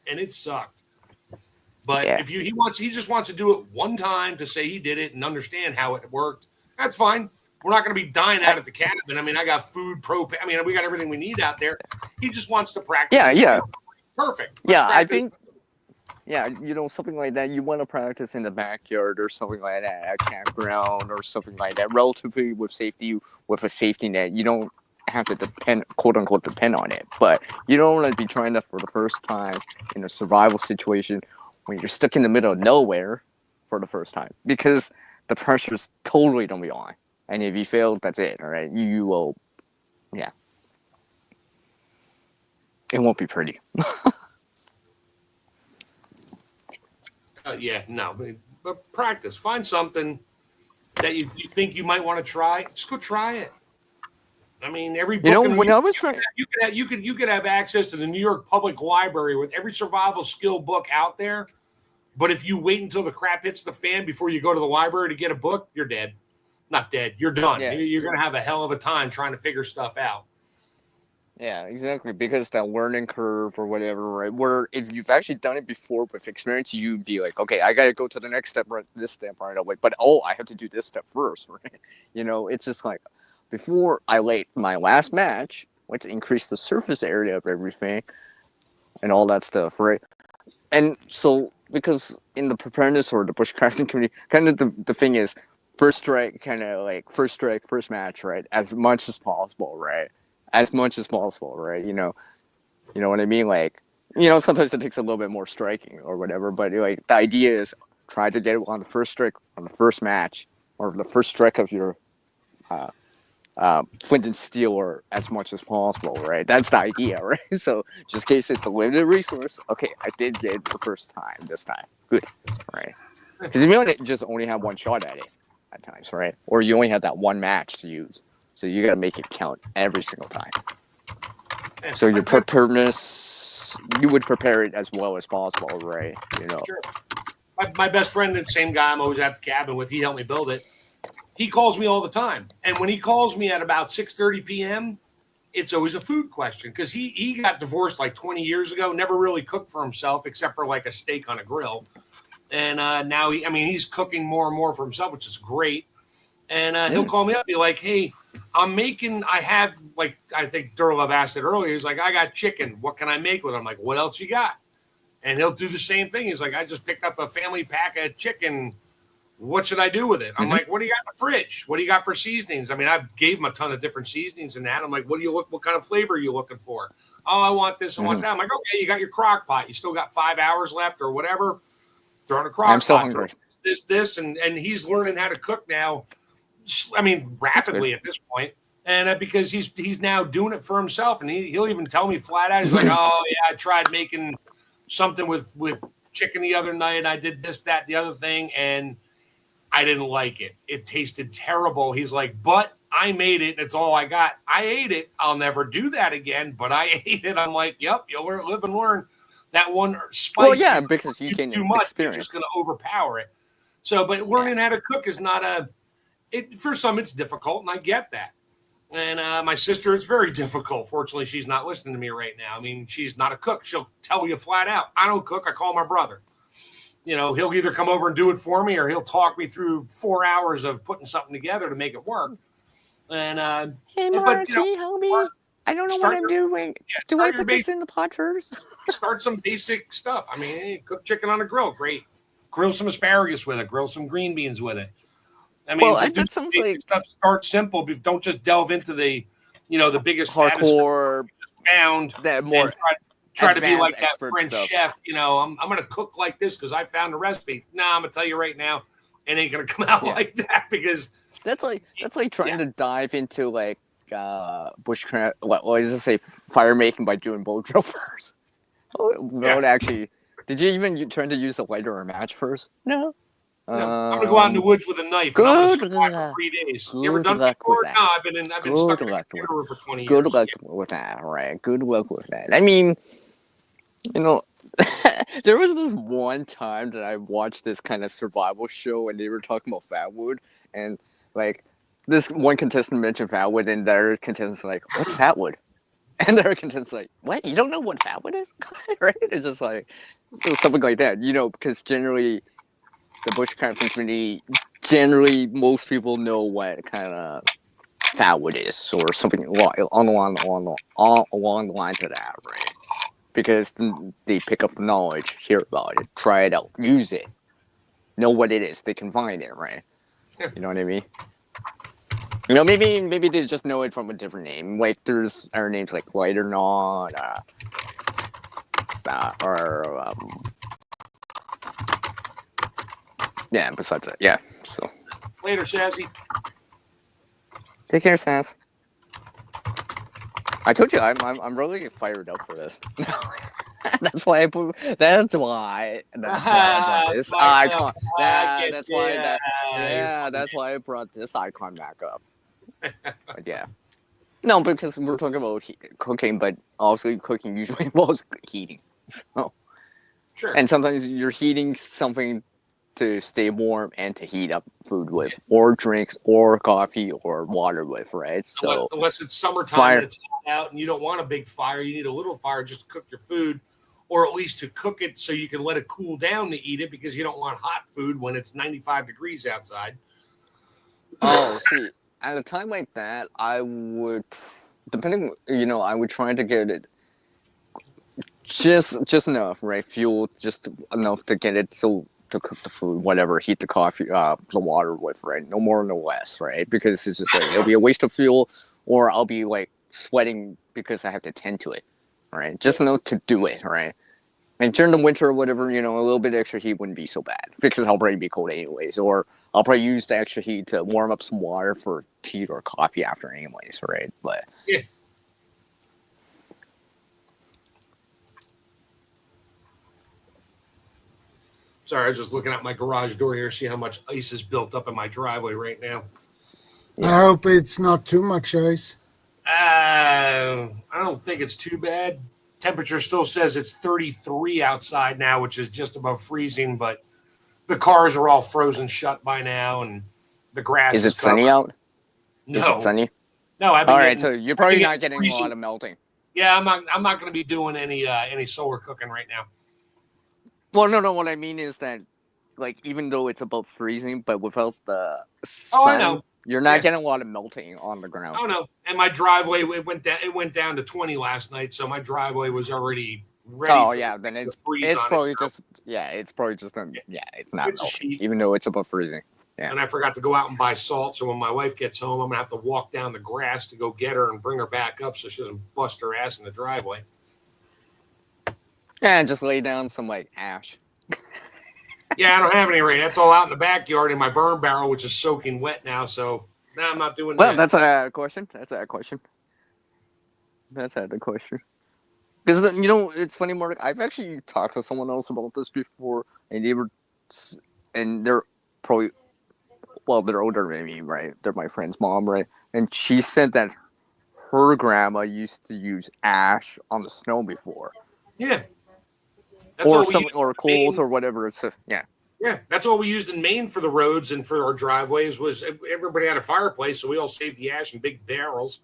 and it sucked. But if he just wants to do it one time to say he did it and understand how it worked. That's fine. We're not going to be dying out at the cabin. I mean, I got food, propane. I mean, we got everything we need out there. He just wants to practice. Yeah. Perfect. I think. Yeah, something like that. You want to practice in the backyard or something like that, at a campground or something like that, relatively with safety, with a safety net. You don't have to quote unquote depend on it, but you don't want to be trying that for the first time in a survival situation when you're stuck in the middle of nowhere for the first time, because the pressure's totally don't be on. And if you fail, that's it. All right, you will, it won't be pretty. But practice. Find something that you think you might want to try. Just go try it. I mean, every book when I was trying, you could have access to the New York Public Library with every survival skill book out there. But if you wait until the crap hits the fan before you go to the library to get a book, you're dead. Not dead. You're done. Yeah. You're going to have a hell of a time trying to figure stuff out. Yeah, exactly. Because that learning curve or whatever, right? Where if you've actually done it before with experience, you'd be like, okay, I got to go to the next step, this step right away. But, I have to do this step first, right? It's just like, before I laid my last match, let's increase the surface area of everything and all that stuff, right? And so, because in the preparedness or the bushcrafting community, kind of the thing is, first strike, first match, right? As much as possible, right? As much as possible, right? You know what I mean? Like, sometimes it takes a little bit more striking or whatever, but like the idea is try to get it on the first strike, on the first match, or the first strike of your flint and steel, or as much as possible, right? That's the idea, right? So just in case it's a limited resource, okay, I did get it the first time, this time, good, right? Because you may just only have one shot at it at times, right? Or you only have that one match to use, so you got to make it count every single time. So your preparedness, you would prepare it as well as possible, right? Sure. My best friend, the same guy I'm always at the cabin with, he helped me build it. He calls me all the time. And when he calls me at about 6:30 p.m., it's always a food question, because he got divorced like 20 years ago, never really cooked for himself except for like a steak on a grill. And now he's cooking more and more for himself, which is great. And he'll call me up, be like, hey, I have, like, I think Durlov asked it earlier. He's like, I got chicken. What can I make with it? I'm like, what else you got? And he'll do the same thing. He's like, I just picked up a family pack of chicken. What should I do with it? I'm like, what do you got in the fridge? What do you got for seasonings? I mean, I gave him a ton of different seasonings and that. I'm like, what kind of flavor are you looking for? Oh, I want this, I want that. I'm like, okay, you got your crock pot. You still got 5 hours left or whatever. Throw in a crock pot. I'm so hungry. This, and he's learning how to cook now. I mean, rapidly at this point. And because he's now doing it for himself. And he'll even tell me flat out, he's like, oh, yeah, I tried making something with chicken the other night. I did this, that, the other thing. And I didn't like it. It tasted terrible. He's like, but I made it. It's all I got. I ate it. I'll never do that again, but I ate it. I'm like, yep, you'll live and learn. That one spice. Well, yeah, because you gain too much, experience. You're just going to overpower it. So, but learning how to cook is not for some, it's difficult, and I get that. And my sister, it's very difficult. Fortunately, she's not listening to me right now. I mean, she's not a cook. She'll tell you flat out, I don't cook. I call my brother. He'll either come over and do it for me, or he'll talk me through 4 hours of putting something together to make it work. And hey, Mark, can you help me? I don't know what I'm doing. Do I put this in the pot first? Start some basic stuff. I mean, cook chicken on a grill, great. Grill some asparagus with it. Grill some green beans with it. I mean, that sounds like stuff. Start simple. But don't just delve into the biggest hardcore found that more. Try to be like that French chef. I'm going to cook like this because I found a recipe. Nah, I'm going to tell you right now, it ain't going to come out like that, because that's like trying to dive into like bushcraft. What does it say? Fire making by doing bow drill first. Actually, did you even try to use a lighter or a match first? No. I'm gonna go out in the woods with a knife. And I'm gonna squat for 3 days. You ever done that before? No, I've been stuck in a computer room for 20 years. Good luck with that, right? Good luck with that. I mean, there was this one time that I watched this kind of survival show, and they were talking about fatwood, and like this one contestant mentioned fatwood, and their contestant's like, "What's fatwood?" And their contestant's like, "What? You don't know what fatwood is?" Right? It's just like something like that, because generally the bushcrafting community, most people know what kind of fatwood is, or something along the lines of that, right? Because they pick up knowledge, hear about it, try it out, use it, know what it is. They can find it, right? Yeah. You know what I mean? Maybe they just know it from a different name. Like there's other names like Light or Not, yeah. Besides that, yeah. So later, Shazzy. Take care, Sass. I told you I'm really fired up for this. That's why I brought this icon. That's why I brought this icon back up. But yeah, no, because we're talking about cooking, but also cooking usually involves heating. So. Sure. And sometimes you're heating something to stay warm and to heat up food with, or drinks, or coffee, or water with, right? So unless it's summertime and it's hot out and you don't want a big fire, you need a little fire just to cook your food, or at least to cook it so you can let it cool down to eat it, because you don't want hot food when it's 95 degrees outside. Oh, see, at a time like that, I would, I would try to get it just enough, right? Fuel just enough to get it to cook the food, whatever, heat the coffee, the water with, right? No more, no less, right? Because it's just like, it'll be a waste of fuel, or I'll be like sweating because I have to tend to it, right? Just enough to do it, right? And during the winter or whatever, a little bit extra heat wouldn't be so bad because I'll probably be cold anyways. Or I'll probably use the extra heat to warm up some water for tea or coffee after anyways, right? But yeah. Sorry, I was just looking out my garage door here, see how much ice is built up in my driveway right now. I hope it's not too much ice. I don't think it's too bad. Temperature still says it's 33 outside now, which is just above freezing, but the cars are all frozen shut by now, and the grass is it sunny out? No. Is it sunny? No, all right, so you're probably not getting freezing. A lot of melting. Yeah, I'm not going to be doing any solar cooking right now. Well, no. What I mean is that, like, even though it's above freezing, but without the sun, I know. You're not getting a lot of melting on the ground. Oh no! And my driveway it went down to 20 last night, so my driveway was already ready. Oh yeah, then it's probably just it's not melting, even though it's above freezing. Yeah. And I forgot to go out and buy salt, so when my wife gets home, I'm gonna have to walk down the grass to go get her and bring her back up, so she doesn't bust her ass in the driveway. And just lay down some like ash. Yeah, I don't have any rain. That's all out in the backyard in my burn barrel, which is soaking wet now. So now I'm not doing that. Well, that's a question. That's a question. Because it's funny, Mark. I've actually talked to someone else about this before, and they're probably, they're older than me, right? They're my friend's mom, right? And she said that her grandma used to use ash on the snow before. Yeah. Or coals or whatever. So, yeah. Yeah, that's what we used in Maine for the roads and for our driveways. Was everybody had a fireplace, so we all saved the ash in big barrels.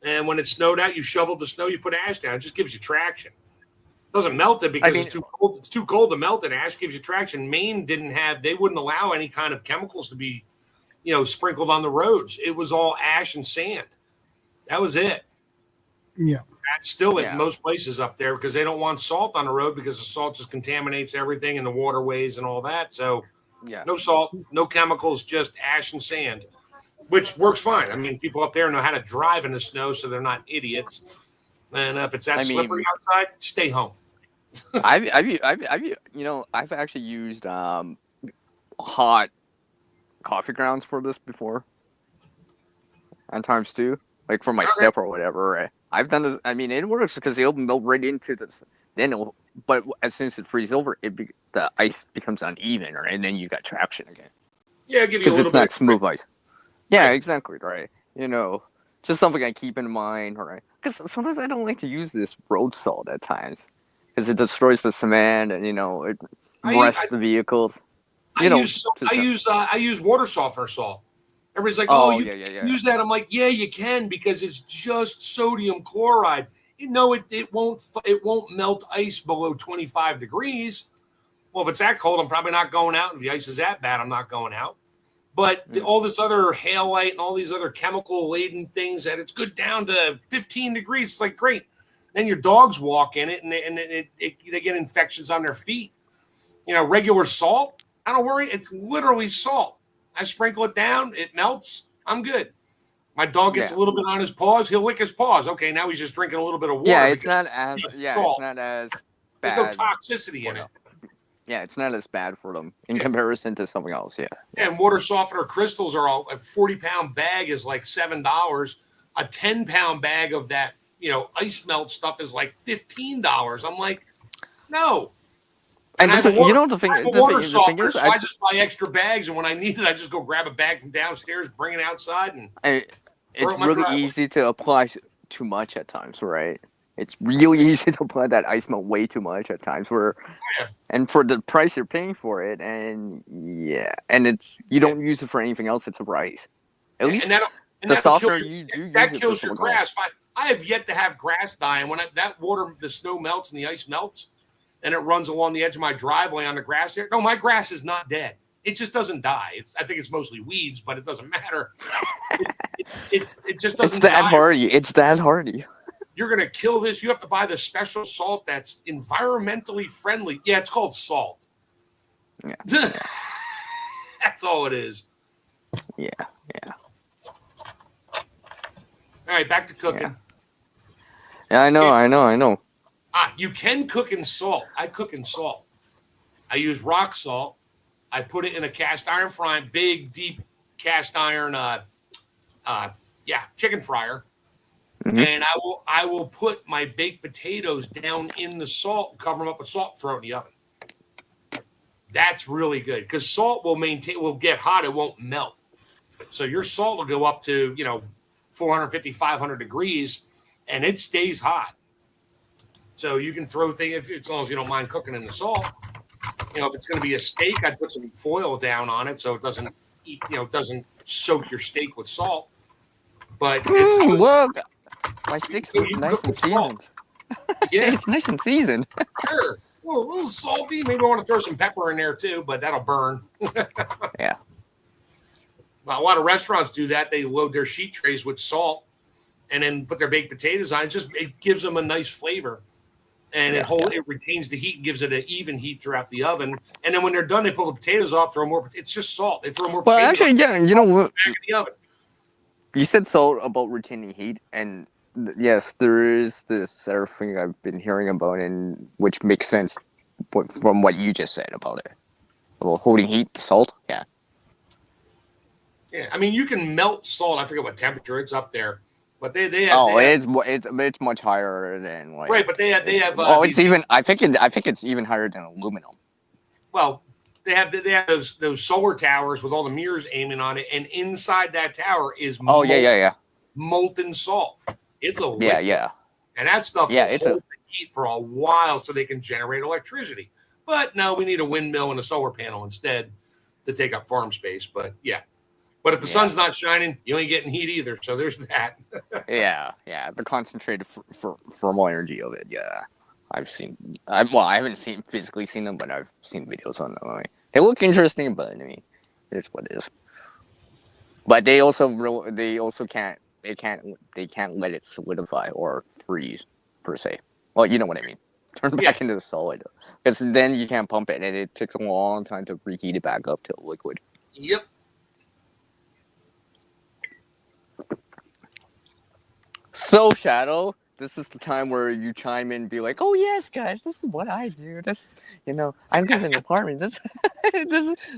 And when it snowed out, you shoveled the snow, you put ash down. It just gives you traction. It doesn't melt it because it's too cold. It's too cold to melt it. Ash gives you traction. Maine they wouldn't allow any kind of chemicals to be, sprinkled on the roads. It was all ash and sand. That was it. Yeah. That's still at most places up there because they don't want salt on the road because the salt just contaminates everything in the waterways and all that. So no salt, no chemicals, just ash and sand, which works fine. I mean, people up there know how to drive in the snow, so they're not idiots. And if it's slippery outside, stay home. I've actually used hot coffee grounds for this before, on times too, like for my step or whatever. Right? I've done this. I mean, it works because it'll melt right into this. But as soon as it freezes over, the ice becomes uneven, right? And then you got traction again. Yeah, give you a little bit. Because it's not smooth ice. Yeah, exactly, right. Just something I keep in mind, right? Because sometimes I don't like to use this road salt at times because it destroys the cement and it rusts the vehicles. I use water softener salt. Everybody's like, use that. I'm like, yeah, you can because it's just sodium chloride. It won't melt ice below 25 degrees. Well, if it's that cold, I'm probably not going out. If the ice is that bad, I'm not going out. But all this other halite and all these other chemical-laden things, that it's good down to 15 degrees. It's like, great. Then your dogs walk in it, and they get infections on their feet. Regular salt, I don't worry. It's literally salt. I sprinkle it down. It melts. I'm good. My dog gets a little bit on his paws. He'll lick his paws. Okay, now he's just drinking a little bit of water. Yeah, it's not as bad. There's no toxicity in it. Yeah, it's not as bad for them in comparison to something else. Yeah. And water softener crystals are all a 40-pound bag is like $7. A 10-pound bag of that, ice melt stuff is like $15. I'm like, no. And the thing is, I just buy extra bags, and when I need it, I just go grab a bag from downstairs, bring it outside, and it's really easy to apply too much at times, right? It's really easy to apply that ice melt way too much at times, and for the price you're paying for it, and you don't use it for anything else. It's a price. At least the softener you do that use kills your grass. I have yet to have grass die, and when the snow melts and the ice melts. And it runs along the edge of my driveway on the grass there. No, my grass is not dead. It just doesn't die. I think it's mostly weeds, but it doesn't matter. It just doesn't. It's that hardy. It's that hardy. You're gonna kill this. You have to buy the special salt that's environmentally friendly. Yeah, it's called salt. Yeah. That's all it is. Yeah. All right, back to cooking. Yeah, I know. You can cook in salt. I cook in salt. I use rock salt. I put it in a cast iron frying, big, deep cast iron, chicken fryer. Mhm. And I will put my baked potatoes down in the salt, cover them up with salt, throw it in the oven. That's really good because salt will get hot. It won't melt. So your salt will go up to 450, 500 degrees, and it stays hot. So you can throw things as long as you don't mind cooking in the salt. If it's going to be a steak, I'd put some foil down on it so it doesn't doesn't soak your steak with salt. But Look, my steaks so look nice and seasoned. Yeah, It's nice and seasoned. sure. Well, a little salty. Maybe I want to throw some pepper in there too, but that'll burn. Yeah. Well, a lot of restaurants do that. They load their sheet trays with salt and then put their baked potatoes on. It gives them a nice flavor. And it retains the heat and gives it an even heat throughout the oven. And then when they're done, they pull the potatoes off, throw more. It's just salt. They throw more. Well, actually, yeah, you know what? Back in the oven. You said salt about retaining heat, and yes, there is this other thing I've been hearing about, and which makes sense from what you just said about it. Well, holding heat, salt, yeah. Yeah, I mean, you can melt salt. I forget what temperature it's up there. But they have. It's much higher than like. Right, but they have. It's even. I think it's even higher than aluminum. Well, they have those solar towers with all the mirrors aiming on it, and inside that tower is molten salt. It's a liquid. And that stuff will hold the heat for a while, so they can generate electricity. But no, we need a windmill and a solar panel instead to take up farm space. But yeah. But if the sun's not shining, you ain't getting heat either. So there's that. The concentrated thermal energy of it. Yeah, I've seen. I haven't physically seen them, but I've seen videos on them. They look interesting, but I mean, it's what it is. But they also can't let it solidify or freeze per se. Well, you know what I mean. Turn back into the solid, because then you can't pump it, and it takes a long time to reheat it back up to liquid. Yep. So, Shadow, this is the time where you chime in and be like, "Oh yes, guys, this is what I do. This, I live in an apartment. This,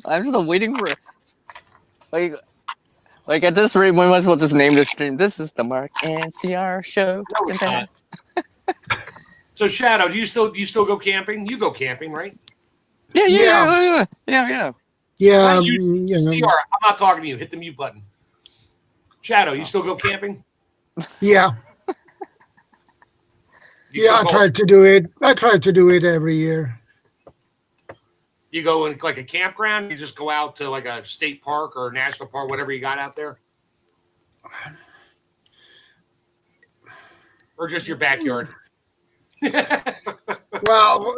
I'm still waiting for, like at this rate, we might as well just name this stream. This is the Mark and CR show." No, so, Shadow, do you still go camping? You go camping, right? Yeah. CR, I'm not talking to you. Hit the mute button. Shadow, you still go camping? Yeah. I try to do it. I try to do it every year. You go in like a campground? You just go out to like a state park or a national park, whatever you got out there? Or just your backyard? Well,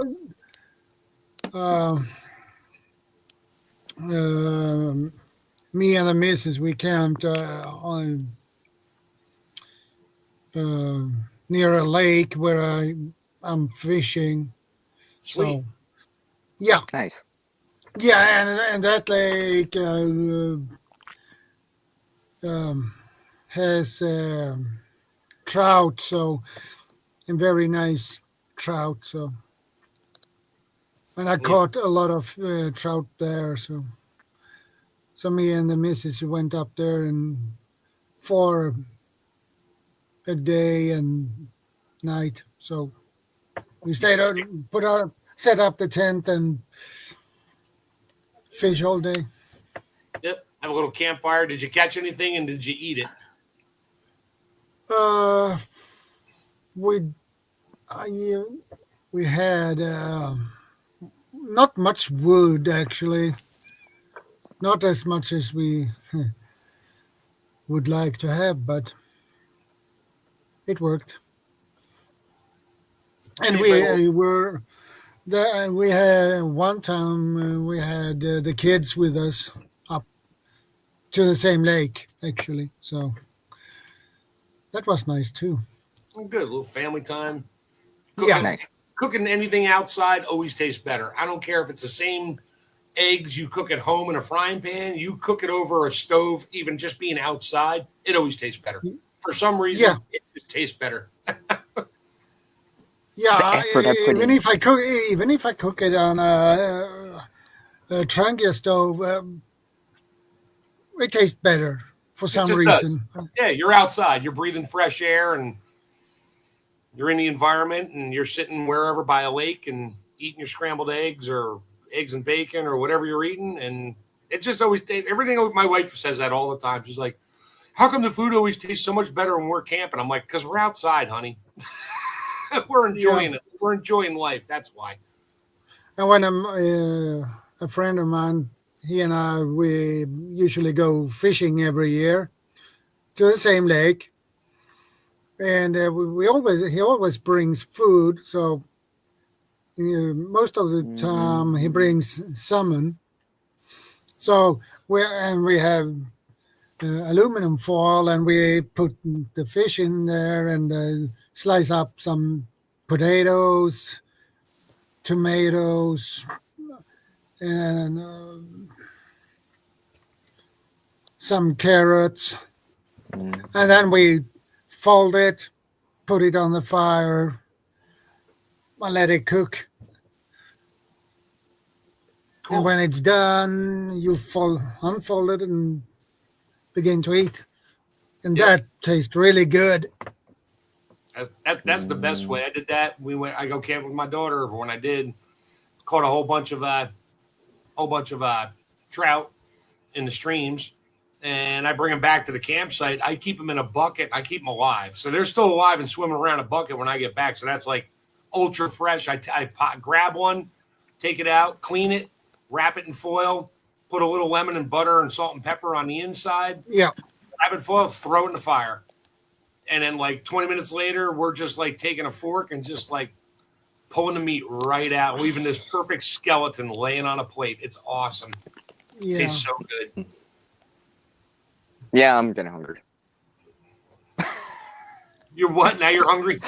me and the missus, we camped on near a lake where I'm fishing. Sweet. So, yeah. Nice. Yeah, and that lake has trout, and very nice trout. So, and I caught a lot of trout there. So me and the missus went up there and for a day and night. So we stayed out, set up the tent and fish all day. Yep. Have a little campfire. Did you catch anything and did you eat it? We had not much wood actually, not as much as we would like to have, but it worked. And we were there. We had one time we had the kids with us up to the same lake actually, so that was nice too. Good, a little family time. Nice. Cooking anything outside always tastes better. I don't care if it's the same eggs you cook at home in a frying pan, you cook it over a stove, even just being outside, it always tastes better. For some reason, it just tastes better. Yeah, effort I put even in. if I cook it on a Trangia stove, it tastes better for It some just does. reason. Yeah, you're outside, you're breathing fresh air, and you're in the environment, and you're sitting wherever by a lake and eating your scrambled eggs or eggs and bacon or whatever you're eating, and it just always tastes. Everything. My wife says that all the time. She's like, "How come the food always tastes so much better when we're camping?" I'm like, "Because we're outside, honey. We're Yeah, enjoying it. We're enjoying life. That's why." and when a friend of mine, he and I, we usually go fishing every year to the same lake, and we always he always brings food. So most of the time he brings salmon. So we have aluminum foil, and we put the fish in there and slice up some potatoes, tomatoes, and some carrots, Mm. and then we fold it, put it on the fire, and let it cook. Cool. And when it's done, you unfold it and begin to eat. And Yep. that tastes really good. That's the best way. I did that. I go camp with my daughter. When I did, caught a whole bunch of trout in the streams, and I bring them back to the campsite. I keep them in a bucket. I keep them alive, so they're still alive and swimming around a bucket when I get back. So that's like ultra fresh. Grab one, take it out, clean it, wrap it in foil, put a little lemon and butter and salt and pepper on the inside. Yeah. Wrap it in foil, throw it in the fire. And then like 20 minutes later, we're just like taking a fork and just like pulling the meat right out, leaving this perfect skeleton laying on a plate. It's awesome. Yeah. It tastes so good. Yeah, I'm getting hungry. You're what? Now you're hungry?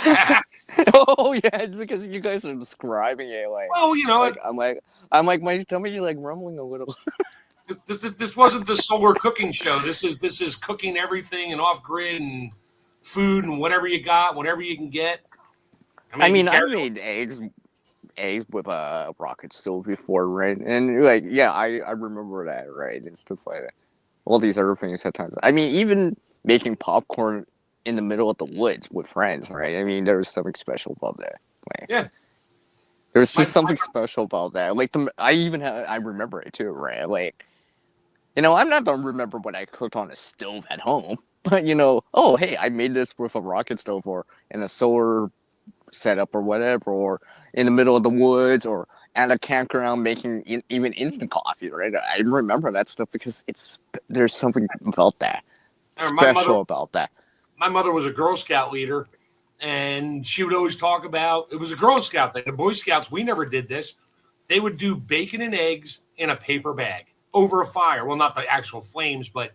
Oh yeah, it's because you guys are describing it like. Well, you know, Like I'm like my tummy like rumbling a little. this wasn't the solar cooking show. This is cooking everything and off grid and food and whatever you got, whatever you can get. I mean, I made eggs with a rocket stove before, right? And like, yeah, I remember that, right? And stuff like that. All these other things at times. I mean, even making popcorn in the middle of the woods with friends, right? I mean, there was something special about that. Like, Yeah. There's just something special about that. Like, I remember it too, right? Like, you know, I'm not gonna remember what I cooked on a stove at home, but you know, oh hey, I made this with a rocket stove or in a solar setup or whatever, or in the middle of the woods, or at a campground making even instant coffee, right? I remember that stuff because there's something about that special about that. My mother was a Girl Scout leader, and she would always talk about it was a Girl Scout thing. The Boy Scouts, we never did this. They would do bacon and eggs in a paper bag over a fire. Well, not the actual flames, but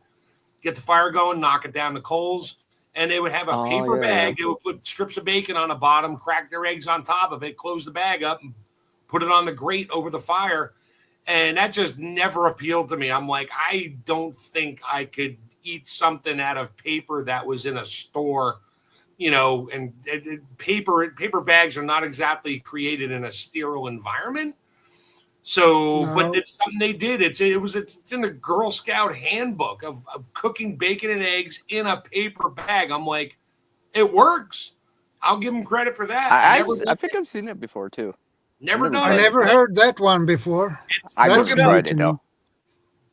get the fire going, knock it down the coals. And they would have a paper bag. They would put strips of bacon on the bottom, crack their eggs on top of it, close the bag up, and put it on the grate over the fire. And that just never appealed to me. I'm like, I don't think I could eat something out of paper that was in a store, you know, and paper bags are not exactly created in a sterile environment. So, No. but it's something they did. It's in the Girl Scout handbook of cooking bacon and eggs in a paper bag. I'm like, it works. I'll give them credit for that. I think I've seen it before too. Never done I it. never heard that one before. I That's just new tried to it me. though.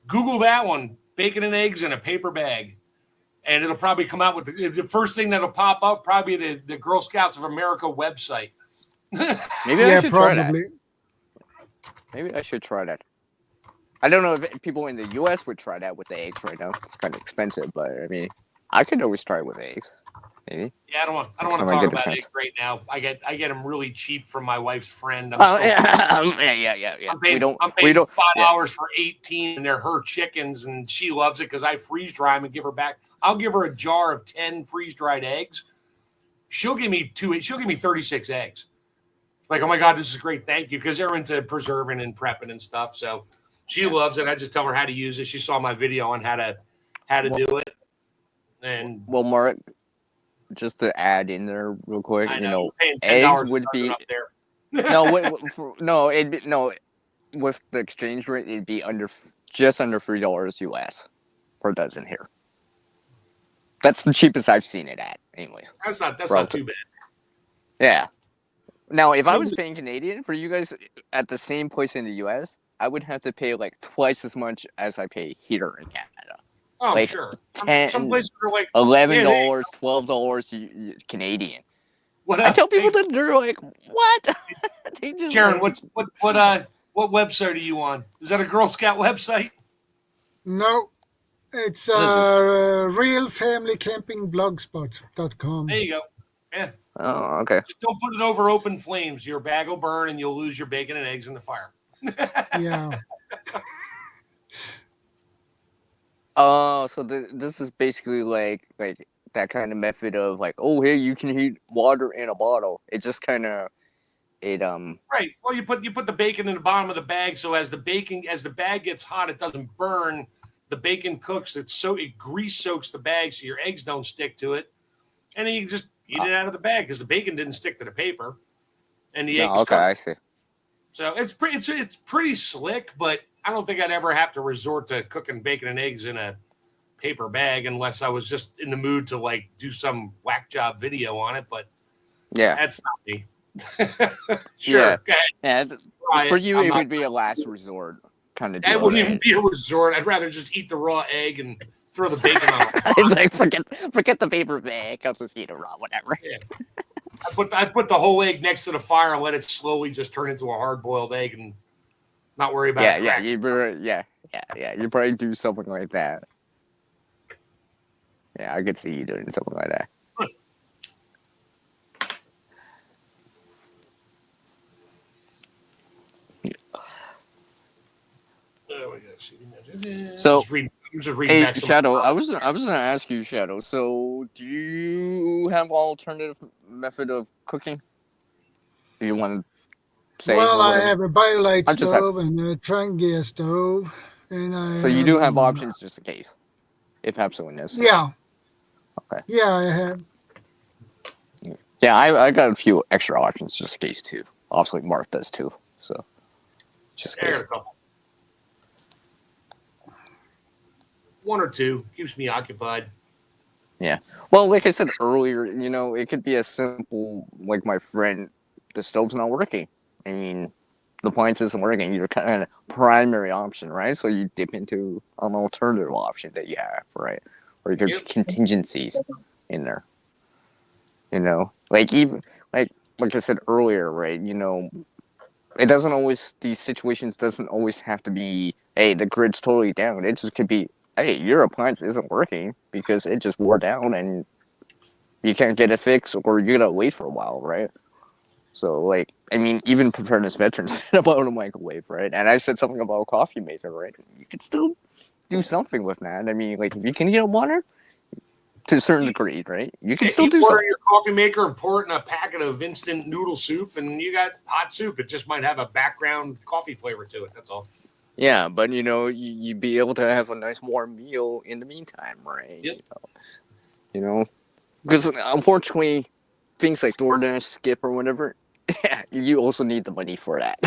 Google that one, bacon and eggs in a paper bag. And it'll probably come out with the first thing that'll pop up, probably the Girl Scouts of America website. Maybe I Yeah, should try that. probably. Maybe I should try that. I don't know if people in the U.S. would try that with the eggs right now. It's kind of expensive, but I mean, I could always try it with eggs. Maybe. Yeah, I don't want to talk about eggs right now. I get them really cheap from my wife's friend. Yeah. I'm paying $5 for 18, and they're her chickens, and she loves it because I freeze dry them and give her back. I'll give her a jar of 10 freeze dried eggs. She'll give me 36 eggs. Like, oh my God, this is great. Thank you. Because they're into preserving and prepping and stuff. So she loves it. I just tell her how to use it. She saw my video on how to do it. And well, Mark, just to add in there real quick, I you know, know, you're paying eggs $10 would be up there. no, no, no. With the exchange rate, it'd be just under $3 US per dozen here. That's the cheapest I've seen it at, anyways. That's not too bad. Yeah. Now, if I was paying Canadian for you guys at the same place in the US, I would have to pay like twice as much as I pay here in Canada. Oh, like I'm sure. 10, Some places are like $11, $12 Canadian. I tell people that they're like, "What?" They just Sharon, what website are you on? Is that a Girl Scout website? No, it's realfamilycampingblogspot.com. There you go. Yeah. Oh, okay. Just don't put it over open flames. Your bag will burn and you'll lose your bacon and eggs in the fire. Yeah. Oh, so this is basically like that kind of method of like, oh, hey, you can heat water in a bottle. It just kind of right. Well, you put the bacon in the bottom of the bag, so as the bag gets hot, it doesn't burn. The bacon cooks. It grease soaks the bag, so your eggs don't stick to it, and then you can just eat it out of the bag because the bacon didn't stick to the paper, and the eggs. Okay, cooked. I see. So it's pretty slick, but I don't think I'd ever have to resort to cooking bacon and eggs in a paper bag unless I was just in the mood to like do some whack job video on it. But yeah, that's not me. Sure. Yeah. For you, it would be a last resort kind of deal. That wouldn't even be a resort. I'd rather just eat the raw egg and throw the bacon on it. It's like forget the paper bag. I'll just eat it raw, whatever. Yeah. I put the whole egg next to the fire and let it slowly just turn into a hard boiled egg and not worry about it. You probably do something like that. Yeah, I could see you doing something like that. So, hey, Shadow, I was gonna ask you, Shadow. So, do you have alternative method of cooking? Do you want to say? Well, I have a BioLite stove and a Trangia stove, and so you do have options just in case, if absolutely necessary. Yeah. Okay. Yeah, I have. Yeah, I got a few extra options just in case too. Also, Mark does too. So, just in case. One or two keeps me occupied. Yeah. Well, like I said earlier, it could be as simple like my friend, the stove's not working. I mean, the appliance isn't working. Your kind of primary option, right? So you dip into an alternative option that you have, right? Or you have contingencies in there. Like even like I said earlier, right? It doesn't always, these situations doesn't always have to be, hey, the grid's totally down. It just could be, hey, your appliance isn't working because it just wore down and you can't get it fixed, or you're gonna wait for a while, right? So, like, I mean, even preparedness veterans said about a microwave, right? And I said something about a coffee maker, right? You could still do something with that. I mean, like, if you can get water to a certain degree, right? You can still do something. Your coffee maker and pour it in a packet of instant noodle soup, and you got hot soup. It just might have a background coffee flavor to it. That's all. Yeah, but you'd be able to have a nice warm meal in the meantime, right? Yep. Because unfortunately, things like DoorDash, Skip, or whatever, you also need the money for that,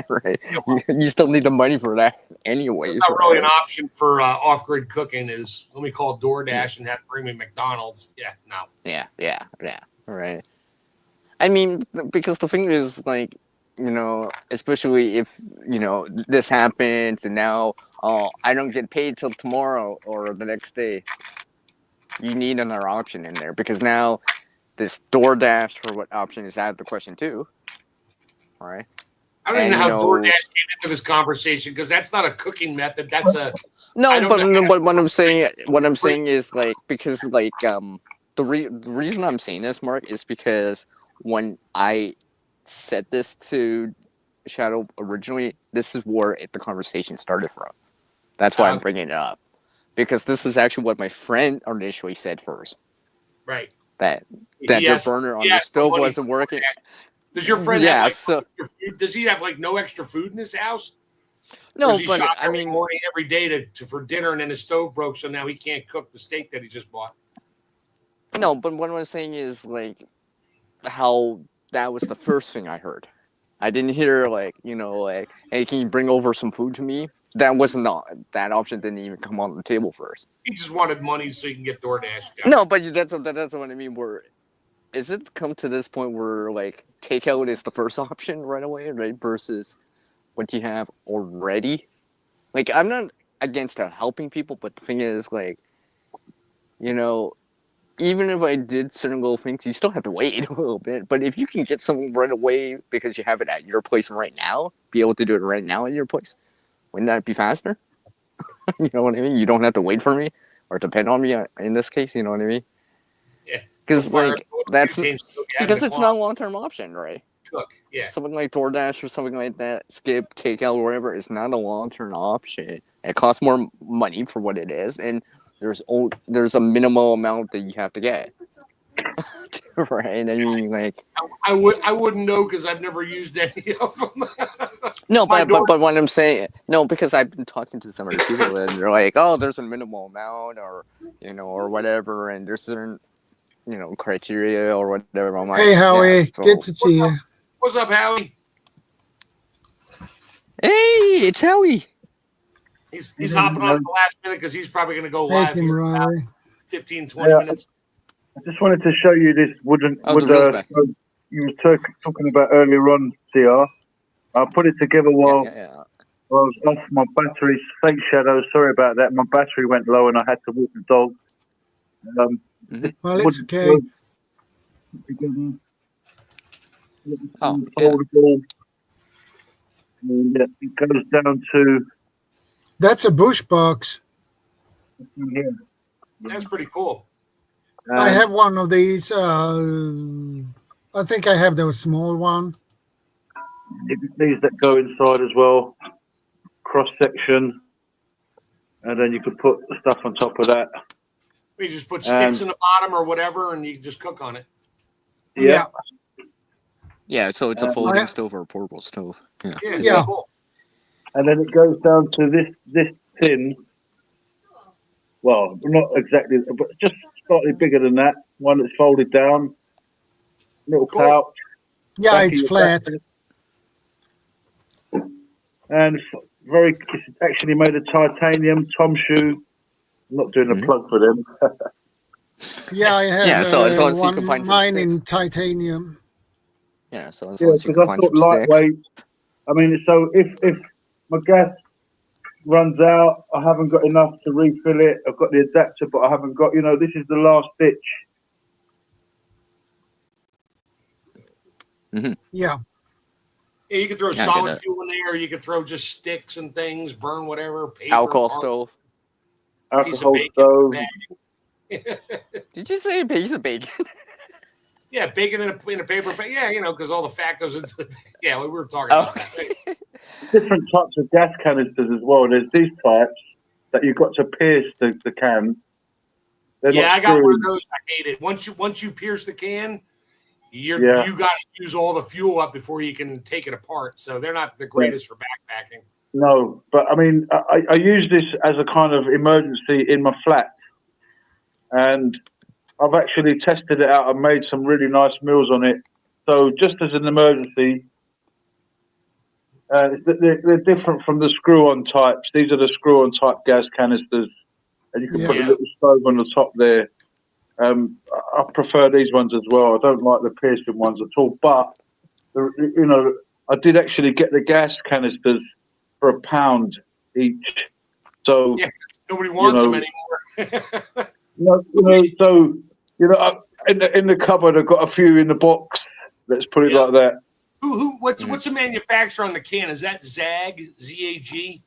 right? You still need the money for that, anyways. It's not really an option for off-grid cooking. Is let me call DoorDash and have bring me McDonald's. Yeah, no. Yeah. Right. I mean, because the thing is, like, especially if, this happens and now, I don't get paid till tomorrow or the next day. You need another option in there because now this DoorDash for what option is out of the question too. All right. I don't even know how DoorDash came into this conversation because that's not a cooking method. That's a but what I'm saying is like because like the reason I'm saying this, Mark, is because when I said this to Shadow originally, this is where the conversation started from. That's why I'm bringing it up, because this is actually what my friend initially said first. Right. That your burner on the stove wasn't working. Does your friend have extra food? Does he have like no extra food in his house? No, but I mean, morning every day for dinner, and then his stove broke, so now he can't cook the steak that he just bought. No, but what I'm saying is like how that was the first thing I heard. I didn't hear like hey, can you bring over some food to me? That was not that option. Didn't even come on the table first. He just wanted money so he can get DoorDash. No, but that's what I mean. Where is it come to this point where like takeout is the first option right away, right? Versus what you have already. Like I'm not against helping people, but the thing is like, even if I did certain little things, you still have to wait a little bit. But if you can get something right away because you have it at your place right now, be able to do it right now at your place, wouldn't that be faster? You know what I mean? You don't have to wait for me or depend on me in this case. You know what I mean? Yeah. Because like that's because it's not a long-term option, right? Cook. Yeah. Something like DoorDash or something like that, Skip, Takeout, or whatever, is not a long-term option. It costs more money for what it is, and there's a minimal amount that you have to get. Right? I mean, like I wouldn't know because I've never used any of them. No, but what I'm saying, no, because I've been talking to some other people and they're like, oh, there's a minimal amount or or whatever, and there's certain criteria or whatever. I'm like, hey Howie, yeah, so, good to see you. What's up, Howie? Hey, it's Howie. He's hopping on at the last minute because he's probably going to go live Hey, here in about Riley. 15-20 minutes. I just wanted to show you this wooden the you were talking about earlier on, CR. I put it together while I was off my batteries. Thanks, Shadow. Sorry about that. My battery went low and I had to walk the dog. Well, it's okay. Foldable. And it goes down to. That's a bush box. Yeah. That's pretty cool. I have one of these. I think I have the small one. These that go inside as well. Cross section. And then you could put the stuff on top of that. You just put sticks in the bottom or whatever, and you can just cook on it. Yeah. Yeah, so it's a folding stove or a portable stove. Yeah. Cool. And then it goes down to this tin. Well, not exactly, but just slightly bigger than that. One that's folded down. Little pouch. Yeah, it's flat. And it's actually made of titanium Tom shoe. I'm not doing a plug for them. Yeah, I have as long as you can find mine in titanium. Yeah, so as long as you can find some lightweight. sticks. I mean, so if my gas runs out, I haven't got enough to refill it. I've got the adapter, but I haven't got, this is the last ditch. Mm-hmm. Yeah. Yeah, you can throw solid fuel in there. You can throw just sticks and things, burn whatever. Paper, alcohol stove. Alcohol stove. Did you say a piece of bacon? Yeah, bacon in a paper bag. Yeah, because all the fat goes into the. Yeah, we were talking about that. Different types of gas canisters as well. There's these types that you've got to pierce the can. I got one of those. I hate it. Once you pierce the can, you got to use all the fuel up before you can take it apart. So they're not the greatest for backpacking. No, but I mean, I use this as a kind of emergency in my flat, and I've actually tested it out and made some really nice meals on it. So just as an emergency, they're different from the screw-on types. These are the screw-on type gas canisters, and you can put a little stove on the top there. I prefer these ones as well. I don't like the piercing ones at all. But I did actually get the gas canisters for £1 each. So nobody wants them anymore. So in the cupboard, I've got a few in the box. Let's put it like that. What's the manufacturer on the can? Is that ZAG? Z-A-G?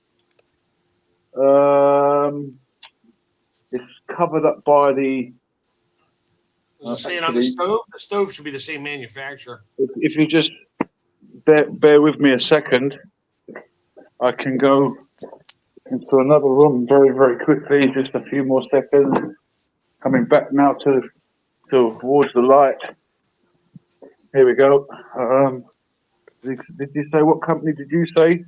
It's covered up by the. Does it say it on the stove? The stove should be the same manufacturer. If you just bear with me a second, I can go into another room very, very quickly. Just a few more seconds. Coming back now towards the light. Here we go. Did you say what company did you say?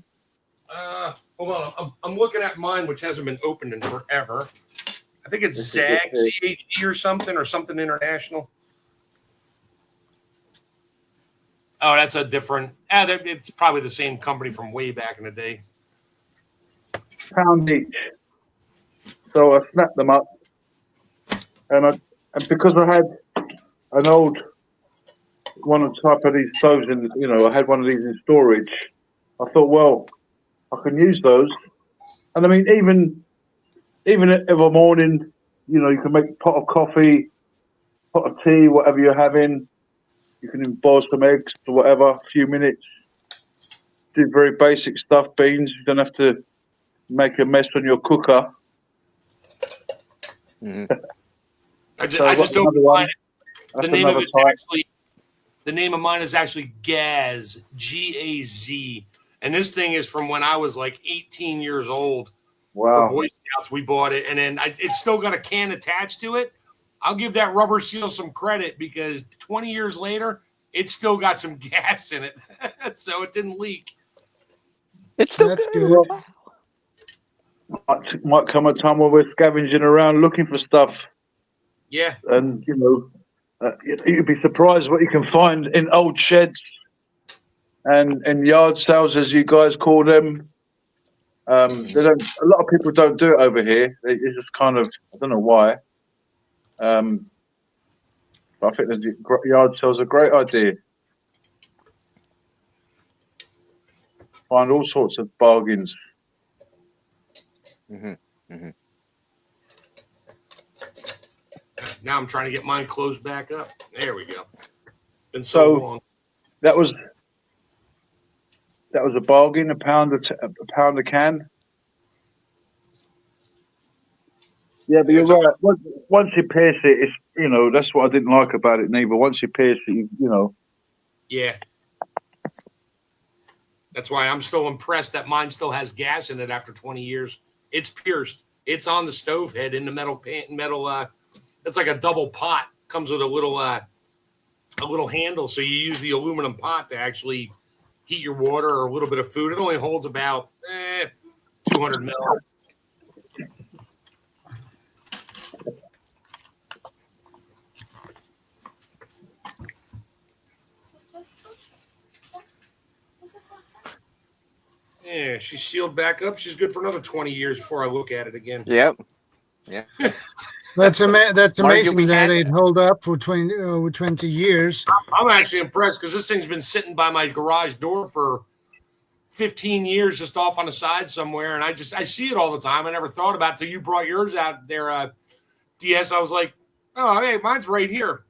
Hold on. I'm looking at mine, which hasn't been opened in forever. I think it's ZAG, ZAG or something international. Oh, that's a different. It's probably the same company from way back in the day. £1 each. So I snapped them up, and because I had an old one type of these stoves in, I had one of these in storage. I thought, well, I can use those, and I mean, even if a morning, you can make a pot of coffee, pot of tea, whatever you're having. You can boil some eggs or whatever, a few minutes. Do very basic stuff, beans. You don't have to make a mess on your cooker. Mm-hmm. I just don't mind it. The name of mine is actually Gaz, Gaz, and this thing is from when I was like 18 years old. Wow. For Boy Scouts, we bought it, and then it's still got a can attached to it. I'll give that rubber seal some credit because 20 years later, it's still got some gas in it, so it didn't leak. It's still good. Might come a time where we're scavenging around looking for stuff. Yeah. And, you'd be surprised what you can find in old sheds and yard sales, as you guys call them. A lot of people don't do it over here. It's just kind of, I don't know why. But I think the yard sales are a great idea. Find all sorts of bargains. Mm-hmm. Mm-hmm. Now I'm trying to get mine closed back up. There we go. Been so long. That was a bargain. A pound a can. Yeah, but you're right. Once you pierce it, it's that's what I didn't like about it neither. Once you pierce it, Yeah. That's why I'm still impressed that mine still has gas in it after 20 years. It's pierced. It's on the stove head in the metal. It's like a double pot. Comes with a little handle, so you use the aluminum pot to actually heat your water or a little bit of food. It only holds about 200 mil. Yeah, she's sealed back up. She's good for another 20 years before I look at it again. Yep. Yeah. That's amazing that it hold up for 20 years. I'm actually impressed because this thing's been sitting by my garage door for 15 years, just off on the side somewhere, and I see it all the time. I never thought about it till you brought yours out there, DS. I was like, oh, hey, mine's right here.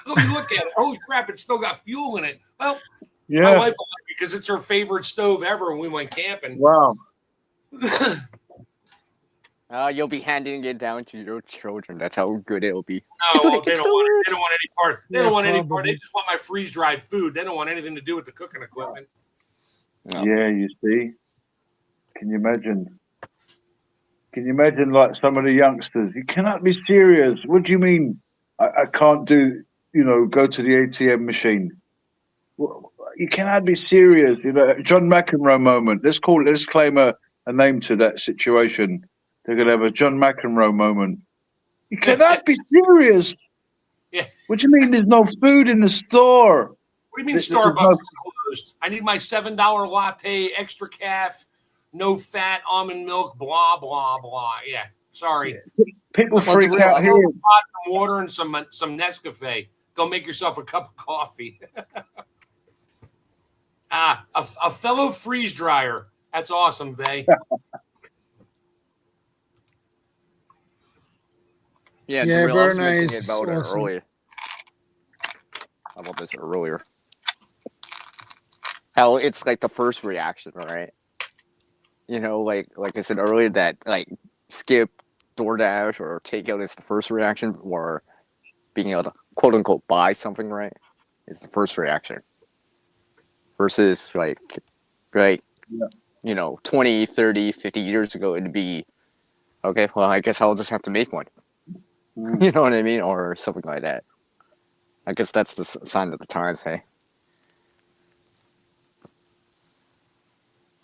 Let me look at it. Holy crap, it's still got fuel in it. Well, yeah. My wife liked it because it's her favorite stove ever when we went camping. Wow. You'll be handing it down to your children. That's how good it'll be. No, well, they don't want any part. They don't want any part. They just want my freeze-dried food. They don't want anything to do with the cooking equipment. No. Yeah, you see. Can you imagine? Like some of the youngsters? You cannot be serious. What do you mean? I can't do, go to the ATM machine. You cannot be serious. John McEnroe moment. Let's claim a name to that situation. They're going to have a John McEnroe moment. You cannot be serious. Yeah. What do you mean there's no food in the store? What do you mean Starbucks is closed? I need my $7 latte, extra calf, no fat, almond milk, blah, blah, blah. Yeah, sorry. People freak out here. Some water and some Nescafe. Go make yourself a cup of coffee. A fellow freeze dryer. That's awesome, Vay. Yeah, very nice. About awesome. it earlier. About this earlier. How it's like the first reaction, right? Like I said earlier, that skip DoorDash or takeout is the first reaction, or being able to quote unquote buy something, right, is the first reaction. Versus 20, 30, 50 years ago, it'd be, okay, well, I guess I'll just have to make one. You know what I mean? Or something like that. I guess that's the sign of the times, hey?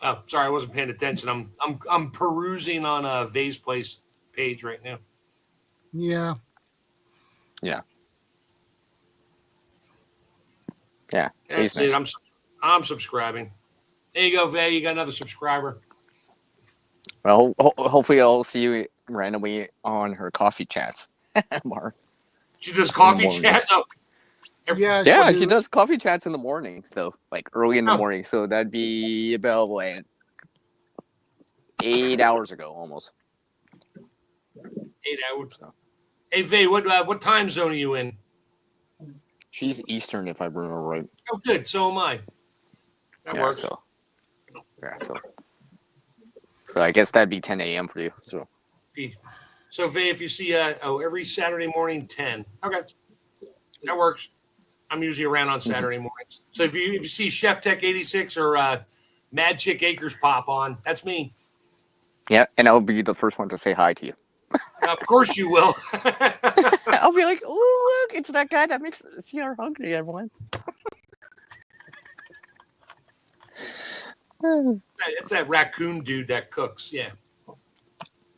Oh, sorry, I wasn't paying attention. I'm perusing on Vay's Place page right now. Yeah. Yeah. That's He's nice. it. I'm subscribing. There you go, Vay. You got another subscriber. Well, hopefully I'll see you randomly on her coffee chats. Mark. She does coffee mornings. chats. Oh, Yeah, she does coffee chats in the mornings, though, like early in the Oh. morning. So that'd be about 8 hours ago, almost. 8 hours. Hey, Vay, what time zone are you in? She's Eastern, if I remember right. Oh, good. So am I. That works. So I guess that'd be 10 a.m. for you. So Vay, if you see every Saturday morning 10. Okay, that works. I'm usually around on Saturday mornings. So if you see Chef Tech 86 or Mad Chick Acres pop on, that's me. yeah, and I'll be the first one to say hi to you. Of course you will. I'll be like, oh, look, it's that guy that makes CR hungry, everyone. It's that raccoon dude that cooks. Yeah.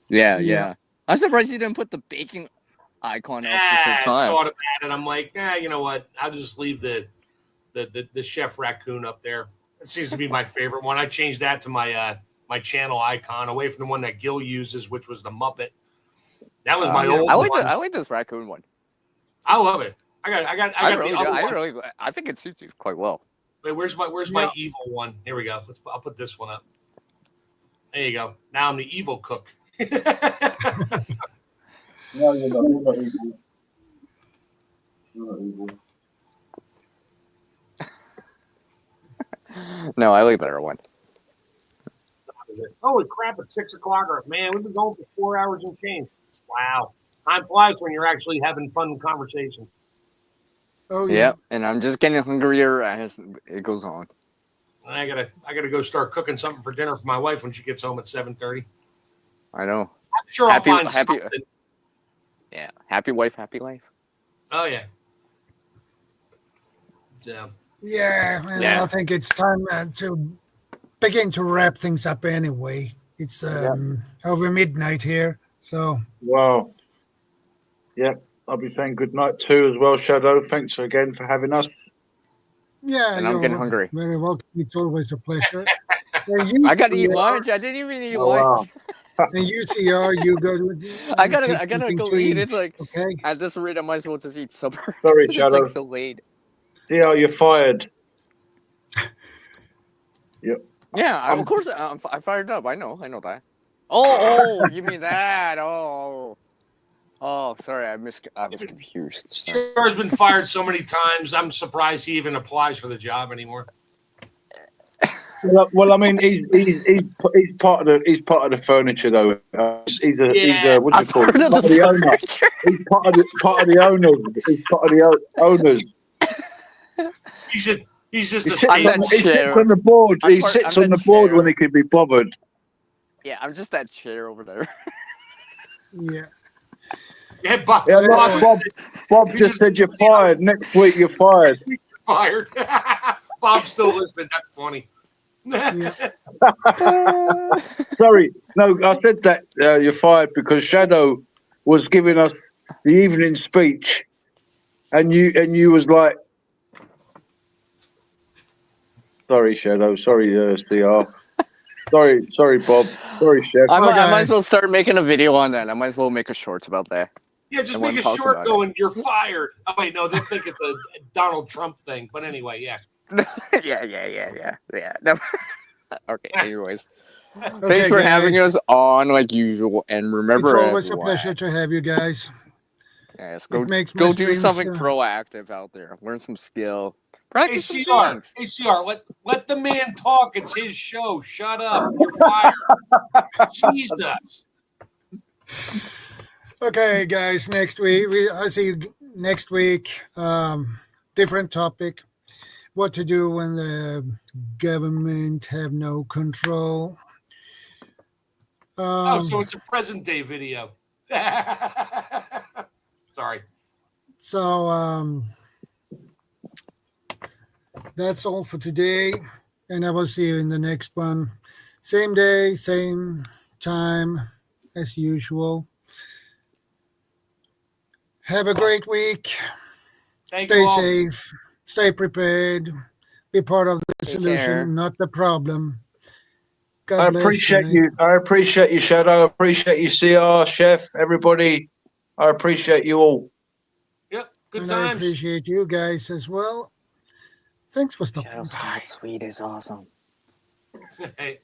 Yeah. I'm surprised you didn't put the baking icon up this whole I time. thought about it. I'm like, you know what? I'll just leave the chef raccoon up there. It seems to be my favorite one. I changed that to my my channel icon away from the one that Gil uses, which was the Muppet. That was my old one. I like this raccoon one. I love it. I think it suits you quite well. Wait, where's my evil one? Here we go. I'll put this one up. There you go. Now I'm the evil cook. No, you're not evil. You're not evil. No, I like the better one. Holy crap! It's 6 o'clock. Man, we've been going for 4 hours and change. Wow, time flies when you're actually having fun conversation. Oh yeah. Yeah, and I'm just getting hungrier as it goes on. I gotta go start cooking something for dinner for my wife when she gets home at 7:30. I know. I'm sure I'll find something. Yeah, happy wife, happy life. Oh yeah. So. Yeah, and I think it's time to begin to wrap things up anyway. It's over midnight here, so. Wow. Yep, I'll be saying good night too as well, Shadow. Thanks again for having us. Yeah, and I'm getting hungry. Very welcome. It's always a pleasure. I got to eat lunch. I didn't even eat lunch. Wow. And UTR, you go to. I gotta go eat. It's like okay. At this rate, I might as well just eat supper. Sorry, Shadow. It's like so late. Yeah, you're fired. Yep. Yeah, of course I fired up. I know that. Oh, you mean that? Oh, sorry, I was confused. Stuar's been fired so many times. I'm surprised he even applies for the job anymore. Well, I mean, he's part of the furniture though. He's what's it called? Part of the owner. He's part of the owners. He's part of the owners. He's just he sits on the board. He sits on the board when he can be bothered. Yeah, I'm just that chair over there. Yeah. Yeah, Bob just said you're fired. Next week you're fired. Fired. Bob's still listening. That's funny. Yeah. Sorry, no, I said that you're fired because Shadow was giving us the evening speech, and you was like, "Sorry, Shadow. Sorry, CR. Sorry, Bob. Sorry, Chef." I might as well start making a video on that. I might as well make a short about that. Yeah, just make a short going, "You're fired." Oh wait, no, they'll think it's a Donald Trump thing. But anyway, yeah. Yeah. Okay, anyways. Thanks for having us on like usual. And remember, it's always a pleasure to have you guys. Yes, go do something proactive out there. Learn some skill. Practice some things. Hey, CR, let the man talk. It's his show. Shut up. You're fired. Jesus. Okay, guys. Next week, I see you next week. Different topic. What to do when the government have no control. So it's a present day video. Sorry. So that's all for today, and I will see you in the next one. Same day, same time as usual. Have a great week. Thank you Stay all. safe. Stay prepared. Be part of the Take solution, care. not the problem. God I bless. appreciate Good night. you. I appreciate you, Shadow. I appreciate you, CR, Chef, everybody. I appreciate you all. Yep. Good And I times. appreciate you guys as well. Thanks for stopping by. ShadowScoutSwede is awesome. Hey.